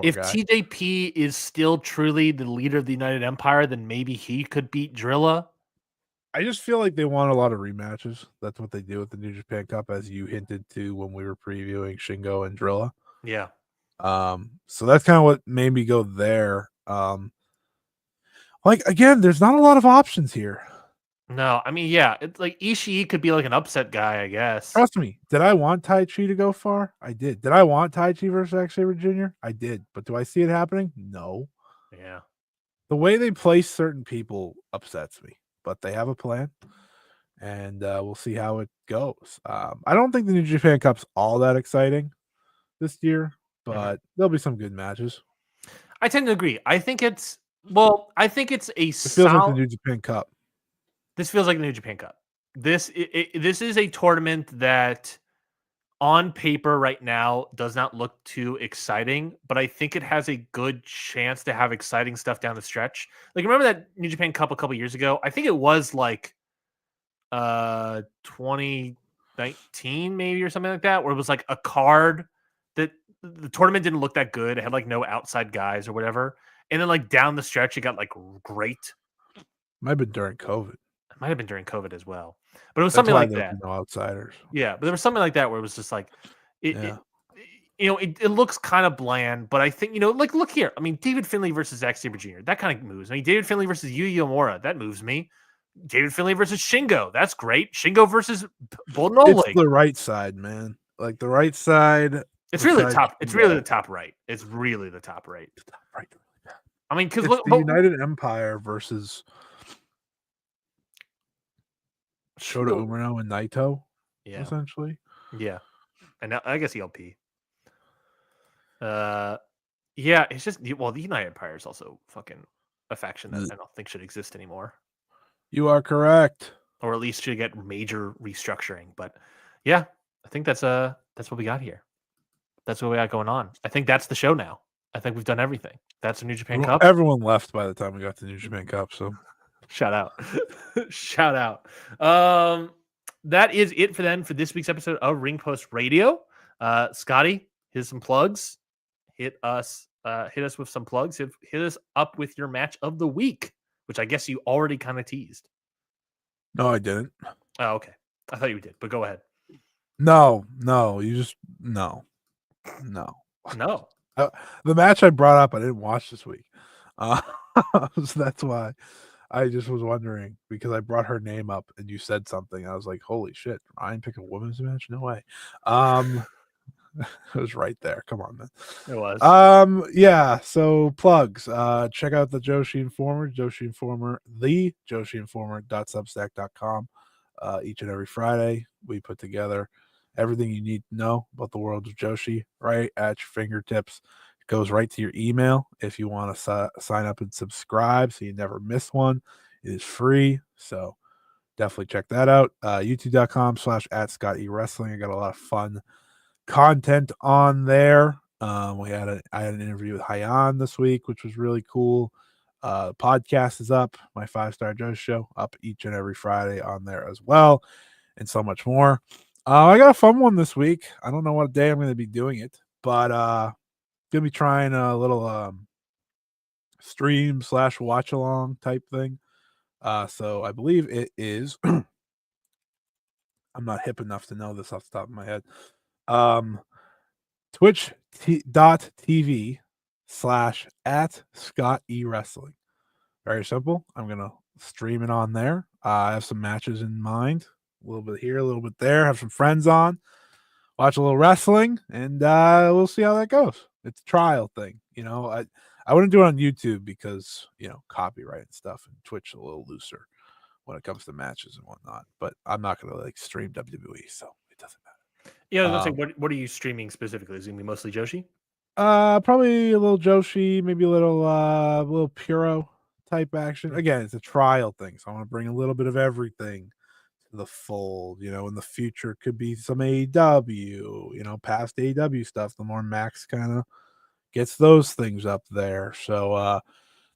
If TJP is still truly the leader of the United Empire, then maybe he could beat Drilla. I just feel like they want a lot of rematches. That's what they do with the New Japan Cup, as you hinted to when we were previewing Shingo and Drilla. Yeah. So that's kind of what made me go there. Like, again, there's not a lot of options here. No, I mean, yeah, it's like Ishii could be like an upset guy, I guess. Trust me. Did I want Tai Chi to go far? I did. Did I want Tai Chi versus Zack Sabre Jr.? I did. But do I see it happening? No. Yeah. The way they place certain people upsets me, but they have a plan, and we'll see how it goes. I don't think the New Japan Cup's all that exciting this year, but there'll be some good matches. I tend to agree. I think it's a It feels like the New Japan Cup. This feels like the New Japan Cup. This is a tournament that on paper right now does not look too exciting, but I think it has a good chance to have exciting stuff down the stretch. Like, remember that New Japan Cup a couple years ago? I think it was like 2019 maybe or something like that, where it was like a card that the tournament didn't look that good. It had like no outside guys or whatever. And then like down the stretch, it got like great. Might have been during COVID. It might have been during COVID as well, but it was something like that. No outsiders. Yeah, but there was something like that where it was just like, it looks kind of bland, but I think, like, look here. I mean, David Finlay versus Zack Sabre Jr., that kind of moves me. David Finlay versus Yuya Uemura, that moves me. David Finlay versus Shingo, that's great. Shingo versus Bull No Leg. It's the right side, man. Like the right side. It's really the top. It's really the top right. It's really the top right. Right. I mean, because look, the United Empire versus Shota Umino and Naito. Yeah, essentially. Yeah, and I guess ELP. Yeah, it's just, well, the United Empire is also fucking a faction that I don't think should exist anymore. You are correct, or at least should get major restructuring. But yeah, I think that's what we got here. That's what we got going on. I think that's the show now. I think we've done everything. That's the New Japan Cup. Everyone left by the time we got to the New Japan Cup. So shout out, shout out. That is it for this week's episode of Ring Post Radio. Scotty, here's some plugs. Hit us with some plugs. Hit us up with your match of the week, which I guess you already kind of teased. No, I didn't. Oh, okay. I thought you did, but go ahead. No, you just no. The match I brought up, I didn't watch this week. So that's why I just was wondering, because I brought her name up and you said something. I was like, holy shit, Ryan pick a women's match? No way. It was right there. Come on, man. It was. Yeah. So plugs. Check out the Joshi Informer, the Joshi Informer.substack.com. Each and every Friday, we put together everything you need to know about the world of Joshi right at your fingertips. It goes right to your email. If you want to sign up and subscribe so you never miss one, it is free. So definitely check that out. youtube.com/@ScottEWrestling. I got a lot of fun content on there. I had an interview with Hayan this week, which was really cool. The podcast is up, my 5-Star Joe show, up each and every Friday on there as well, and so much more. I got a fun one this week. I don't know what day I'm going to be doing it, but going to be trying a little stream / watch along type thing. So I believe it is I'm not hip enough to know this off the top of my head. Twitch.tv/@ScottEWrestling. Very simple. I'm gonna stream it on there. I have some matches in mind, a little bit here, a little bit there. Have some friends on, watch a little wrestling, and we'll see how that goes. It's a trial thing, I wouldn't do it on YouTube because copyright and stuff, and Twitch a little looser when it comes to matches and whatnot. But I'm not gonna stream WWE, so it doesn't matter. Yeah, I was gonna say, what are you streaming specifically? Is it gonna be mostly Joshi? Probably a little Joshi, maybe a little Puro type action. Again, it's a trial thing, so I want to bring a little bit of everything to the fold. In the future could be some AEW, past AEW stuff. The more Max kind of gets those things up there. So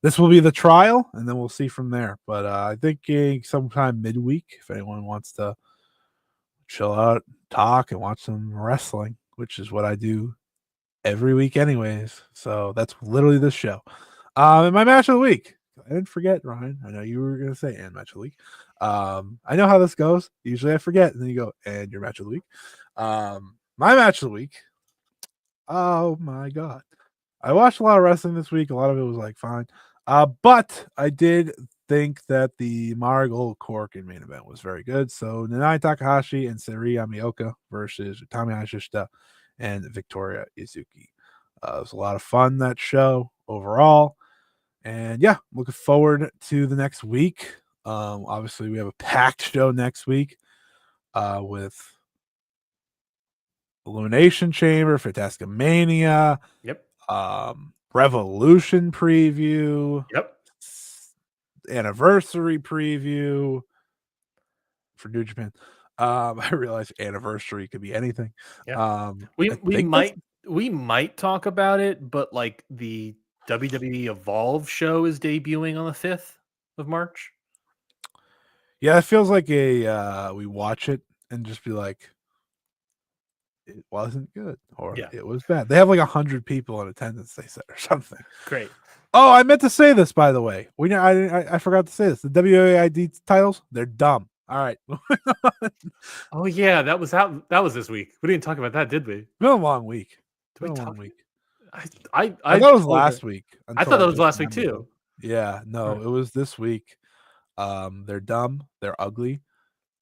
this will be the trial, and then we'll see from there. But I think sometime midweek, if anyone wants to chill out, talk, and watch some wrestling, which is what I do every week anyways. So that's literally this show. And my match of the week. I didn't forget, Ryan. I know you were going to say and match of the week. I know how this goes. Usually I forget, and then you go, and your match of the week. My match of the week. Oh my God. I watched a lot of wrestling this week. A lot of it was like fine. But I did think that the Marigold Corkin main event was very good. So Nanai Takahashi and Sari Amioka versus Utami Hayashishita and Victoria Izuki. It was a lot of fun, that show overall. And yeah, looking forward to the next week. Obviously, we have a packed show next week with Elimination Chamber, Fantastica Mania. Yep. Revolution preview. Yep. Anniversary preview for New Japan. I realize anniversary could be anything. Yeah. We might talk about it, but like the WWE Evolve show is debuting on the 5th of March. Yeah, it feels like we watch it and just be like, it wasn't good or it was bad. They have like 100 people in attendance, they said, or something. Great. Oh, I meant to say this, by the way. I forgot to say this. The WAID titles, they're dumb. All right. Oh yeah, that was this week. We didn't talk about that, did we? It's been a long week. I thought it was last week. I thought that was last week too. Yeah, no, It was this week. They're dumb, they're ugly,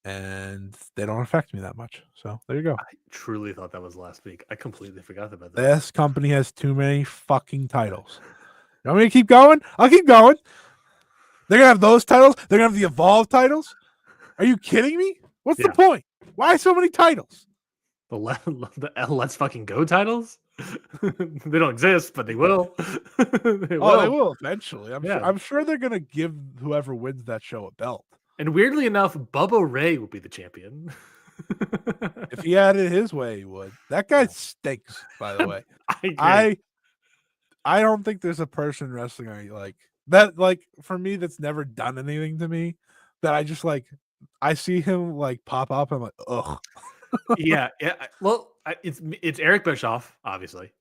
and they don't affect me that much. So there you go. I truly thought that was last week. I completely forgot about that. This company has too many fucking titles. You want me to keep going? I'll keep going. They're gonna have those titles. They're gonna have the Evolve titles. Are you kidding me? What's the point? Why so many titles? The Let's Fucking Go titles? They don't exist, but they will. They will eventually. I'm sure they're gonna give whoever wins that show a belt. And weirdly enough, Bubba Ray will be the champion. If he had it his way, he would. That guy stinks, by the way. I don't think there's a person wrestling like that. Like for me, that's never done anything to me. That I just like. I see him like pop up. I'm like, ugh. Yeah. Well, it's Eric Bischoff, obviously.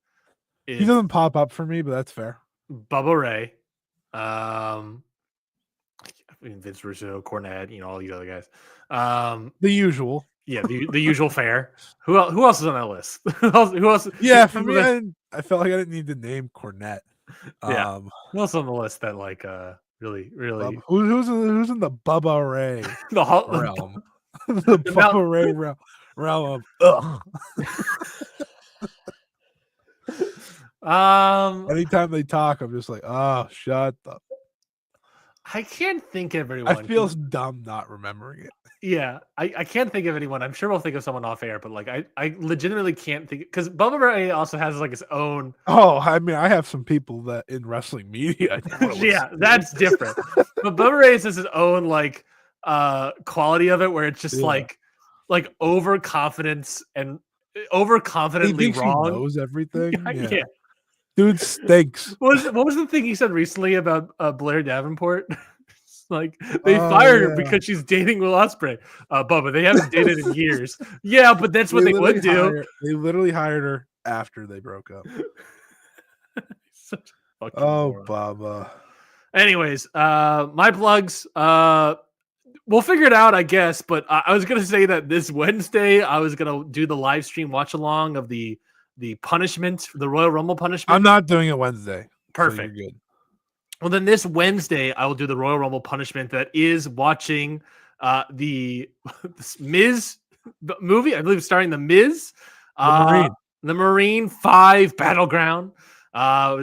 He doesn't pop up for me, but that's fair. Bubba Ray, Vince Russo, Cornette, all these other guys. The usual. Yeah, the usual fare. Who else is on that list? who else? Yeah, for me, I felt like I didn't need to name Cornette. Yeah. Who else on the list that like really? Who's in the Bubba Ray realm? The Bubba Ray realm of anytime they talk, I'm just like, oh, shut up. I can't think of anyone. I feel dumb not remembering it. Yeah, I can't think of anyone. I'm sure we'll think of someone off air, but like I legitimately can't think, because Bubba Ray also has like his own. Oh, I mean, I have some people that in wrestling media. Yeah, that's different. But Bubba Ray has his own like quality of it, where it's just like overconfidence and overconfidently wrong. He knows everything. Yeah. Dude stinks. What was the thing he said recently about Blair Davenport? Like they fired her because she's dating Will Ospreay. Bubba, they haven't dated in years. Yeah, but that's what they would do. They literally hired her after they broke up. Bubba. Anyways, my plugs. We'll figure it out, I guess. But I was gonna say that this Wednesday I was gonna do the live stream watch along of the punishment, the Royal Rumble punishment. I'm not doing it Wednesday. Perfect. So you're good. Well, then this Wednesday, I will do the Royal Rumble punishment that is watching the Miz movie. I believe starring the Miz, the Marine 5 Battleground,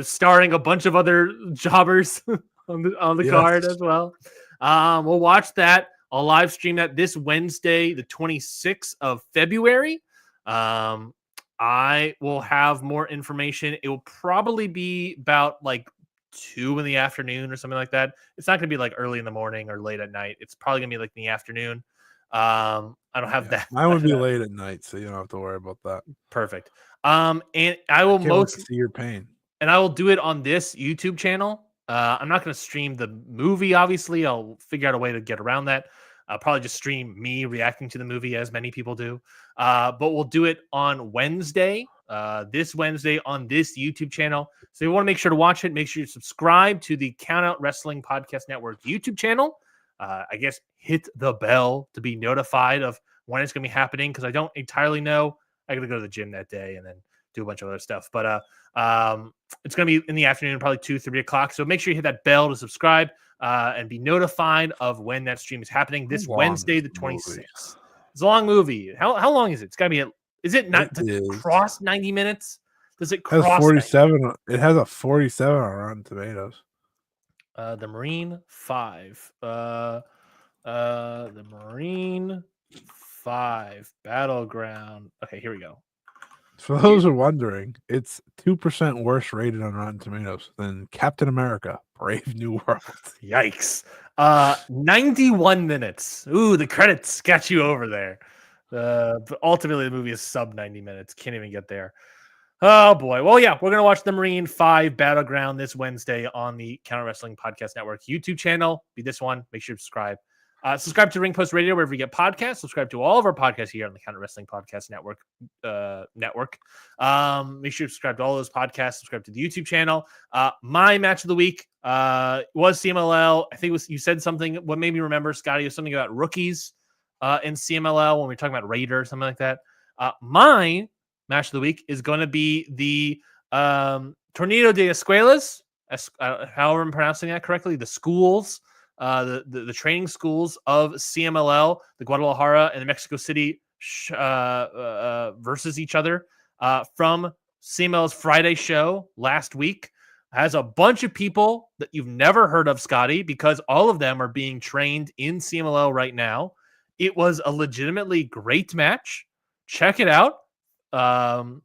starring a bunch of other jobbers on the card as well. We'll watch that. I'll live stream that this Wednesday, the 26th of February. I will have more information. It will probably be about like 2 in the afternoon or something like that. It's not going to be like early in the morning or late at night. It's probably going to be like in the afternoon. I don't have that. Mine would be late at night, so you don't have to worry about that. Perfect. And I will see your pain. And I will do it on this YouTube channel. I'm not going to stream the movie, obviously. I'll figure out a way to get around that. I'll probably just stream me reacting to the movie, as many people do. But we'll do it on Wednesday, this Wednesday on this YouTube channel. So you want to make sure to watch it. Make sure you subscribe to the Countout Wrestling Podcast Network YouTube channel. I guess hit the bell to be notified of when it's going to be happening, because I don't entirely know. I got to go to the gym that day and then do a bunch of other stuff. But it's going to be in the afternoon, probably 2, 3 o'clock. So make sure you hit that bell to subscribe and be notified of when that stream is happening this Wednesday, the 26th. It's a long movie. How long is it? It's got to be, is it not cross 90 minutes? Does it cross? It has 47. It has a 47 on Rotten Tomatoes. The Marine 5. The Marine 5 Battleground. Okay, here we go. For those who are wondering, it's 2% worse rated on Rotten Tomatoes than Captain America: Brave New World. Yikes. 91 minutes. Ooh, the credits got you over there. But ultimately, the movie is sub 90 minutes. Can't even get there. Oh, boy. Well, yeah, we're going to watch the Marine 5 Battleground this Wednesday on the Counter Wrestling Podcast Network YouTube channel. Be this one. Make sure you subscribe. Subscribe to Ring Post Radio wherever you get podcasts. Subscribe to all of our podcasts here on the Counter Wrestling Podcast Network. Make sure you subscribe to all those podcasts. Subscribe to the YouTube channel. My match of the week was CMLL. I think it was, you said something. What made me remember, Scotty, was something about rookies in CMLL when we were talking about Raider or something like that. My match of the week is going to be the Tornado de Escuelas, however I'm pronouncing that correctly, the schools. The training schools of CMLL, the Guadalajara and the Mexico City versus each other from CMLL's Friday show last week. Has a bunch of people that you've never heard of, Scotty, because all of them are being trained in CMLL right now. It was a legitimately great match. Check it out. I'll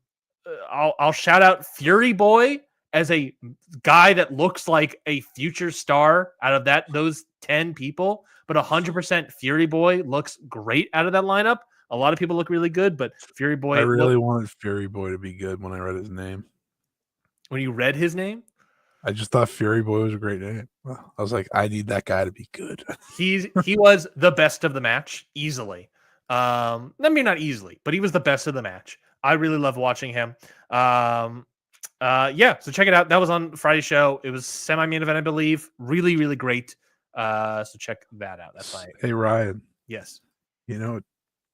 shout out Fury Boy as a guy that looks like a future star out of those 10 people, but 100% Fury Boy looks great out of that lineup. A lot of people look really good, but Fury Boy. I really wanted Fury Boy to be good when I read his name. When you read his name? I just thought Fury Boy was a great name. I was like, I need that guy to be good. He was the best of the match, easily. I mean, not easily, but he was the best of the match. I really love watching him. So check it out. That was on Friday's show. It was semi-main event, I believe. Really, really great. So check that out. That's fine. Hey, Ryan. Yes. You know what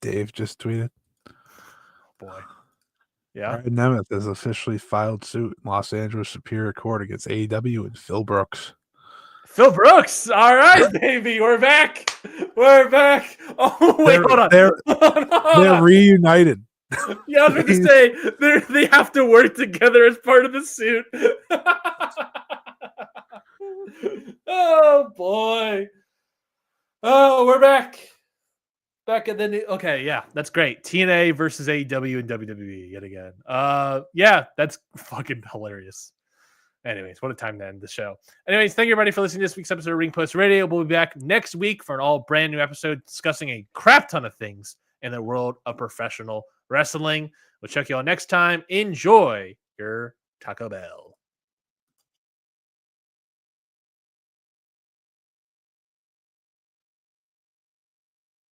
Dave just tweeted? Oh, boy. Yeah. Ryan Nemeth has officially filed suit in Los Angeles Superior Court against AEW and Phil Brooks. Phil Brooks. All right, baby. We're back. We're back. Oh, wait, hold on. They're reunited. Yeah, I was going to say, they have to work together as part of the suit. Oh, boy. Oh, we're back. Back at the okay, yeah, that's great. TNA versus AEW and WWE yet again. Yeah, that's fucking hilarious. Anyways, what a time to end the show. Anyways, thank you everybody for listening to this week's episode of Ring Post Radio. We'll be back next week for an all brand new episode discussing a crap ton of things in the world of professional wrestling. We'll check you all next time. Enjoy your Taco Bell.